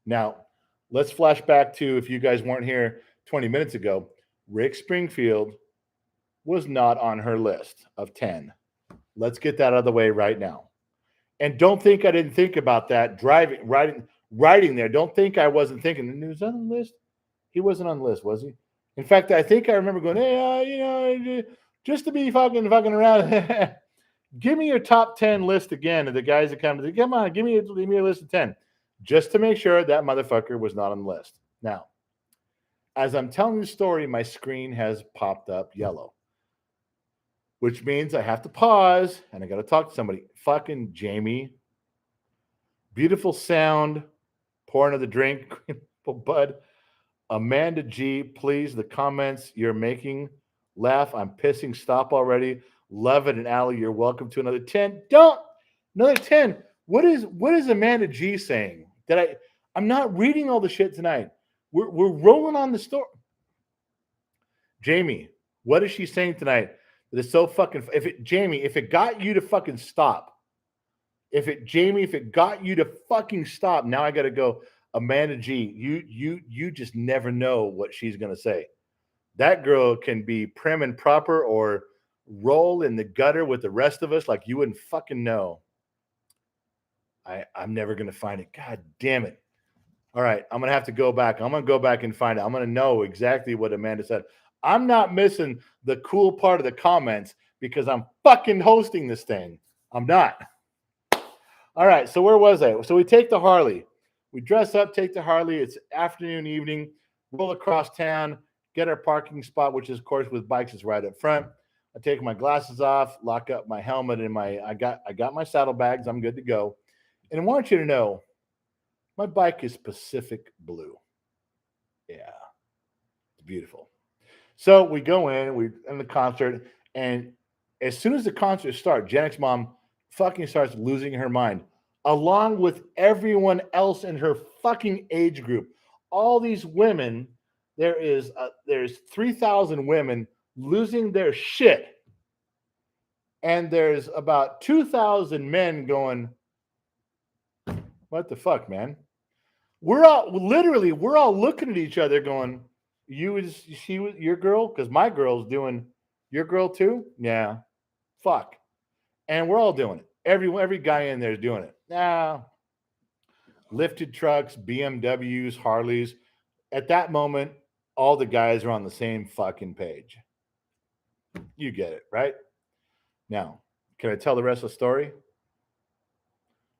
Now, let's flash back to, if you guys weren't here 20 minutes ago, Rick Springfield was not on her list of 10. Let's get that out of the way right now. And don't think I didn't think about that riding there. Don't think I wasn't thinking. He was on the list. He wasn't on the list, was he? In fact, I think I remember going, hey, just to be fucking around. Give me your top 10 list again of the guys that come. Come on, give me a list of 10. Just to make sure that motherfucker was not on the list. Now, as I'm telling the story, my screen has popped up yellow, which means I have to pause and I got to talk to somebody. Fucking Jamie. Beautiful sound. Pour another drink. Bud. Amanda G, please, the comments you're making laugh. I'm pissing. Stop already. Love it. And Allie, you're welcome to another 10. Another 10. What is Amanda G saying? I'm not reading all the shit tonight. We're rolling on the story. Jamie, what is she saying tonight that is so fucking? Jamie, if it got you to fucking stop, if it got you to fucking stop, now I got to go. Amanda G, you just never know what she's gonna say. That girl can be prim and proper or roll in the gutter with the rest of us like you wouldn't fucking know. I'm never gonna find it. God damn it. All right, I'm gonna have to go back. I'm gonna go back and find it. I'm gonna know exactly what Amanda said. I'm not missing the cool part of the comments because I'm fucking hosting this thing. I'm not. All right, so where was I? So we take the Harley. We dress up, take the Harley. It's afternoon, evening, roll across town, get our parking spot, which is, of course, with bikes is right up front. I take my glasses off, lock up my helmet and I got my saddlebags. I'm good to go. And I want you to know, my bike is Pacific Blue. Yeah, it's beautiful. So we go in the concert, and as soon as the concert starts, Gen X mom fucking starts losing her mind, along with everyone else in her fucking age group. All these women, there's 3,000 women losing their shit, and there's about 2,000 men going, what the fuck, man? We're all looking at each other going, she was your girl? Because my girl's doing your girl too? Yeah. Fuck. And we're all doing it. Every guy in there is doing it. Lifted trucks, BMWs, Harleys. At that moment, all the guys are on the same fucking page. You get it, right? Now, can I tell the rest of the story?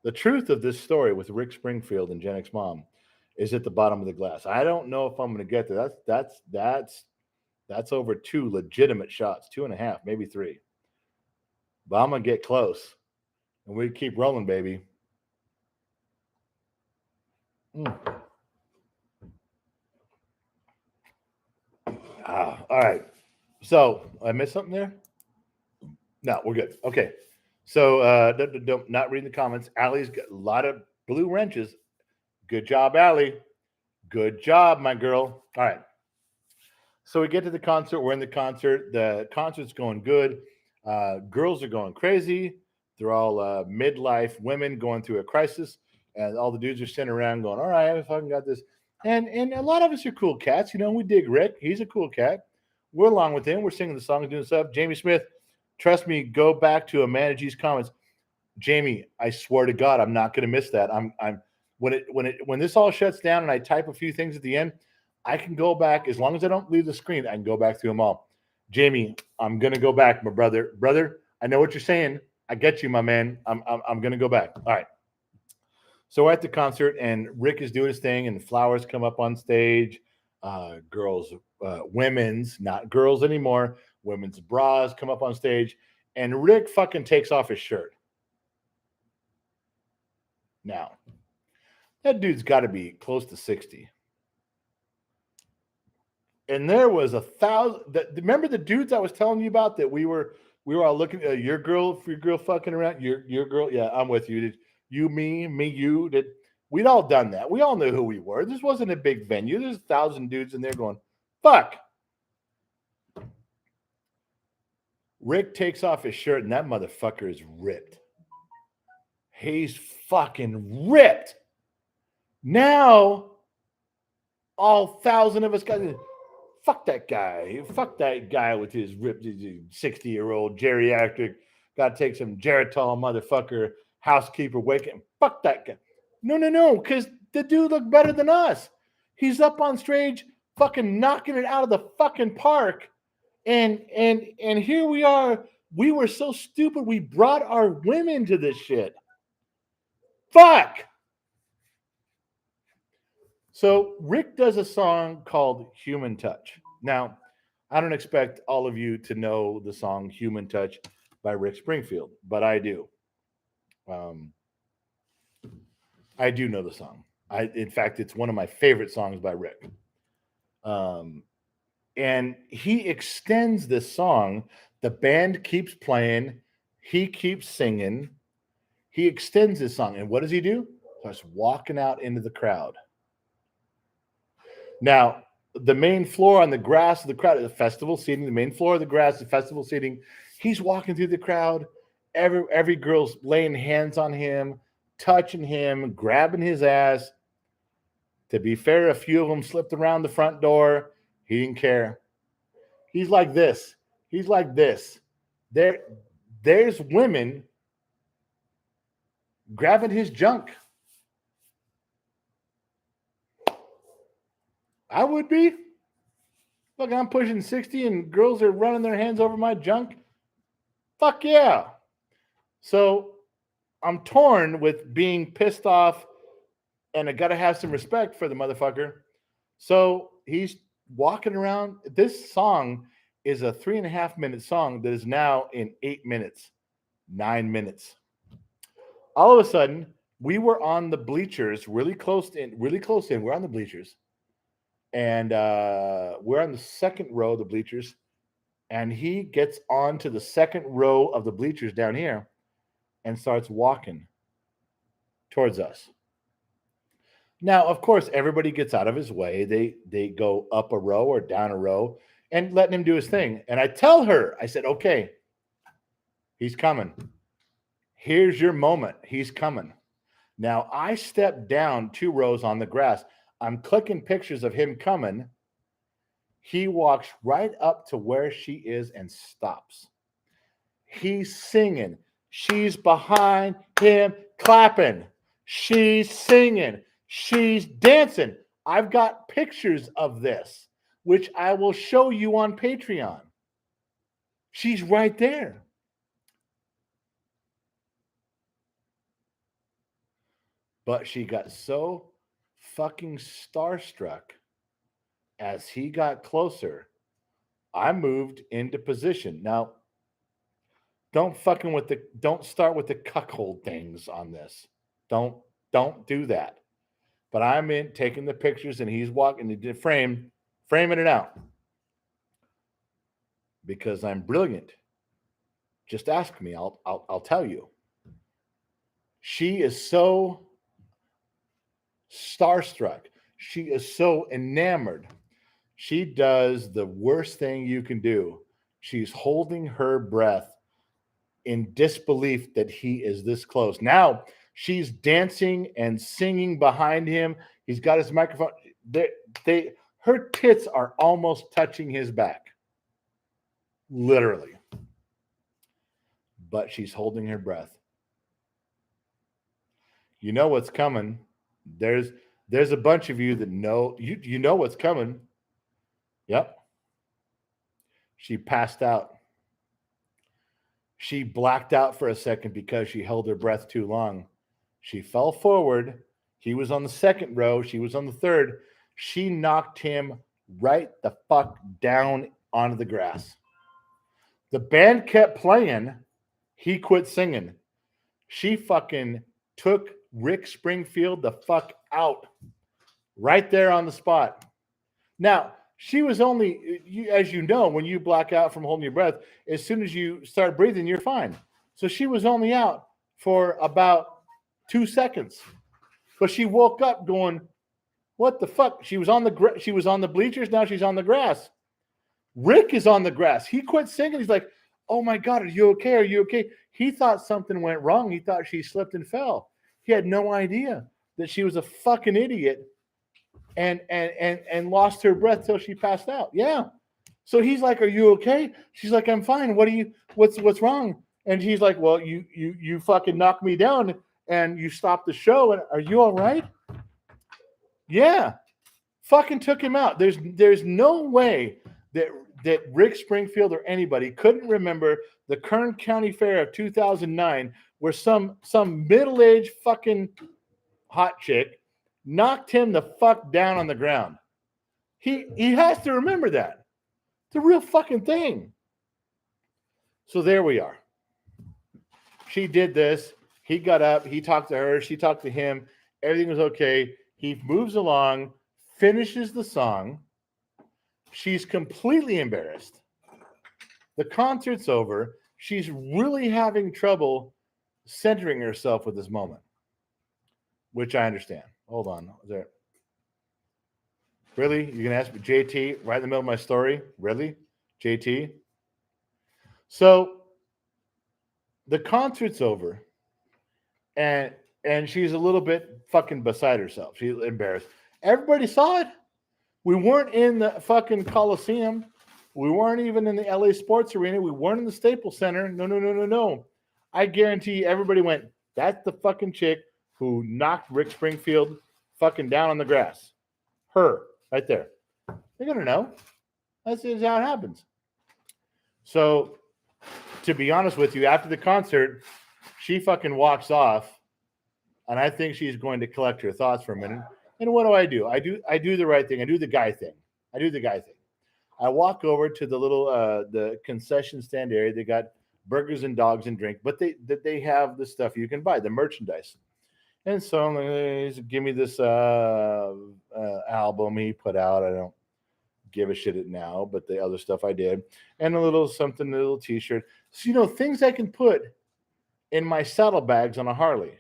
The truth of this story with Rick Springfield and Gen X Mom is at the bottom of the glass. I don't know if I'm going to get there. That's over 2 legitimate shots, 2.5, maybe 3. But I'm going to get close. And we keep rolling, baby. All right. So I missed something there? No, we're good. Okay. So not reading the comments. Allie's got a lot of blue wrenches. Good job, Allie. Good job, my girl. All right. So we get to the concert. We're in the concert. The concert's going good. Girls are going crazy. They're all midlife women going through a crisis, and all the dudes are sitting around going, "All right, I fucking got this." And a lot of us are cool cats. You know, we dig Rick. He's a cool cat. We're along with him. We're singing the song, doing stuff. Jamie Smith, trust me. Go back to Amanda G's comments. Jamie, I swear to God, I'm not going to miss that. I'm when this all shuts down and I type a few things at the end, I can go back as long as I don't leave the screen. I can go back through them all. Jamie, I'm going to go back, my brother. Brother, I know what you're saying. I get you, my man. I'm going to go back. All right. So we're at the concert and Rick is doing his thing, and flowers come up on stage. Girls, women's, not girls anymore. Women's bras come up on stage, and Rick fucking takes off his shirt. Now, that dude's got to be close to 60. And there was 1,000. Remember the dudes I was telling you about that we were all looking at your girl fucking around. Your girl, yeah, I'm with you. Did you, me, you? Did we'd all done that? We all knew who we were. This wasn't a big venue. There's 1,000 dudes in there going, fuck. Rick takes off his shirt, and that motherfucker is ripped. He's fucking ripped. Now, all 1,000 of us got fuck that guy. Fuck that guy with his ripped 60-year-old geriatric. Got to take some Geritol, motherfucker, housekeeper, wake him. Fuck that guy. No, because the dude looked better than us. He's up on stage, fucking knocking it out of the fucking park. And here we are. We were so stupid. We brought our women to this shit. Fuck. So Rick does a song called Human Touch. Now, I don't expect all of you to know the song Human Touch by Rick Springfield, but I do. I do know the song. In fact, it's one of my favorite songs by Rick. And he extends this song. The band keeps playing. He keeps singing. He extends this song. And what does he do? Starts walking out into the crowd. Now, the main floor on the grass of the crowd, the festival seating, the main floor of the grass, the festival seating, he's walking through the crowd. Every girl's laying hands on him, touching him, grabbing his ass. To be fair, a few of them slipped around the front door. He didn't care. He's like this. He's like this. There's women grabbing his junk. I would be. Look, I'm pushing 60 and girls are running their hands over my junk. Fuck yeah. So I'm torn with being pissed off, and I got to have some respect for the motherfucker. So he's walking around. This song is a 3.5-minute song that is now in 8 minutes, 9 minutes. All of a sudden, we were on the bleachers, really close in. We're on the bleachers. And we're on the second row of the bleachers. And he gets onto the second row of the bleachers down here and starts walking towards us. Now, of course, everybody gets out of his way. They go up a row or down a row and letting him do his thing. And I tell her, I said, okay, he's coming. Here's your moment. He's coming. Now, I step down 2 rows on the grass. I'm clicking pictures of him coming. He walks right up to where she is and stops. He's singing. She's behind him clapping. She's singing. She's dancing. I've got pictures of this, which I will show you on Patreon. She's right there. But she got so fucking starstruck as he got closer. I moved into position. Now, don't start with the cuckold things on this. Don't do that. But I'm in taking the pictures and he's walking the framing it out. because I'm brilliant. Just ask me. I'll tell you. She is so starstruck. She is so enamored. She does the worst thing you can do. She's holding her breath in disbelief that he is this close. Now she's dancing and singing behind him. He's got his microphone. Her tits are almost touching his back. Literally. But she's holding her breath. You know what's coming. There's a bunch of you that know you know what's coming. Yep. She passed out. She blacked out for a second because she held her breath too long. She fell forward. He was on the second row. She was on the third. She knocked him right the fuck down onto the grass. The band kept playing. He quit singing. She fucking took Rick Springfield the fuck out right there on the spot. Now, she was only, as you know, when you black out from holding your breath, as soon as you start breathing, you're fine. So she was only out for about 2 seconds. But she woke up going, what the fuck? She was on the bleachers, now she's on the grass. Rick is on the grass. He quit singing. He's like, oh my God, are you okay? Are you okay? He thought something went wrong. He thought she slipped and fell. He had no idea that she was a fucking idiot and lost her breath till she passed out. Yeah. So he's like, are you okay? She's like, I'm fine. What's wrong? And he's like, well, you fucking knocked me down and you stopped the show. And are you all right? Yeah. Fucking took him out. There's no way that Rick Springfield or anybody couldn't remember the Kern County Fair of 2009 where some middle-aged fucking hot chick knocked him the fuck down on the ground. He has to remember that. It's a real fucking thing. So there we are. She did this. He got up. He talked to her. She talked to him. Everything was okay. He moves along, finishes the song. She's completely embarrassed. The concert's over. She's really having trouble centering herself with this moment, which I understand. Hold on. Really? You're going to ask me, JT, right in the middle of my story? Really? JT? So the concert's over, and she's a little bit fucking beside herself. She's embarrassed. Everybody saw it. We weren't in the fucking Coliseum. We weren't even in the LA Sports Arena. We weren't in the Staples Center. No. I guarantee everybody went, that's the fucking chick who knocked Rick Springfield fucking down on the grass. Her, right there. They're going to know. That's how it happens. So, to be honest with you, after the concert, she fucking walks off, and I think she's going to collect her thoughts for a minute. And what do? I do the right thing. I do the guy thing. I walk over to the little the concession stand area. They got burgers and dogs and drink, but they have the stuff you can buy, the merchandise. And so I'm like, give me this album he put out. I don't give a shit it now, but the other stuff I did, and a little T-shirt. So things I can put in my saddlebags on a Harley.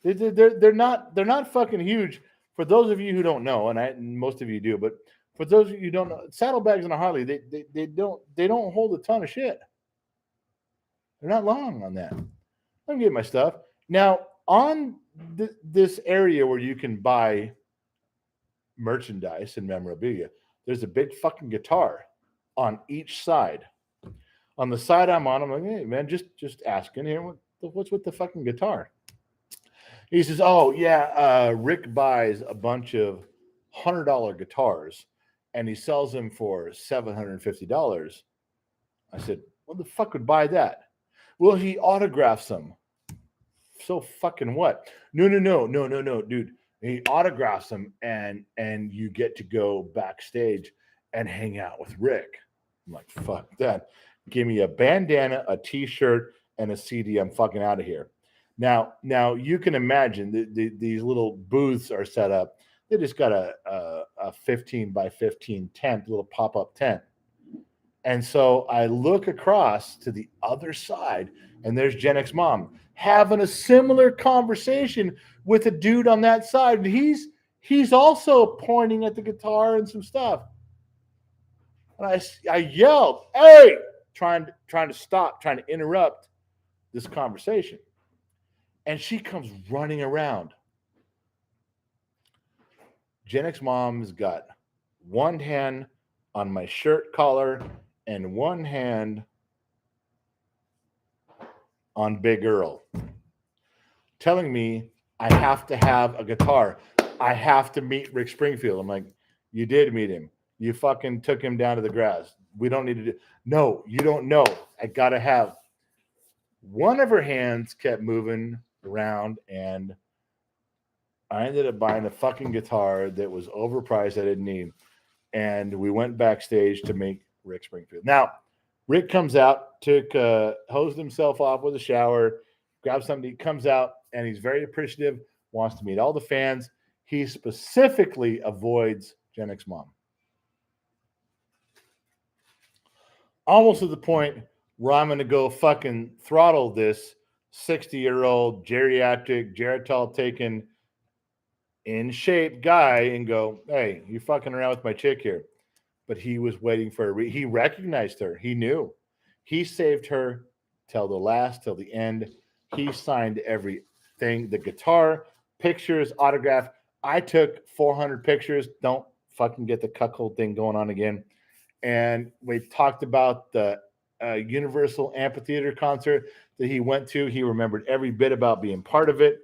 They're not fucking huge. For those of you who don't know, and most of you do, but for those of you who don't know, saddlebags on a Harley, they don't hold a ton of shit. They're not long on that. I'm getting my stuff. Now, on this area where you can buy merchandise and memorabilia, there's a big fucking guitar on each side. On the side I'm on, I'm like, hey, man, just asking here, what's with the fucking guitar? He says, oh, yeah, Rick buys a bunch of $100 guitars, and he sells them for $750. I said, what the fuck would buy that? Well, he autographs them. So fucking what? No, dude. He autographs them, and you get to go backstage and hang out with Rick. I'm like, fuck that. Give me a bandana, a T-shirt, and a CD. I'm fucking out of here. Now you can imagine these little booths are set up. They just got a 15 by 15 tent, little pop-up tent. And so I look across to the other side, and there's Gen X mom having a similar conversation with a dude on that side. And he's also pointing at the guitar and some stuff. And I yelled, "Hey!" trying to stop, trying to interrupt this conversation. And she comes running around. Gen X mom's got one hand on my shirt collar and one hand on Big Earl, telling me I have to have a guitar. I have to meet Rick Springfield. I'm like, you did meet him. You fucking took him down to the grass. We don't need to do. No, you don't know. I gotta have. One of her hands kept moving around, and I ended up buying a fucking guitar that was overpriced. I didn't need. And we went backstage to meet Rick Springfield. Now, Rick comes out, hosed himself off with a shower, grabs something, he comes out, and he's very appreciative, wants to meet all the fans. He specifically avoids Gen X mom. Almost to the point where I'm going to go fucking throttle this 60-year-old geriatric, geritol taken, in shape guy and go, "Hey, you fucking around with my chick here." But he was waiting for her. He recognized her. He knew. He saved her till the end. He signed everything, the guitar, pictures, autograph. I took 400 pictures. Don't fucking get the cuckold thing going on again. And we talked about the Universal Amphitheater concert that he went to. He remembered every bit about being part of it.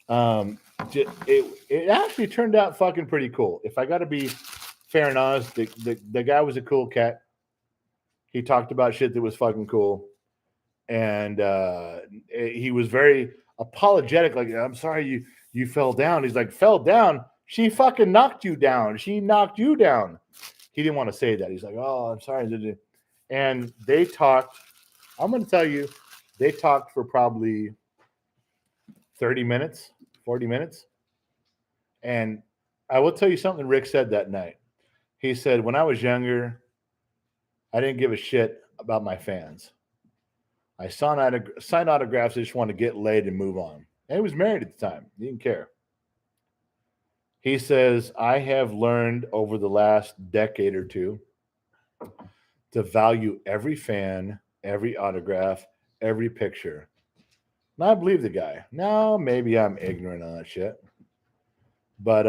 It actually turned out fucking pretty cool. If I got to be fair and honest, the guy was a cool cat. He talked about shit that was fucking cool. And he was very apologetic. Like, "I'm sorry you fell down." He's like, "Fell down? She fucking knocked you down. She knocked you down." He didn't want to say that. He's like, "Oh, I'm sorry." And they talked. I'm going to tell you, they talked for probably 30 minutes, 40 minutes. And I will tell you something Rick said that night. He said, "When I was younger, I didn't give a shit about my fans. I signed autographs. I just wanted to get laid and move on." And he was married at the time. He didn't care. He says, "I have learned over the last decade or two to value every fan, every autograph, every picture." And I believe the guy. Now, maybe I'm ignorant on that shit. But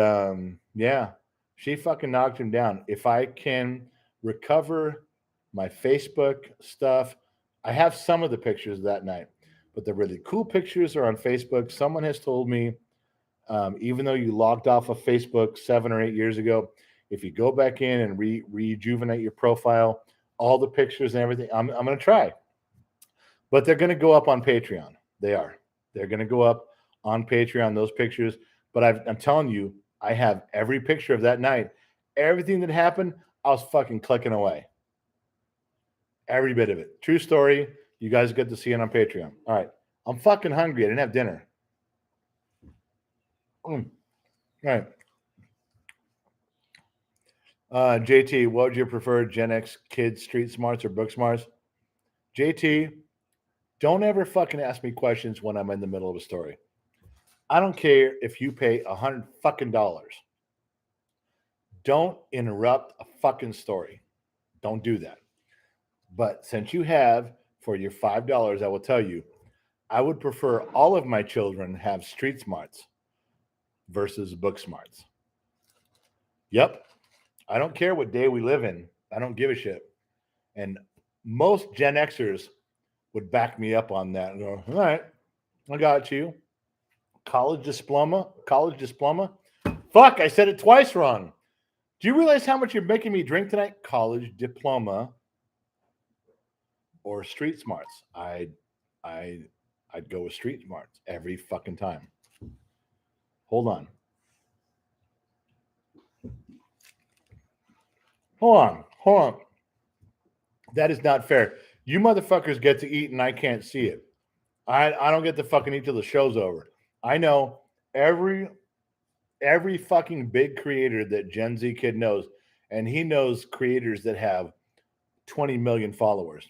yeah, she fucking knocked him down. If I can recover my Facebook stuff, I have some of the pictures that night, but the really cool pictures are on Facebook. Someone has told me, even though you logged off of Facebook 7 or 8 years ago, if you go back in and rejuvenate your profile, all the pictures and everything, I'm going to try. But they're going to go up on Patreon. They are. They're going to go up on Patreon, those pictures. But I'm telling you, I have every picture of that night. Everything that happened, I was fucking clicking away. Every bit of it. True story. You guys get to see it on Patreon. All right. I'm fucking hungry. I didn't have dinner. All right. JT, what would you prefer, Gen X kids, street smarts, or book smarts? JT, don't ever fucking ask me questions when I'm in the middle of a story. I don't care if you pay $100 fucking dollars. Don't interrupt a fucking story. Don't do that. But since you have, for your $5, I will tell you, I would prefer all of my children have street smarts versus book smarts. Yep. I don't care what day we live in. I don't give a shit. And most Gen Xers would back me up on that and go, "All right, I got you. College diploma. Fuck, I said it twice wrong. Do you realize how much you're making me drink tonight? College diploma or street smarts? I'd go with street smarts every fucking time. Hold on. Hold on. That is not fair. You motherfuckers get to eat and I can't see it. I don't get to fucking eat till the show's over. I know every fucking big creator that Gen Z kid knows, and he knows creators that have 20 million followers.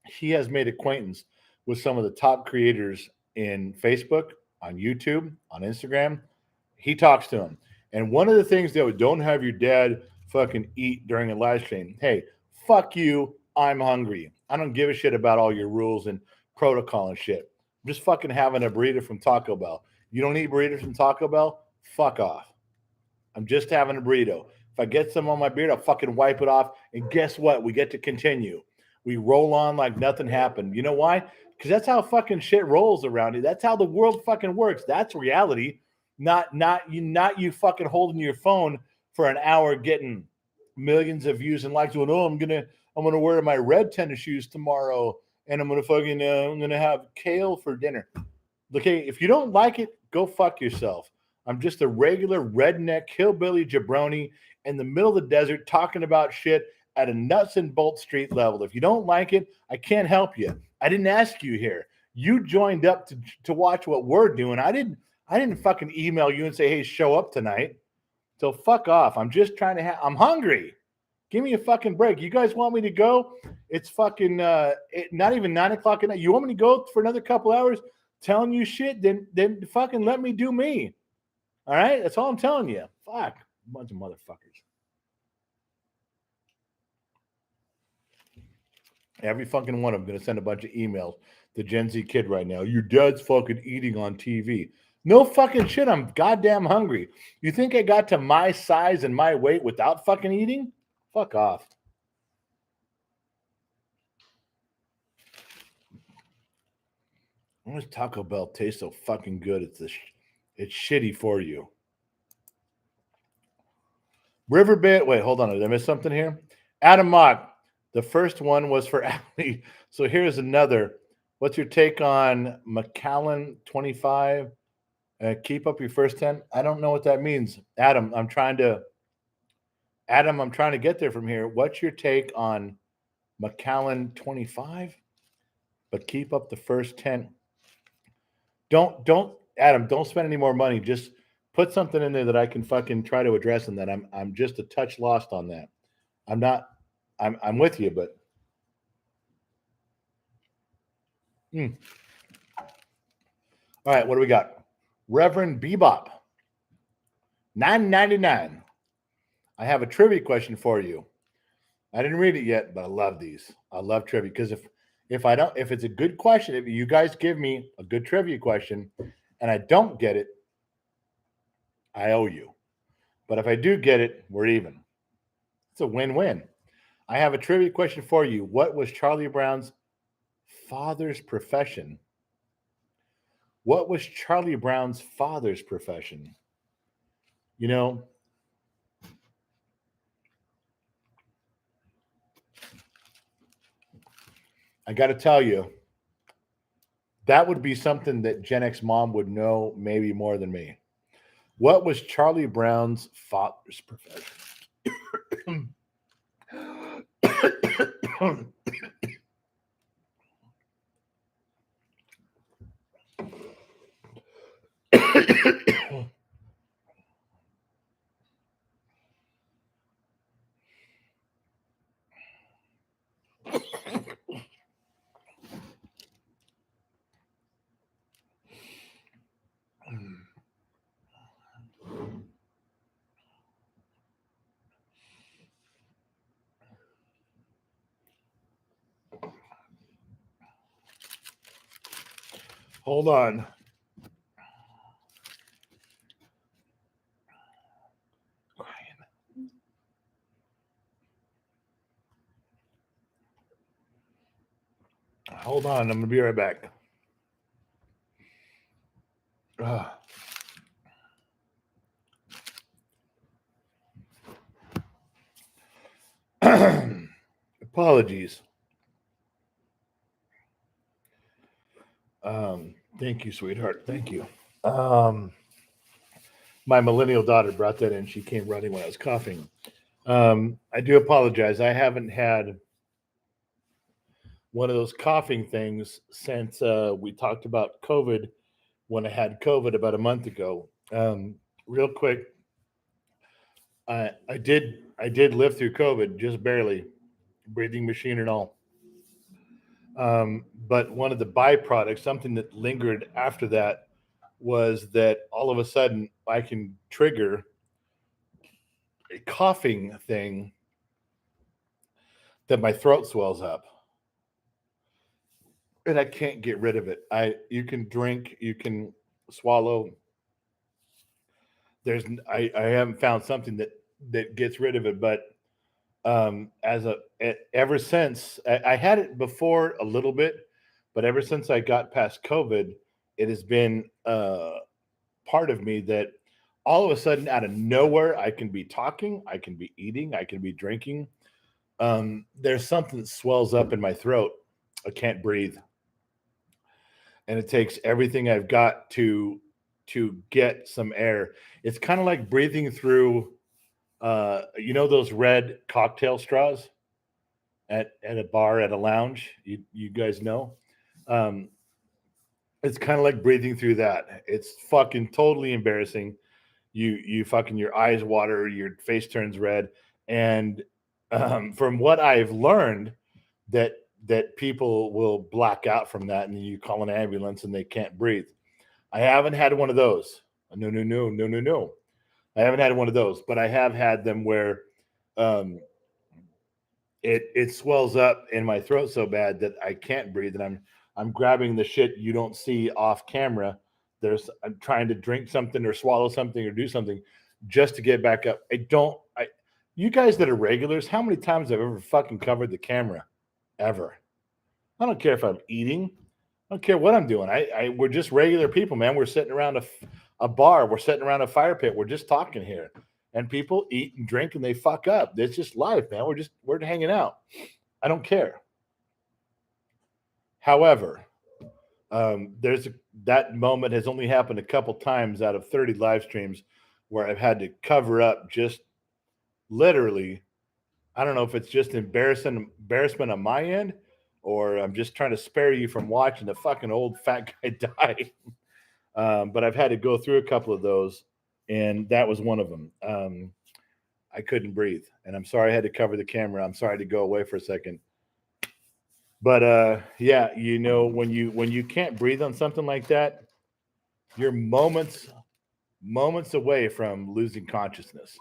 He has made acquaintance with some of the top creators in Facebook, on YouTube, on Instagram. He talks to them. And one of the things that don't have your dad fucking eat during a live stream. Hey, fuck you. I'm hungry. I don't give a shit about all your rules and protocol and shit. I'm just fucking having a burrito from Taco Bell. You don't eat burritos from Taco Bell? Fuck off. I'm just having a burrito. If I get some on my beard, I'll fucking wipe it off. And guess what? We get to continue. We roll on like nothing happened. You know why? Because that's how fucking shit rolls around here. That's how the world fucking works. That's reality. Not you fucking holding your phone for an hour getting millions of views and likes. Going, oh, I'm gonna wear my red tennis shoes tomorrow, and I'm gonna have kale for dinner. Okay, if you don't like it, go fuck yourself. I'm just a regular redneck hillbilly jabroni in the middle of the desert talking about shit at a nuts and bolts street level. If you don't like it, I can't help you. I didn't ask you here. You joined up to watch what we're doing. I didn't fucking email you and say, hey, show up tonight. So fuck off. I'm just trying to I'm hungry. Give me a fucking break. You guys want me to go? It's fucking not even 9 o'clock at night. You want me to go for another couple hours telling you shit? Then fucking let me do me. All right? That's all I'm telling you. Fuck. A bunch of motherfuckers. Every fucking one of them going to send a bunch of emails to Gen Z kid right now. Your dad's fucking eating on TV. No fucking shit. I'm goddamn hungry. You think I got to my size and my weight without fucking eating? Fuck off. Why does Taco Bell taste so fucking good? It's shitty for you. Riverbed. Wait, hold on. Did I miss something here? Adam Mock. The first one was for Allie. So here's another. What's your take on McAllen 25? Keep up your first 10. I don't know what that means. Adam, I'm trying to get there from here. What's your take on McAllen 25? But keep up the first 10. Don't Adam, don't spend any more money. Just put something in there that I can fucking try to address in that. I'm just a touch lost on that. I'm with you, but all right, what do we got? Reverend Bebop, $9.99. I have a trivia question for you. I didn't read it yet, but I love these. I love trivia because if it's a good question, if you guys give me a good trivia question and I don't get it, I owe you. But if I do get it, we're even. It's a win-win. I have a trivia question for you. What was Charlie Brown's father's profession? What was Charlie Brown's father's profession? You know, I got to tell you, that would be something that Gen X mom would know maybe more than me. What was Charlie Brown's father's profession? Hold on. Hold on. I'm going to be right back. Apologies. Thank you, sweetheart. Thank you. My millennial daughter brought that in. She came running when I was coughing. I do apologize. I haven't had one of those coughing things since we talked about COVID when I had COVID about a month ago. Real quick, I did live through COVID, just barely. breathing machine and all. But one of the byproducts, something that lingered after that, was that all of a sudden I can trigger a coughing thing that my throat swells up. And I can't get rid of it. You can drink, you can swallow. I haven't found something that gets rid of it, but ever since I had it before a little bit, but ever since I got past COVID, it has been part of me that all of a sudden out of nowhere I can be talking, I can be eating, I can be drinking. There's something that swells up in my throat. I can't breathe, and it takes everything I've got to get some air. It's kind of like breathing through. Those red cocktail straws at a bar, at a lounge, you guys know. It's kind of like breathing through that. It's fucking totally embarrassing. You fucking, your eyes water, your face turns red. And from what I've learned, that people will black out from that, and you call an ambulance and they can't breathe. I haven't had one of those. No. I haven't had one of those, but I have had them where it swells up in my throat so bad that I can't breathe, and I'm grabbing the shit you don't see off camera. I'm trying to drink something or swallow something or do something just to get back up. You guys that are regulars, how many times I've ever fucking covered the camera? Ever. I don't care if I'm eating. I don't care what I'm doing. We're just regular people, man. We're sitting around a bar. We're sitting around a fire pit. We're just talking here, and people eat and drink and they fuck up. It's just life, man. We're hanging out. I don't care. However, that moment has only happened a couple times out of 30 live streams where I've had to cover up just literally. I don't know if it's just embarrassment on my end, or I'm just trying to spare you from watching a fucking old fat guy die. But I've had to go through a couple of those, and that was one of them. I couldn't breathe, and I'm sorry I had to cover the camera. I'm sorry to go away for a second. But yeah, when you can't breathe on something like that, you're moments away from losing consciousness.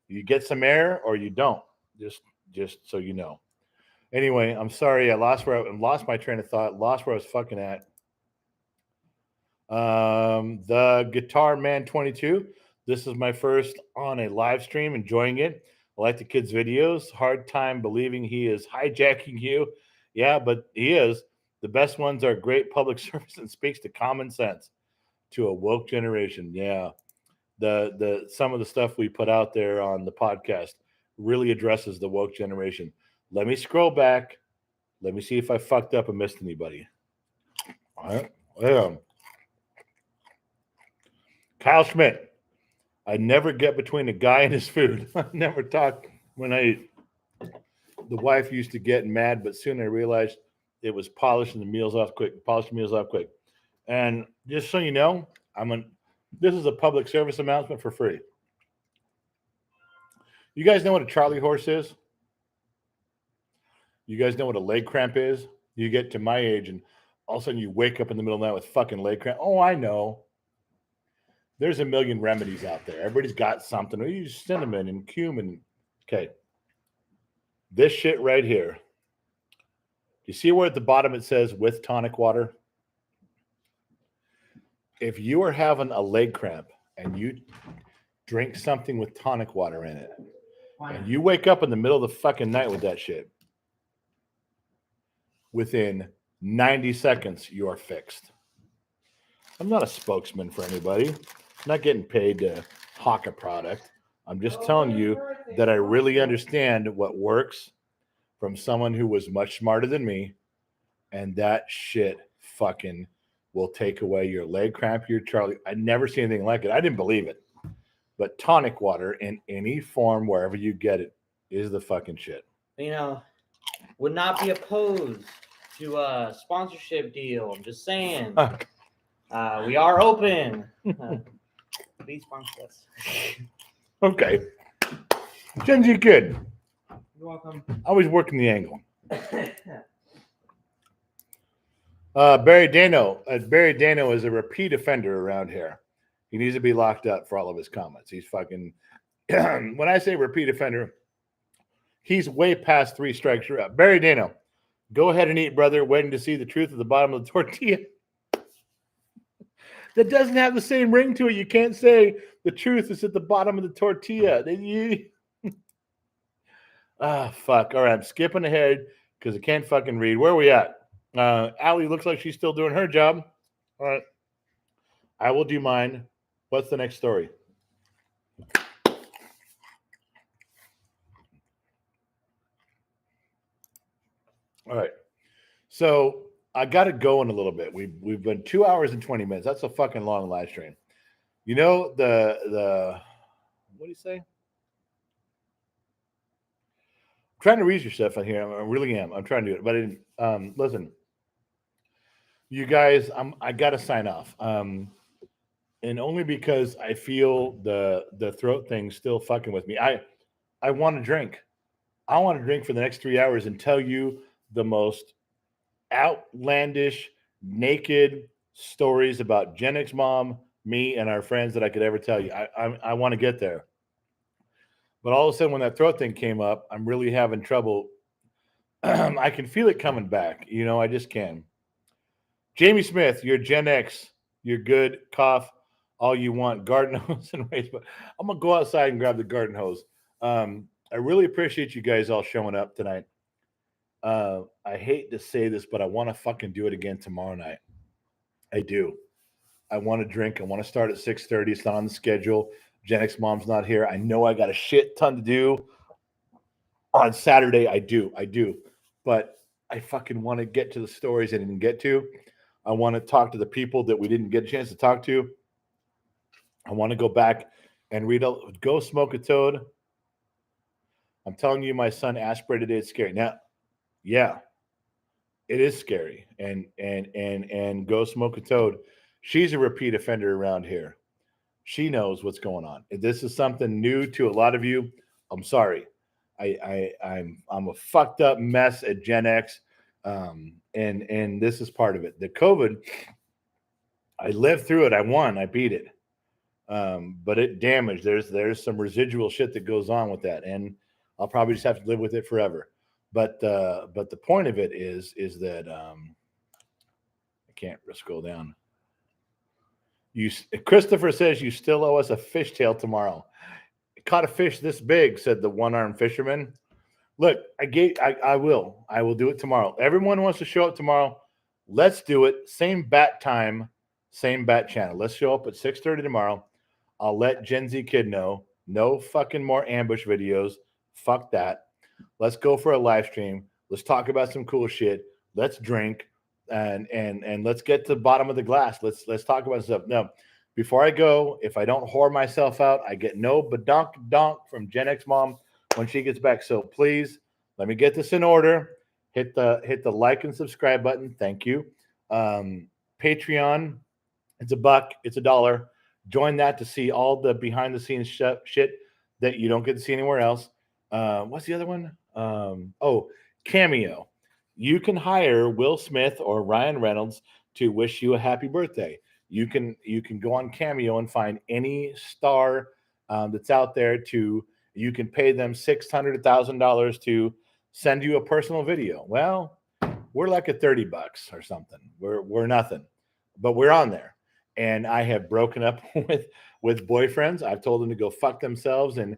You get some air or you don't. Just so you know. Anyway, I'm sorry I lost my train of thought, lost where I was fucking at. The Guitar Man 22. This is my first on a live stream, enjoying it. I like the kid's videos. Hard time believing he is hijacking you. Yeah, but he is. The best ones are great public service and speaks to common sense to a woke generation. Yeah. The some of the stuff we put out there on the podcast really addresses the woke generation. Let me scroll back. Let me see if I fucked up and missed anybody. All right. Yeah. Kyle Schmidt. I never get between a guy and his food. I never talk when I eat. The wife used to get mad, but soon I realized it was polishing the meals off quick. And just so you know, this is a public service announcement for free. You guys know what a Charlie horse is? You guys know what a leg cramp is? You get to my age and all of a sudden you wake up in the middle of the night with fucking leg cramp. Oh, I know. There's a million remedies out there. Everybody's got something. We use cinnamon and cumin. Okay. This shit right here. You see where at the bottom it says with tonic water? If you are having a leg cramp and you drink something with tonic water in it, and you wake up in the middle of the fucking night with that shit, within 90 seconds, you are fixed. I'm not a spokesman for anybody. I'm not getting paid to hawk a product. I'm just telling you that I really understand what works from someone who was much smarter than me, and that shit fucking will take away your leg cramp, your Charlie. I never seen anything like it. I didn't believe it. But tonic water in any form, wherever you get it, is the fucking shit. Would not be opposed to a sponsorship deal. I'm just saying. We are open. Please sponsor us. Okay. Genji Kid. You're welcome. Always working the angle. Barry Dano. Barry Dano is a repeat offender around here. He needs to be locked up for all of his comments. He's fucking. When I say repeat offender, he's way past 3 strikes. You're out. Barry Dano, go ahead and eat, brother. Waiting to see the truth at the bottom of the tortilla. That doesn't have the same ring to it. You can't say the truth is at the bottom of the tortilla. Fuck. All right, I'm skipping ahead because I can't fucking read. Where are we at? Allie looks like she's still doing her job. All right. I will do mine. What's the next story? All right. So I got to go in a little bit. We've been 2 hours and 20 minutes. That's a fucking long live stream. You know, the what do you say? I'm trying to read your stuff on here. I really am. I'm trying to do it. But I didn't, listen, you guys, I got to sign off. And only because I feel the throat thing still fucking with me. I want to drink. I want to drink for the next 3 hours and tell you the most outlandish, naked stories about Gen X mom, me, and our friends that I could ever tell you. I want to get there. But all of a sudden, when that throat thing came up, I'm really having trouble. I can feel it coming back. You know, I just can. Jamie Smith, you're Gen X. You're good. Cough all you want. Garden hose and waste. But I'm going to go outside and grab the garden hose. I really appreciate you guys all showing up tonight. I hate to say this, but I want to fucking do it again tomorrow night. I do. I want to drink. I want to start at 6:30. It's not on the schedule. Gen X mom's not here. I know I got a shit ton to do on Saturday. I do. But I fucking want to get to the stories I didn't get to. I want to talk to the people that we didn't get a chance to talk to. I want to go back and read. Go smoke a toad. I'm telling you, my son aspirated it. It's scary. Now, yeah, it is scary. And go smoke a toad. She's a repeat offender around here. She knows what's going on. If this is something new to a lot of you, I'm sorry. I'm a fucked up mess at Gen X, and this is part of it. The COVID, I lived through it. I won. I beat it, but it damaged. There's some residual shit that goes on with that, and I'll probably just have to live with it forever. But the point of it is that I can't scroll down. Christopher says you still owe us a fishtail tomorrow. Caught a fish this big, said the one-armed fisherman. Look, I will do it tomorrow. Everyone wants to show up tomorrow. Let's do it. Same bat time, same bat channel. Let's show up at 6:30 tomorrow. I'll let Gen Z Kid know. No fucking more ambush videos. Fuck that. Let's go for a live stream. Let's talk about some cool shit. Let's drink. And let's get to the bottom of the glass. Let's talk about stuff. No, before I go, if I don't whore myself out, I get no badonk from Gen X mom when she gets back. So please let me get this in order. Hit the like and subscribe button. Thank you. Patreon, it's $1, it's $1. Join that to see all the behind the scenes shit that you don't get to see anywhere else. What's the other one? Cameo. You can hire Will Smith or Ryan Reynolds to wish you a happy birthday. You can go on Cameo and find any star that's out there. You can pay them $600, $1,000 to send you a personal video. Well, we're like at $30 or something. We're nothing, but we're on there. And I have broken up with boyfriends. I've told them to go fuck themselves and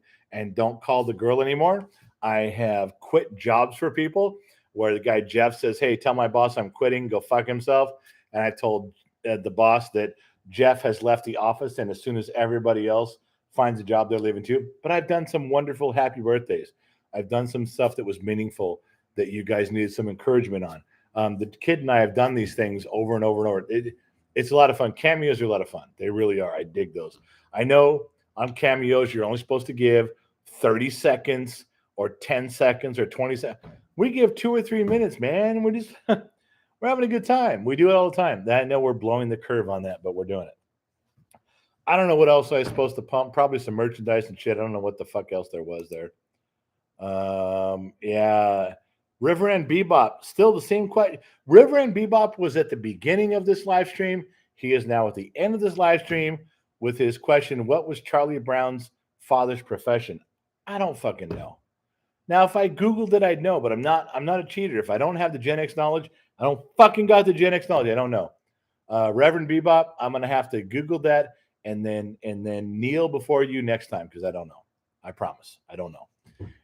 don't call the girl anymore. I have quit jobs for people where the guy Jeff says, hey, tell my boss I'm quitting, go fuck himself. And I told the boss that Jeff has left the office, and as soon as everybody else finds a job, they're leaving too. But I've done some wonderful happy birthdays. I've done some stuff that was meaningful that you guys needed some encouragement on. The kid and I have done these things over and over and over. It's a lot of fun. Cameos are a lot of fun. They really are. I dig those. I know on Cameos, you're only supposed to give 30 seconds or 10 seconds or 20 seconds. We give 2 or 3 minutes, man. We're having a good time. We do it all the time. I know we're blowing the curve on that, but we're doing it. I don't know what else I was supposed to pump. Probably some merchandise and shit. I don't know what the fuck else there was there. Yeah. River and Bebop, still the same question. River and Bebop was at the beginning of this live stream. He is now at the end of this live stream with his question, what was Charlie Brown's father's profession? I don't fucking know. Now, if I Googled it, I'd know, but I'm not a cheater. If I don't have the Gen X knowledge, I don't fucking got the Gen X knowledge. I don't know. Reverend Bebop, I'm gonna have to Google that and then kneel before you next time because I don't know. I promise. I don't know.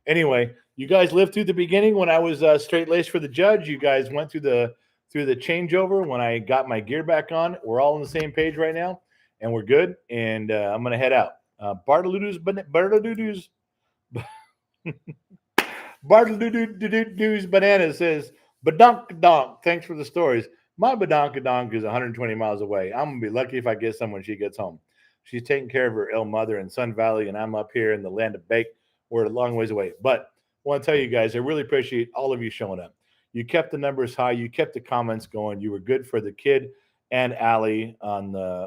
Anyway, you guys lived through the beginning when I was straight laced for the judge. You guys went through the changeover when I got my gear back on. We're all on the same page right now, and we're good. And I'm gonna head out. Bartoludu's Banana says, Badonk, thanks for the stories. My badonkadonk is 120 miles away. I'm going to be lucky if I get some when she gets home. She's taking care of her ill mother in Sun Valley, and I'm up here in the land of bake. We're a long ways away. But I want to tell you guys, I really appreciate all of you showing up. You kept the numbers high. You kept the comments going. You were good for the kid and Allie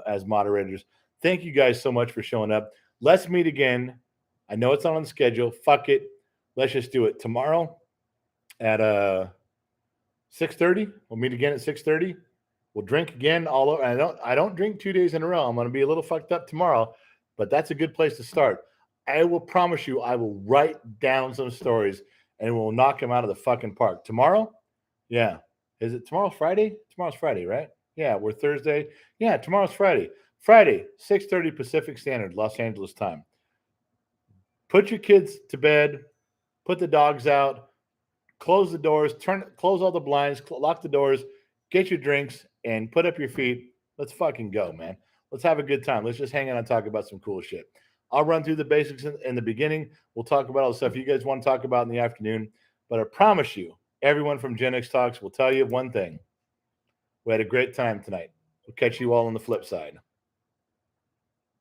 as moderators. Thank you guys so much for showing up. Let's meet again. I know it's not on the schedule. Fuck it. Let's just do it tomorrow at 6:30. We'll meet again at 6:30. We'll drink again all over. I don't drink 2 days in a row. I'm going to be a little fucked up tomorrow, but that's a good place to start. I will promise you I will write down some stories and we'll knock them out of the fucking park. Tomorrow? Yeah. Is it tomorrow Friday? Tomorrow's Friday, right? Yeah, we're Thursday. Yeah, tomorrow's Friday. Friday, 6:30 Pacific Standard, Los Angeles time. Put your kids to bed. Put the dogs out. Close the doors. Close all the blinds. Lock the doors. Get your drinks and put up your feet. Let's fucking go, man. Let's have a good time. Let's just hang out and talk about some cool shit. I'll run through the basics in the beginning. We'll talk about all the stuff you guys want to talk about in the afternoon. But I promise you, everyone from Gen X Talks will tell you one thing. We had a great time tonight. We'll catch you all on the flip side.